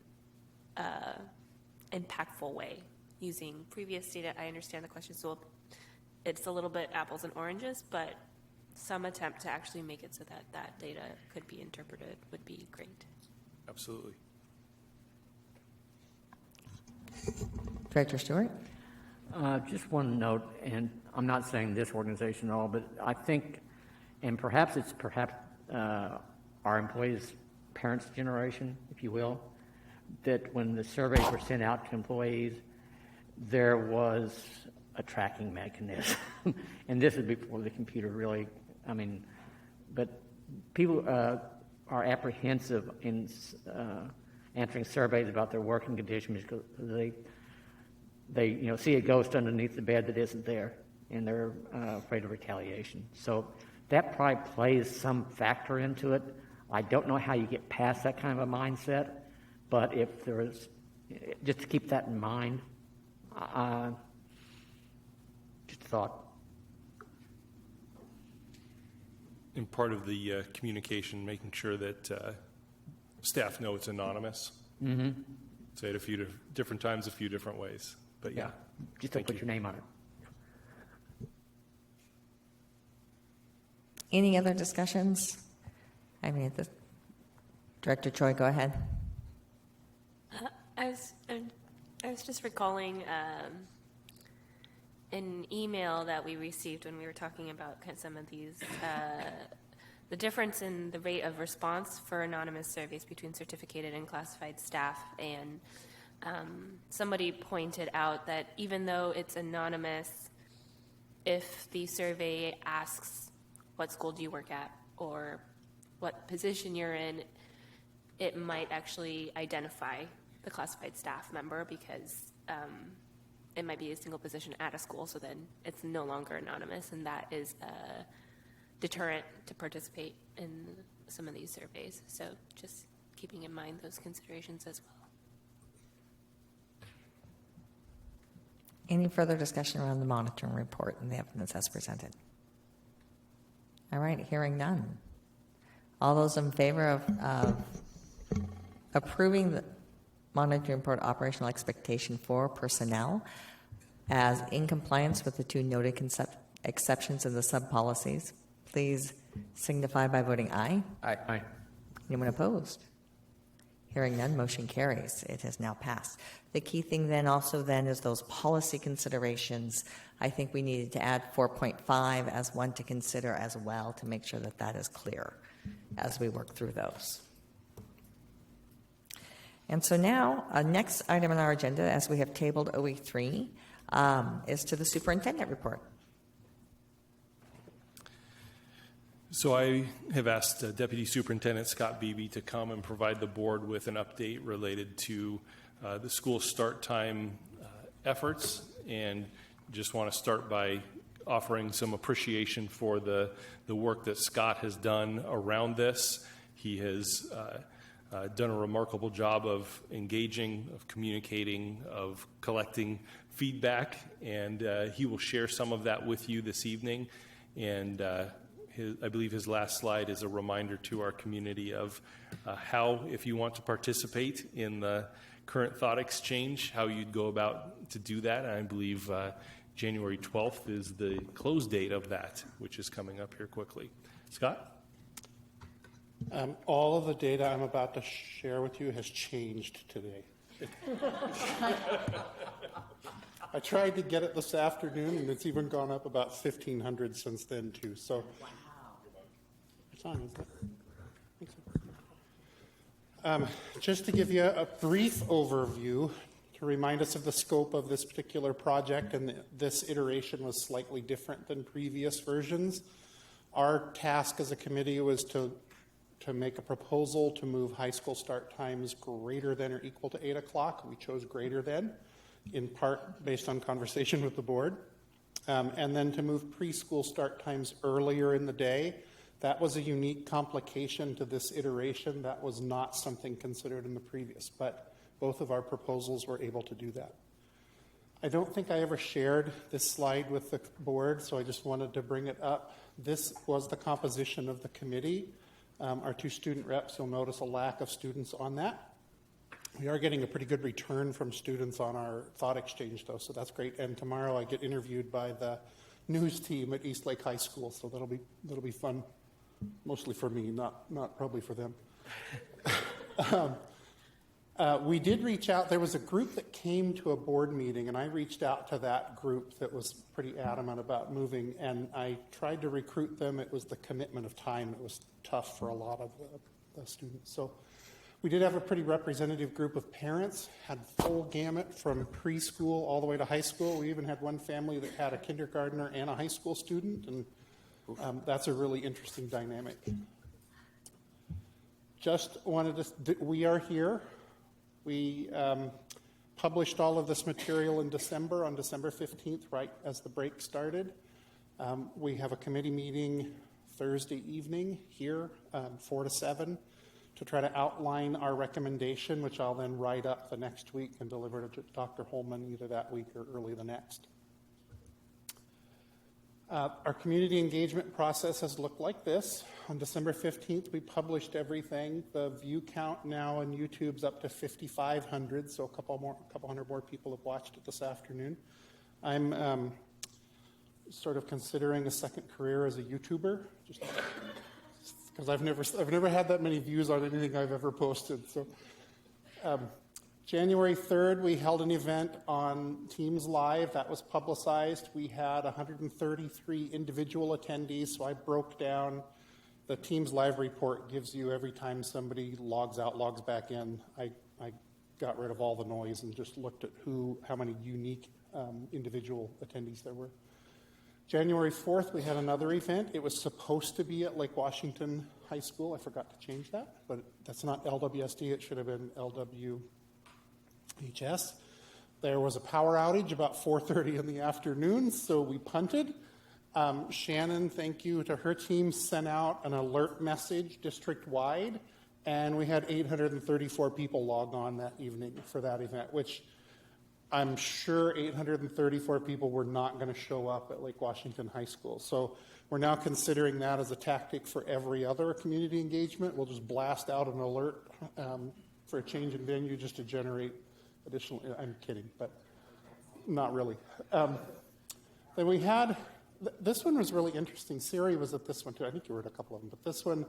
an impactful way using previous data. I understand the question, so it's a little bit apples and oranges, but some attempt to actually make it so that that data could be interpreted would be great. Absolutely. Director Stewart? Just one note, and I'm not saying this organization at all, but I think, and perhaps it's our employees' parents' generation, if you will, that when the surveys were sent out to employees, there was a tracking mechanism. And this is before the computer really, but people are apprehensive in answering surveys about their working conditions because they see a ghost underneath the bed that isn't there, and they're afraid of retaliation. So that probably plays some factor into it. I don't know how you get past that kind of a mindset, but if there is, just to keep that in mind, just a thought. And part of the communication, making sure that staff know it's anonymous. Mm-hmm. Say it a few different times, a few different ways. But yeah, just don't put your name on it. Any other discussions? Director Choi, go ahead. I was just recalling an email that we received when we were talking about some of these, the difference in the rate of response for anonymous surveys between certificated and classified staff. And somebody pointed out that even though it's anonymous, if the survey asks what school do you work at or what position you're in, it might actually identify the classified staff member because it might be a single position at a school, so then it's no longer anonymous, and that is a deterrent to participate in some of these surveys. So just keeping in mind those considerations as well. Any further discussion around the monitoring report and the evidence as presented? All right, hearing none. All those in favor of approving the monitoring report operational expectation for personnel as in compliance with the 2 noted exceptions of the sub-policies, please signify by voting aye. Aye. Anyone opposed? Hearing none, motion carries. It has now passed. The key thing then also then is those policy considerations. I think we needed to add 4.5 as one to consider as well to make sure that that is clear as we work through those. And so now, next item on our agenda, as we have tabled OE3, is to the superintendent report. So I have asked Deputy Superintendent Scott Beebe to come and provide the board with an update related to the school start time efforts, and just want to start by offering some appreciation for the work that Scott has done around this. He has done a remarkable job of engaging, of communicating, of collecting feedback, and he will share some of that with you this evening. And I believe his last slide is a reminder to our community of how, if you want to participate in the current thought exchange, how you'd go about to do that. And I believe January 12th is the close date of that, which is coming up here quickly. Scott? All of the data I'm about to share with you has changed today. I tried to get it this afternoon, and it's even gone up about 1,500 since then, too. So, it's on, isn't it? I think so. Just to give you a brief overview, to remind us of the scope of this particular project, and this iteration was slightly different than previous versions. Our task as a committee was to make a proposal to move high school start times greater than or equal to 8 o'clock. We chose greater than, in part based on conversation with the board. And then to move preschool start times earlier in the day. That was a unique complication to this iteration. That was not something considered in the previous, but both of our proposals were able to do that. I don't think I ever shared this slide with the board, so I just wanted to bring it up. This was the composition of the committee. Our 2 student reps, you'll notice a lack of students on that. We are getting a pretty good return from students on our thought exchange, though, so that's great. And tomorrow I get interviewed by the news team at Eastlake High School, so that'll be fun, mostly for me, not probably for them. We did reach out. There was a group that came to a board meeting, and I reached out to that group that was pretty adamant about moving, and I tried to recruit them. It was the commitment of time that was tough for a lot of the students. So we did have a pretty representative group of parents, had full gamut from preschool all the way to high school. We even had one family that had a kindergartner and a high school student, and that's a really interesting dynamic. Just wanted to, we are here. We published all of this material in December, on December 15th, right as the break started. We have a committee meeting Thursday evening here, 4 to 7, to try to outline our recommendation, which I'll then write up the next week and deliver to Dr. Holman either that week or early the next. Our community engagement process has looked like this. On December 15th, we published everything. The view count now on YouTube's up to 5,500, so a couple hundred more people have watched it this afternoon. I'm sort of considering a second career as a YouTuber, just because I've never had that many views on anything I've ever posted. So. January 3rd, we held an event on Teams Live. That was publicized. We had 133 individual attendees, so I broke down. The Teams Live report gives you every time somebody logs out, logs back in. I got rid of all the noise and just looked at how many unique individual attendees there were. January 4th, we had another event. It was supposed to be at Lake Washington High School. I forgot to change that, but that's not LWSD. It should have been LWHS. There was a power outage about 4:30 in the afternoon, so we punted. Shannon, thank you to her team, sent out an alert message district-wide, and we had 834 people log on that evening for that event, which I'm sure 834 people were not going to show up at Lake Washington High School. So we're now considering that as a tactic for every other community engagement. We'll just blast out an alert for a change in venue just to generate additional, I'm kidding, but not really. Then we had, this one was really interesting. Siri was at this one too. I think you were at a couple of them, but this one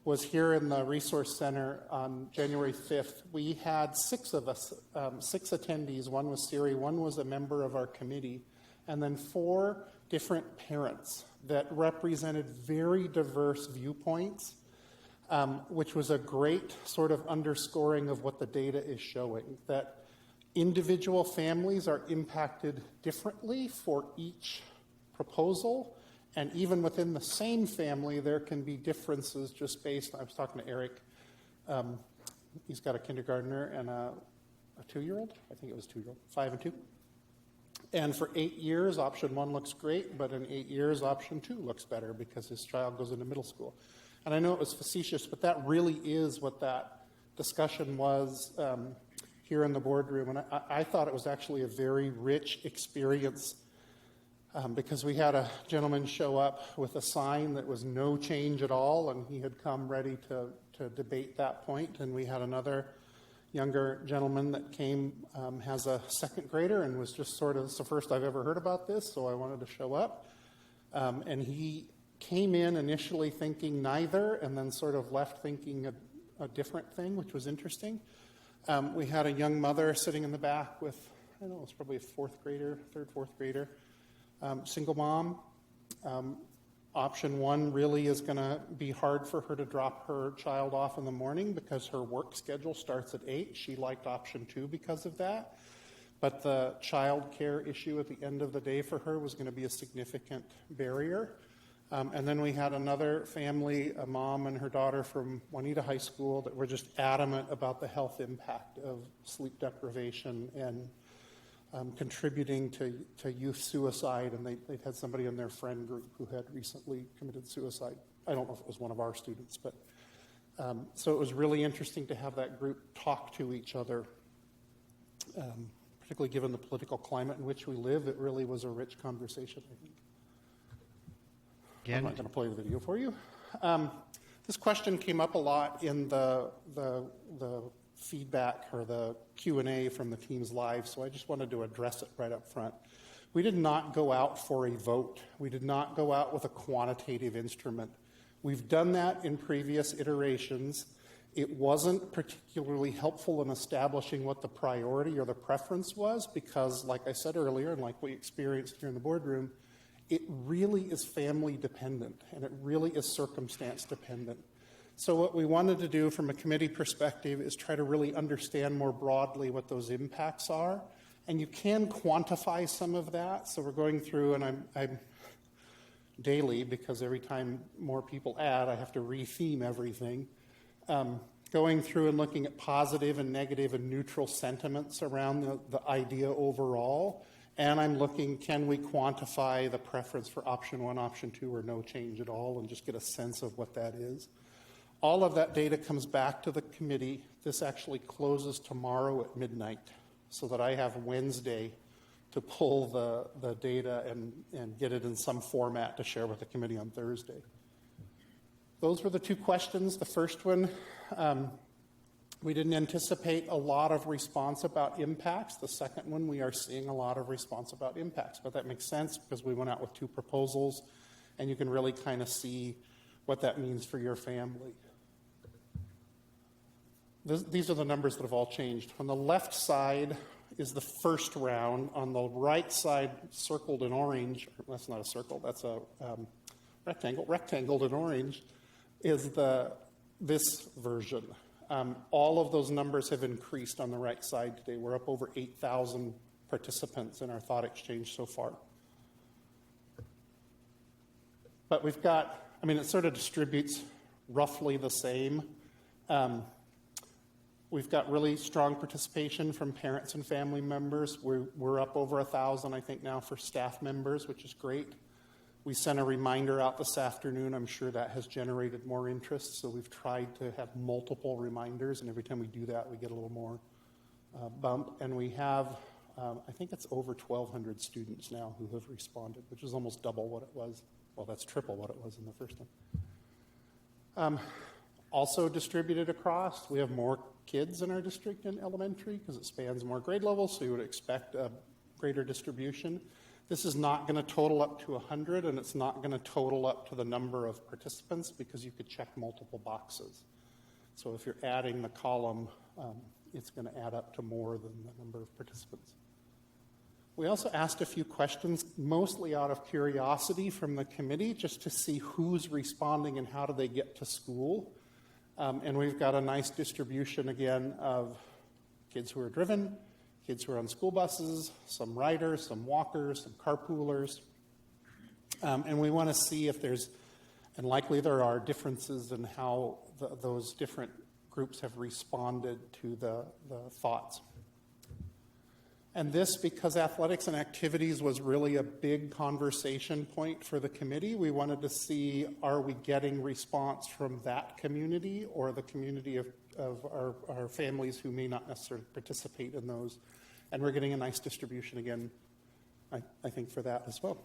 was here in the Resource Center on January 5th. We had 6 of us, 6 attendees. One was Siri, one was a member of our committee, and then 4 different parents that represented very diverse viewpoints, which was a great sort of underscoring of what the data is showing, that individual families are impacted differently for each proposal, And even within the same family, there can be differences just based, I was talking to Eric, he's got a kindergartner and a 2-year-old, I think it was 2-year-old, 5 and 2. And for 8 years, option 1 looks great, but in 8 years, option 2 looks better because his child goes into middle school. And I know it was facetious, but that really is what that discussion was here in the boardroom. And I thought it was actually a very rich experience because we had a gentleman show up with a sign that was no change at all, and he had come ready to debate that point. And we had another younger gentleman that came, has a 2nd grader, and was just sort of, it's the first I've ever heard about this, so I wanted to show up. And he came in initially thinking neither, and then sort of left thinking a different thing, which was interesting. We had a young mother sitting in the back with, I don't know, it was probably a 4th grader, 3rd, 4th grader, single mom. Option 1 really is going to be hard for her to drop her child off in the morning because her work schedule starts at 8. She liked option 2 because of that. But the child care issue at the end of the day for her was going to be a significant barrier. And then we had another family, a mom and her daughter from Juanita High School, that were just adamant about the health impact of sleep deprivation and contributing to youth suicide. And they'd had somebody in their friend group who had recently committed suicide. I don't know if it was one of our students, but so it was really interesting to have that group talk to each other, particularly given the political climate in which we live. It really was a rich conversation, I think. I'm not going to play the video for you. This question came up a lot in the feedback or the Q&A from the teams live, so I just wanted to address it right up front. We did not go out for a vote. We did not go out with a quantitative instrument. We've done that in previous iterations. It wasn't particularly helpful in establishing what the priority or the preference was because, like I said earlier, and like we experienced here in the boardroom, it really is family dependent and it really is circumstance dependent. So what we wanted to do from a committee perspective is try to really understand more broadly what those impacts are. And you can quantify some of that. So we're going through, and I'm daily, because every time more people add, I have to re-theme everything. Going through and looking at positive and negative and neutral sentiments around the idea overall. And I'm looking, can we quantify the preference for option 1, option 2, or no change at all, and just get a sense of what that is. All of that data comes back to the committee. This actually closes tomorrow at midnight, so that I have Wednesday to pull the data and get it in some format to share with the committee on Thursday. Those were the 2 questions. The first one, we didn't anticipate a lot of response about impacts. The second one, we are seeing a lot of response about impacts. But that makes sense because we went out with 2 proposals, and you can really kind of see what that means for your family. These are the numbers that have all changed. On the left side is the first round. On the right side, circled in orange, that's not a circle, that's a rectangle. Rectangled in orange is this version. All of those numbers have increased on the right side today. We're up over 8,000 participants in our thought exchange so far. But we've got, it sort of distributes roughly the same. We've got really strong participation from parents and family members. We're up over 1,000, I think, now for staff members, which is great. We sent a reminder out this afternoon. I'm sure that has generated more interest, so we've tried to have multiple reminders, and every time we do that, we get a little more bump. And we have, I think it's over 1,200 students now who have responded, which is almost double what it was. Well, that's triple what it was in the first one. Also distributed across, we have more kids in our district in elementary because it spans more grade levels, so you would expect a greater distribution. This is not going to total up to 100, and it's not going to total up to the number of participants because you could check multiple boxes. So if you're adding the column, it's going to add up to more than the number of participants. We also asked a few questions, mostly out of curiosity from the committee, just to see who's responding and how do they get to school. And we've got a nice distribution, again, of kids who are driven, kids who are on school buses, some riders, some walkers, some carpoolers. And we want to see if there's, and likely there are, differences in how those different groups have responded to the thoughts. And this, because athletics and activities was really a big conversation point for the committee, we wanted to see, are we getting response from that community or the community of our families who may not necessarily participate in those. And we're getting a nice distribution again, I think, for that as well.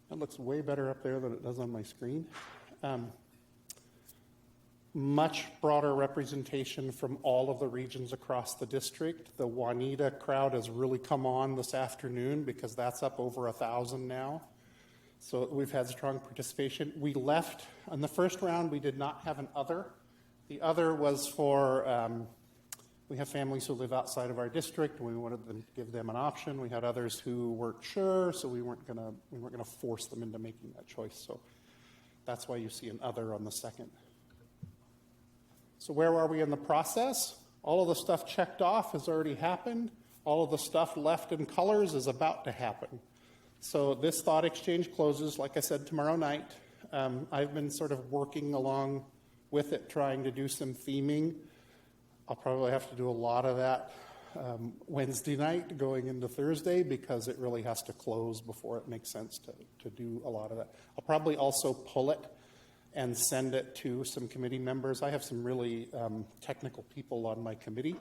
That looks way better up there than it does on my screen. Much broader representation from all of the regions across the district. The Juanita crowd has really come on this afternoon because that's up over 1,000 now. So we've had strong participation. We left, in the first round, we did not have an other. The other was for, we have families who live outside of our district, and we wanted to give them an option. We had others who weren't sure, so we weren't gonna force them into making that choice. So that's why you see an other on the second. So where are we in the process? All of the stuff checked off has already happened. All of the stuff left in colors is about to happen. So this thought exchange closes, like I said, tomorrow night. I've been sort of working along with it, trying to do some theming. I'll probably have to do a lot of that Wednesday night going into Thursday because it really has to close before it makes sense to do a lot of that. I'll probably also pull it and send it to some committee members. I have some really technical people on my committee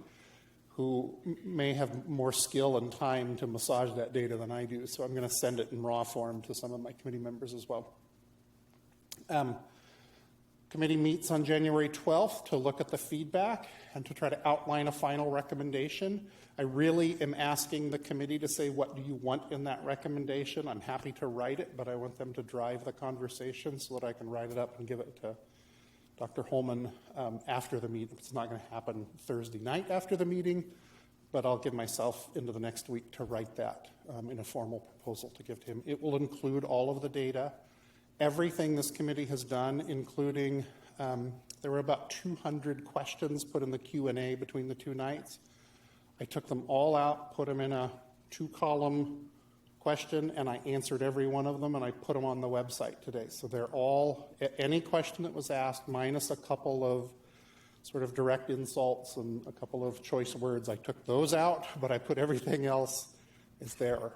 who may have more skill and time to massage that data than I do, so I'm going to send it in raw form to some of my committee members as well. Committee meets on January 12th to look at the feedback and to try to outline a final recommendation. I really am asking the committee to say, what do you want in that recommendation? I'm happy to write it, but I want them to drive the conversation so that I can write it up and give it to Dr. Holman after the meeting. It's not going to happen Thursday night after the meeting, but I'll give myself into the next week to write that in a formal proposal to give to him. It will include all of the data, everything this committee has done, including there were about 200 questions put in the Q&A between the two nights. I took them all out, put them in a 2-column question, and I answered every one of them, and I put them on the website today. So they're all, any question that was asked, minus a couple of sort of direct insults and a couple of choice words, I took those out, but I put everything else is there.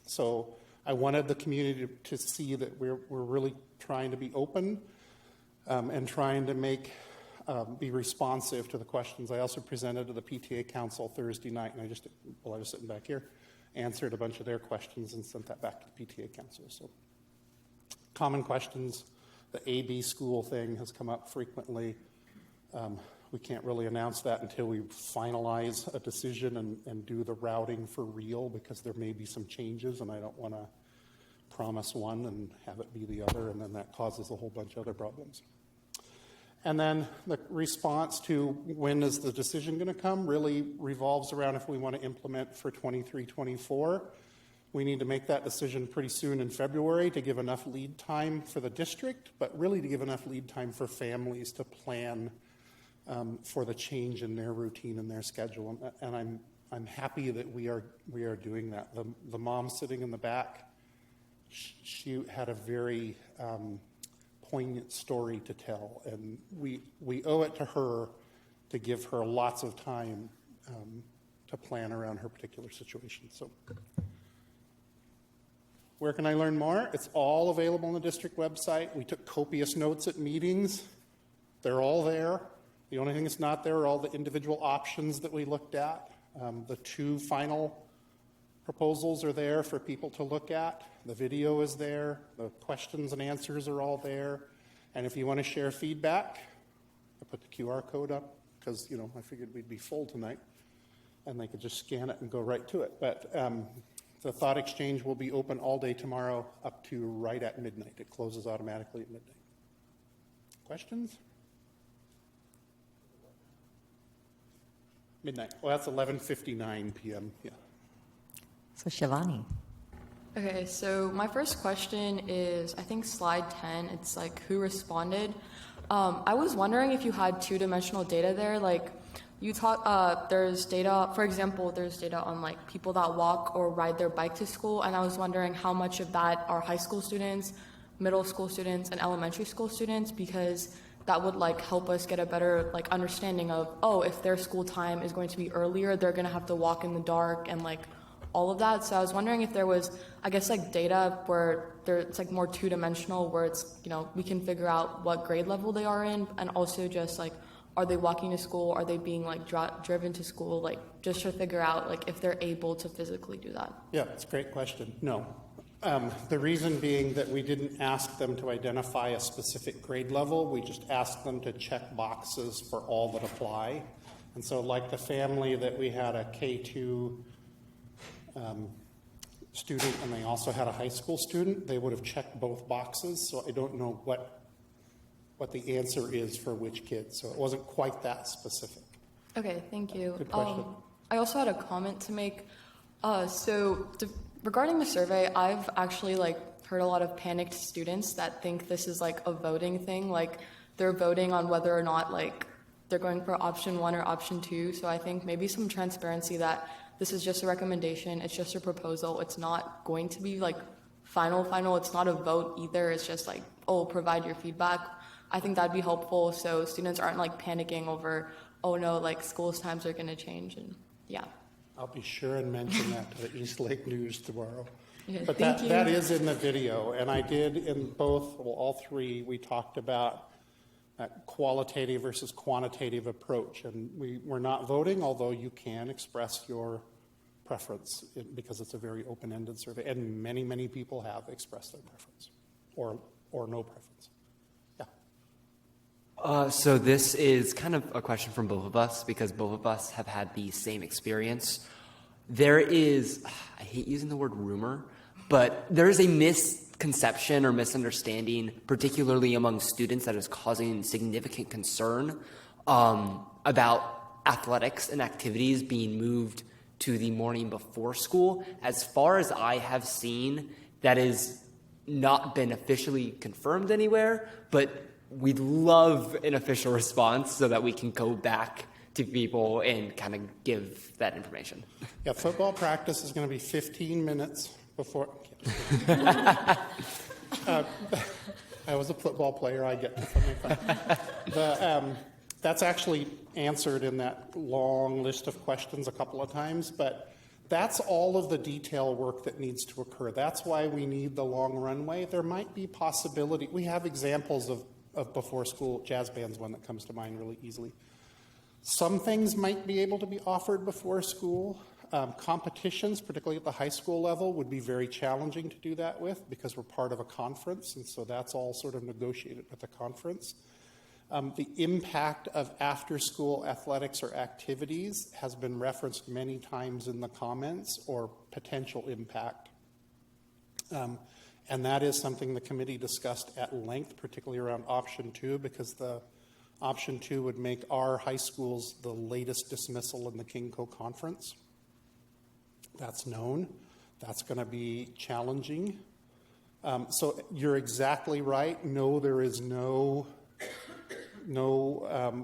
So I wanted the community to see that we're really trying to be open and trying to be responsive to the questions. I also presented to the PTA Council Thursday night, and while I was sitting back here, answered a bunch of their questions and sent that back to the PTA Council. So common questions, the AB school thing has come up frequently. We can't really announce that until we finalize a decision and do the routing for real, because there may be some changes, and I don't want to promise one and have it be the other, and then that causes a whole bunch of other problems. And then the response to when is the decision going to come really revolves around if we want to implement for 23-24. We need to make that decision pretty soon in February to give enough lead time for the district, but really to give enough lead time for families to plan for the change in their routine and their schedule. And I'm happy that we are doing that. The mom sitting in the back, she had a very poignant story to tell, and we owe it to her to give her lots of time to plan around her particular situation. So where can I learn more? It's all available on the district website. We took copious notes at meetings. They're all there. The only thing that's not there are all the individual options that we looked at. The 2 final proposals are there for people to look at. The video is there. The questions and answers are all there. And if you want to share feedback, I put the QR code up because, I figured we'd be full tonight and they could just scan it and go right to it. But the thought exchange will be open all day tomorrow up to right at midnight. It closes automatically at midnight. Questions? Midnight. Well, that's 11:59 p.m. Yeah. So Shivani. Okay, so my first question is, I think slide 10, it's like who responded. I was wondering if you had 2-dimensional data there, like you talk, there's data, for example, there's data on like people that walk or ride their bike to school, and I was wondering how much of that are high school students, middle school students, and elementary school students, because that would like help us get a better like understanding of, oh, if their school time is going to be earlier, they're going to have to walk in the dark and like all of that. So I was wondering if there was, I guess, like data where it's like more two-dimensional, where it's, you know, we can figure out what grade level they are in, and also just like, are they walking to school? Are they being like driven to school? Like just to figure out like if they're able to physically do that. Yeah, it's a great question. No. The reason being that we didn't ask them to identify a specific grade level. We just asked them to check boxes for all that apply. And so like the family that we had a K2 student and they also had a high school student, they would have checked both boxes. So I don't know what the answer is for which kids. So it wasn't quite that specific. Okay, thank you. Good question. I also had a comment to make. Regarding the survey, I've actually like heard a lot of panicked students that think this is like a voting thing. Like they're voting on whether or not like they're going for option 1 or option 2. So I think maybe some transparency that this is just a recommendation. It's just a proposal. It's not going to be like final. It's not a vote either. It's just like, oh, provide your feedback. I think that'd be helpful so students aren't like panicking over, oh no, like school's times are going to change. And yeah. I'll be sure and mention that to the East Lake News tomorrow. Yeah, but that is in the video, and I did in both, well, all three, we talked about that qualitative versus quantitative approach, and we're not voting, although you can express your preference because it's a very open-ended survey, and many people have expressed their preference or no preference. So this is kind of a question from both of us because both of us have had the same experience. There is, I hate using the word rumor, but there is a misconception or misunderstanding, particularly among students, that is causing significant concern about athletics and activities being moved to the morning before school. As far as I have seen, that has not been officially confirmed anywhere, but we'd love an official response so that we can go back to people and kind of give that information. Yeah, football practice is going to be 15 minutes before. I was a football player. I get to that's actually answered in that long list of questions a couple of times, but that's all of the detail work that needs to occur. That's why we need the long runway. There might be possibility. We have examples of before school. Jazz band's one that comes to mind really easily. Some things might be able to be offered before school. Competitions, particularly at the high school level, would be very challenging to do that with because we're part of a conference, and so that's all sort of negotiated at the conference. The impact of after-school athletics or activities has been referenced many times in the comments, or potential impact. And that is something the committee discussed at length, particularly around option 2, because the option 2 would make our high schools the latest dismissal in the KingCo conference. That's known. That's going to be challenging. So you're exactly right. No, there is no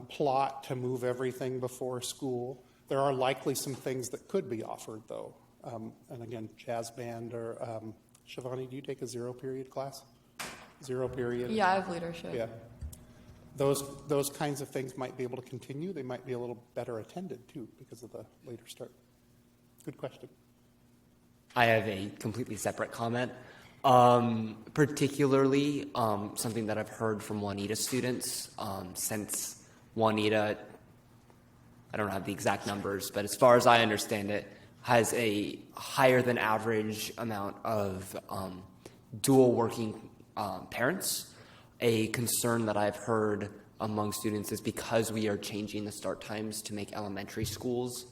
plot to move everything before school. There are likely some things that could be offered, though. And again, jazz band or Shivani, do you take a 0-period class? 0-period? Yeah, I have leadership. Yeah. Those kinds of things might be able to continue. They might be a little better attended, too, because of the later start. Good question. I have a completely separate comment. Particularly something that I've heard from Juanita students since Juanita, I don't have the exact numbers, but as far as I understand it, has a higher than average amount of dual working parents. A concern that I've heard among students is because we are changing the start times to make elementary schools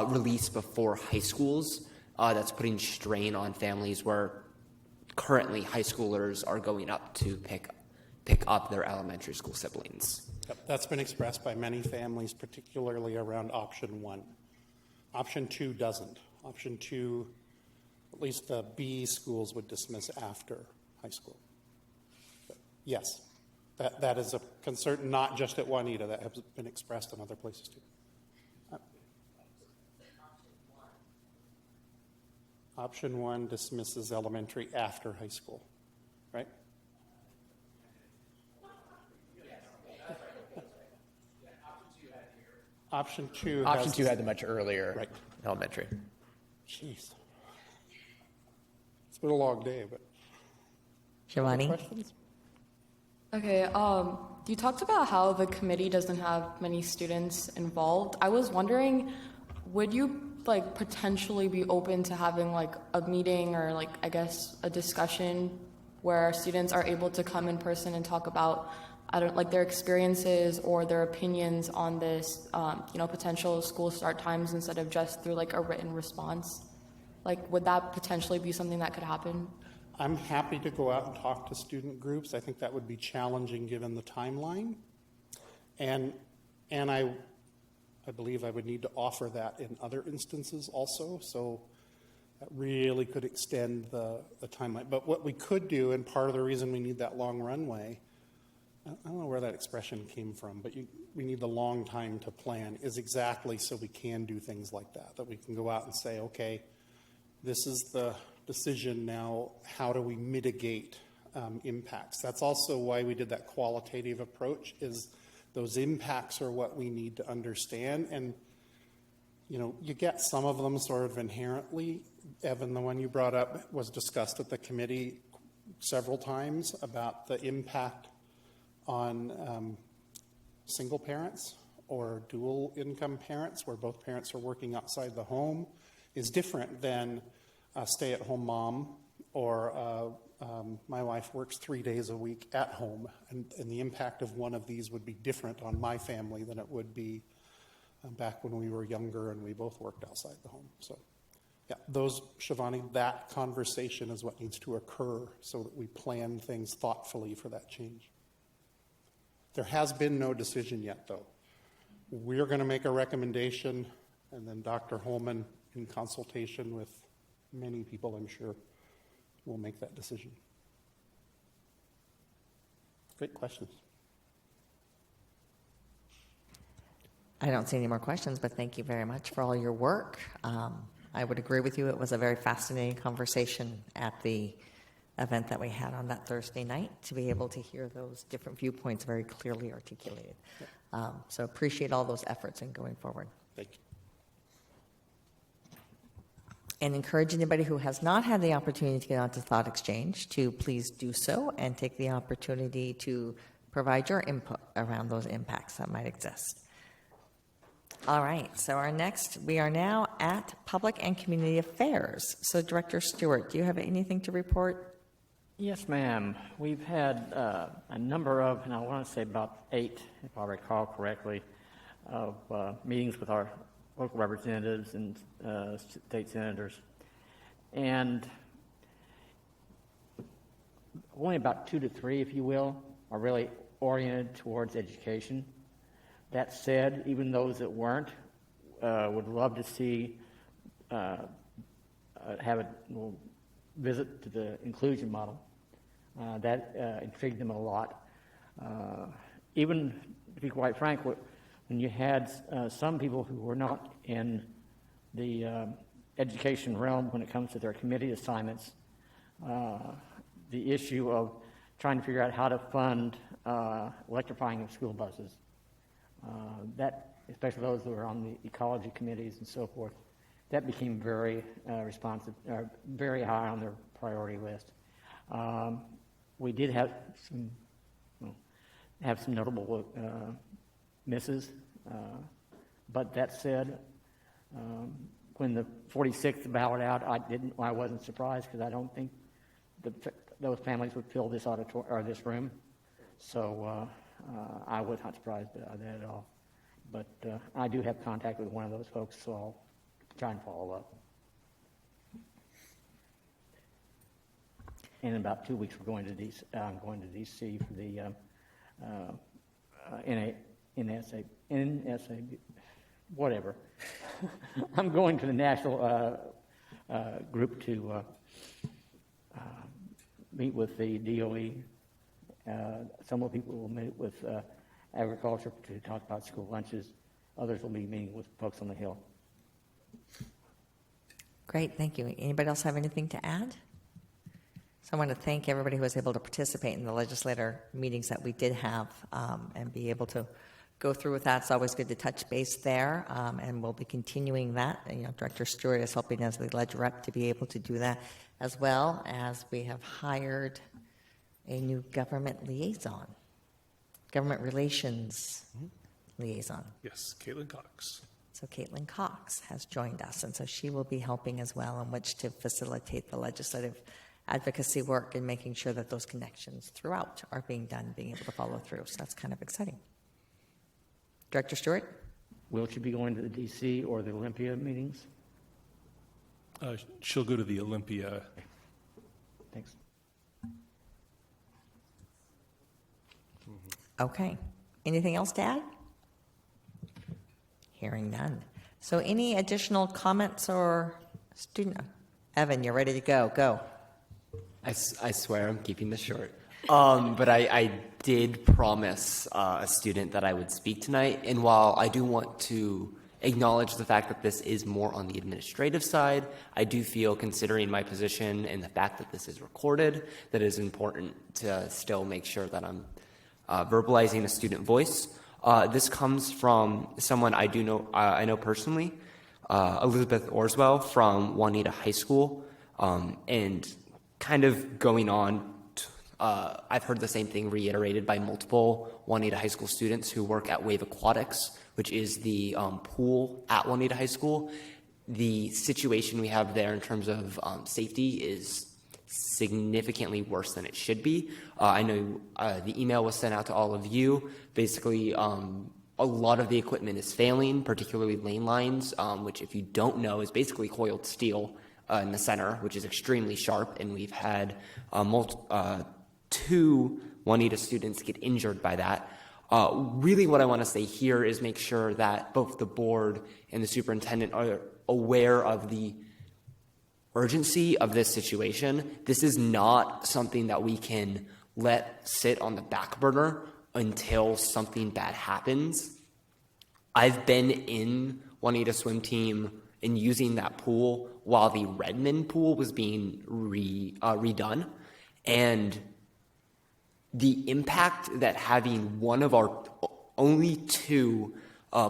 release before high schools, that's putting strain on families where currently high schoolers are going up to pick up their elementary school siblings. Yep, that's been expressed by many families, particularly around option 1. Option 2 doesn't. Option 2, at least the B schools would dismiss after high school. But yes, That is a concern, not just at Juanita, that has been expressed in other places too. Option 1 dismisses elementary after high school, right? Option 2 had the much earlier elementary. Jeez. It's been a long day, but. Shivani? Questions? Okay, you talked about how the committee doesn't have many students involved. I was wondering, would you like potentially be open to having like a meeting or like, I guess, a discussion where students are able to come in person and talk about, their experiences or their opinions on this, potential school start times instead of just through like a written response? Like, would that potentially be something that could happen? I'm happy to go out and talk to student groups. I think that would be challenging given the timeline. And I believe I would need to offer that in other instances also. So that really could extend the timeline. But what we could do, and part of the reason we need that long runway, I don't know where that expression came from, but we need the long time to plan, is exactly so we can do things like that we can go out and say, okay, this is the decision now, how do we mitigate impacts? That's also why we did that qualitative approach, is those impacts are what we need to understand. And, you get some of them sort of inherently. Evan, the one you brought up was discussed at the committee several times about the impact on single parents or dual income parents, where both parents are working outside the home, is different than a stay-at-home mom, or my wife works 3 days a week at home, and the impact of one of these would be different on my family than it would be back when we were younger and we both worked outside the home. So, yeah, Shivani, that conversation is what needs to occur so that we plan things thoughtfully for that change. There has been no decision yet, though. We're going to make a recommendation, and then Dr. Holman, in consultation with many people, I'm sure, will make that decision. Great questions. I don't see any more questions, but thank you very much for all your work. I would agree with you. It was a very fascinating conversation at the event that we had on that Thursday night, to be able to hear those different viewpoints very clearly articulated. So appreciate all those efforts in going forward. Thank you. And encourage anybody who has not had the opportunity to get onto Thought Exchange to please do so and take the opportunity to provide your input around those impacts that might exist. All right, so we are now at Public and Community Affairs. So Director Stewart, do you have anything to report? Yes, ma'am. We've had a number of, and I want to say about 8, if I recall correctly, of meetings with our local representatives and state senators. And only about 2 to 3, if you will, are really oriented towards education. That said, even those that weren't would love to see have a visit to the inclusion model. That intrigued them a lot. Even, to be quite frank, when you had some people who were not in the education realm when it comes to their committee assignments, the issue of trying to figure out how to fund electrifying of school buses, that, especially those who are on the ecology committees and so forth, that became very responsive, very high on their priority list. We did have some notable misses, but that said, when the 46th ballot out, I wasn't surprised, because I don't think those families would fill this auditorium or this room. So I was not surprised by that at all. But I do have contact with one of those folks, so I'll try and follow up. And in about 2 weeks, I'm going to DC for the NSA, whatever. I'm going to the national group to meet with the DOE Some of the people will meet with agriculture to talk about school lunches. Others will be meeting with folks on the Hill. Great, thank you. Anybody else have anything to add? So I want to thank everybody who was able to participate in the legislator meetings that we did have and be able to go through with that. It's always good to touch base there, and we'll be continuing that. And, Director Stewart is helping as the ledge rep to be able to do that, as well as we have hired a new government liaison, government relations liaison. Yes, Caitlin Cox. So Caitlin Cox has joined us, and so she will be helping as well in which to facilitate the legislative advocacy work and making sure that those connections throughout are being done, being able to follow through. So that's kind of exciting. Director Stewart? Will she be going to the DC or the Olympia meetings? She'll go to the Olympia. Thanks. Okay. Anything else to add? Hearing none. So any additional comments or student? Evan, you're ready to go. Go. I swear I'm keeping this short. But I did promise a student that I would speak tonight. And while I do want to acknowledge the fact that this is more on the administrative side, I do feel, considering my position and the fact that this is recorded, that it is important to still make sure that I'm verbalizing a student voice. This comes from someone I know personally, Elizabeth Orswell from Juanita High School, and kind of going on. I've heard the same thing reiterated by multiple Juanita High School students who work at Wave Aquatics, which is the pool at Juanita High School. The situation we have there in terms of safety is significantly worse than it should be. I know the email was sent out to all of you. Basically, a lot of the equipment is failing, particularly lane lines, which, if you don't know, is basically coiled steel in the center, which is extremely sharp, and we've had 2 Juanita students get injured by that. Really what I want to say here is make sure that both the board and the superintendent are aware of the urgency of this situation. This is not something that we can let sit on the back burner until something bad happens. I've been in Juanita swim team and using that pool while the Redmond pool was being redone, and the impact that having one of our only 2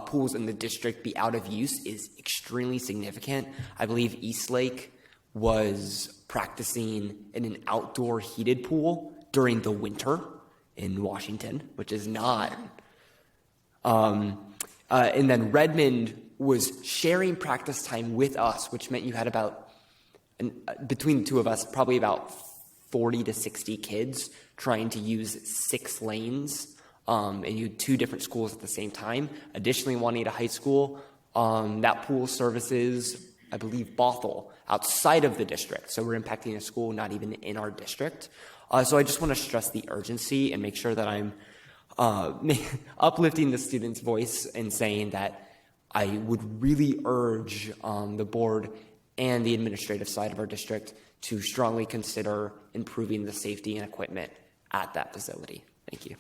pools in the district be out of use is extremely significant. I believe Eastlake was practicing in an outdoor heated pool during the winter in Washington, which is not. And then Redmond was sharing practice time with us, which meant you had about, between the 2 of us, probably about 40 to 60 kids trying to use 6 lanes, and you had 2 different schools at the same time. Additionally, Juanita High School, that pool services, I believe, Bothell outside of the district. So we're impacting a school not even in our district. So I just want to stress the urgency and make sure that I'm uplifting the student's voice and saying that I would really urge the board and the administrative side of our district to strongly consider improving the safety and equipment at that facility. Thank you.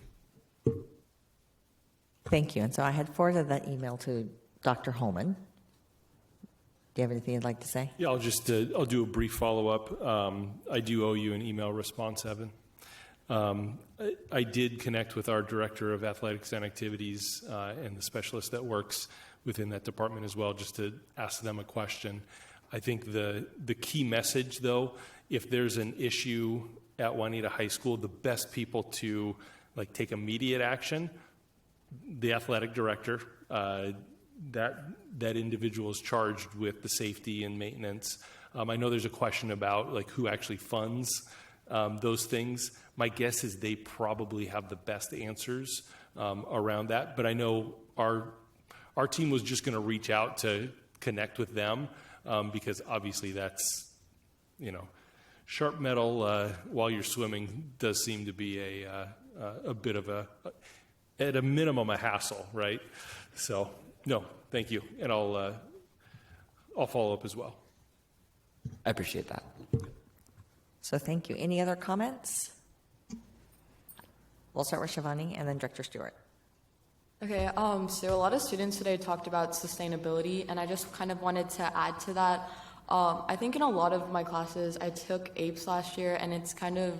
Thank you. And so I had forwarded that email to Dr. Holman. Do you have anything you'd like to say? Yeah, I'll do a brief follow-up. I do owe you an email response, Evan. I did connect with our Director of Athletics and Activities and the specialist that works within that department as well, just to ask them a question. I think the key message, though, if there's an issue at Juanita High School, the best people to take immediate action, the athletic director, that individual is charged with the safety and maintenance. I know there's a question about who actually funds those things. My guess is they probably have the best answers around that. But I know our team was just going to reach out to connect with them because obviously that's, sharp metal while you're swimming does seem to be a bit of at a minimum, a hassle, right? So, no, thank you. And I'll follow up as well. I appreciate that. So thank you. Any other comments? We'll start with Shivani and then Director Stewart. Okay, so a lot of students today talked about sustainability, and I just kind of wanted to add to that. I think in a lot of my classes, I took APES last year, and it's kind of,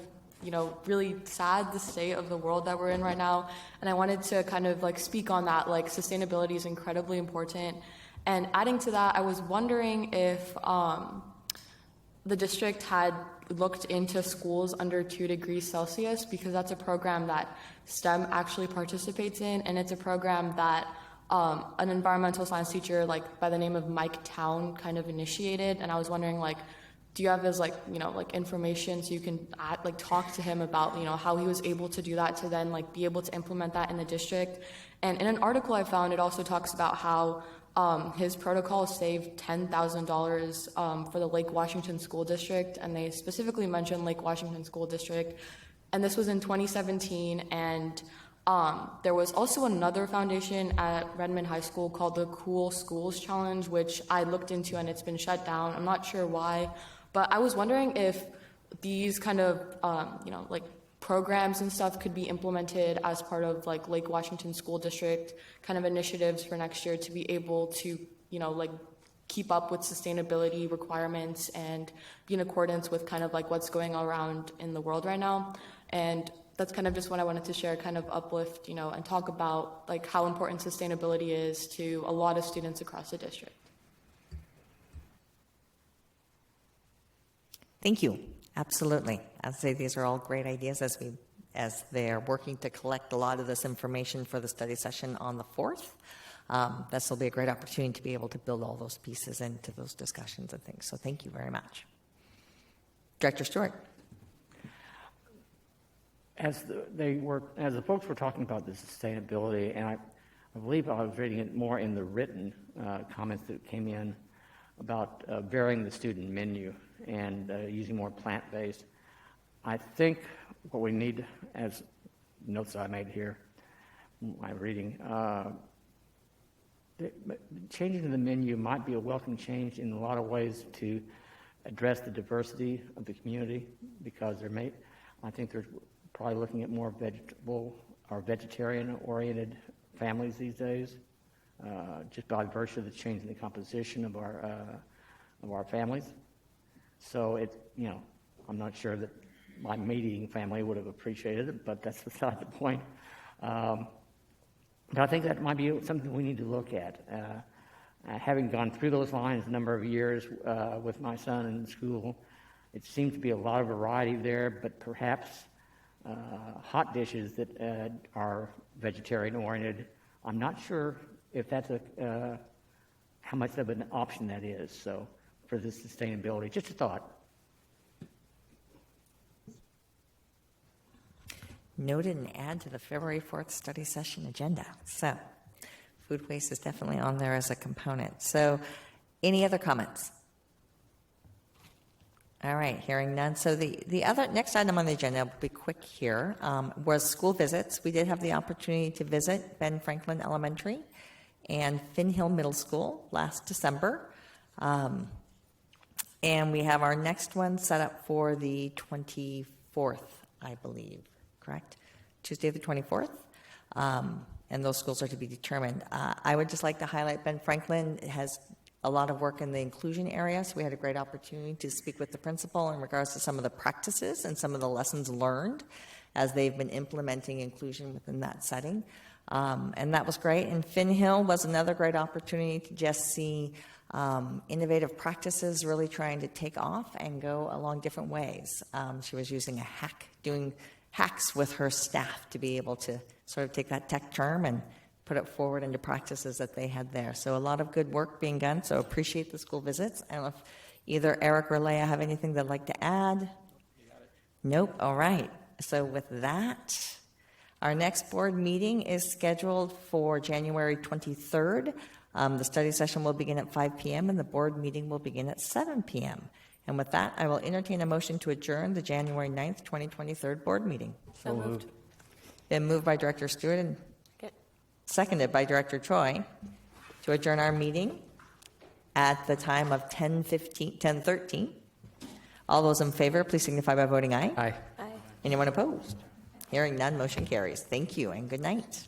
really sad the state of the world that we're in right now. And I wanted to kind of speak on that. Sustainability is incredibly important. And adding to that, I was wondering if the district had looked into schools under 2 degrees Celsius, because that's a program that STEM actually participates in, and it's a program that an environmental science teacher by the name of Mike Town kind of initiated. And I was wondering, do you have his information so you can talk to him about how he was able to do that to then be able to implement that in the district. And in an article I found, it also talks about how his protocol saved $10,000 for the Lake Washington School District, and they specifically mentioned Lake Washington School District, and this was in 2017. And there was also another foundation at Redmond High School called the Cool Schools Challenge, which I looked into, and it's been shut down. I'm not sure why, but I was wondering if these kind of programs and stuff could be implemented as part of Lake Washington School District kind of initiatives for next year to be able to keep up with sustainability requirements and be in accordance with kind of what's going around in the world right now. And that's kind of just what I wanted to share, kind of uplift, and talk about how important sustainability is to a lot of students across the district. Thank you. Absolutely. I'd say these are all great ideas as they're working to collect a lot of this information for the study session on the 4th. This will be a great opportunity to be able to build all those pieces into those discussions and things. So thank you very much. Director Stewart. As the folks were talking about the sustainability, and I believe I was reading it more in the written comments that came in about varying the student menu and using more plant-based. I think what we need, as notes I made here, my reading, changing the menu might be a welcome change in a lot of ways to address the diversity of the community, because I think they're probably looking at more vegetable or vegetarian-oriented families these days, just by virtue of the change in the composition of our families. So I'm not sure that my meat-eating family would have appreciated it, but that's beside the point. But I think that might be something we need to look at. Having gone through those lines a number of years with my son in school, it seems to be a lot of variety there, but perhaps hot dishes that are vegetarian-oriented, I'm not sure if that's how much of an option that is. So for the sustainability, just a thought. Noted and add to the February 4th study session agenda. So food waste is definitely on there as a component. So any other comments? All right, hearing none. So the other next item on the agenda, will be quick here, was school visits. We did have the opportunity to visit Ben Franklin Elementary and Finn Hill Middle School last December. And we have our next one set up for the 24th, I believe, correct? Tuesday the 24th. And those schools are to be determined. I would just like to highlight Ben Franklin has a lot of work in the inclusion area, so we had a great opportunity to speak with the principal in regards to some of the practices and some of the lessons learned as they've been implementing inclusion within that setting. And that was great. And Finn Hill was another great opportunity to just see innovative practices really trying to take off and go along different ways. She was using doing hacks with her staff to be able to sort of take that tech term and put it forward into practices that they had there. So a lot of good work being done, so appreciate the school visits. And if either Eric or Leah have anything they'd like to add? Nope, all right. So with that, our next board meeting is scheduled for January 23rd. The study session will begin at 5 p.m. and the board meeting will begin at 7 p.m. And with that, I will entertain a motion to adjourn the January 9th, 2023 board meeting. So moved. Been moved by Director Stewart and seconded by Director Choi to adjourn our meeting at the time of 10:13. All those in favor, please signify by voting aye. Aye. Anyone opposed? Hearing none, motion carries. Thank you and good night.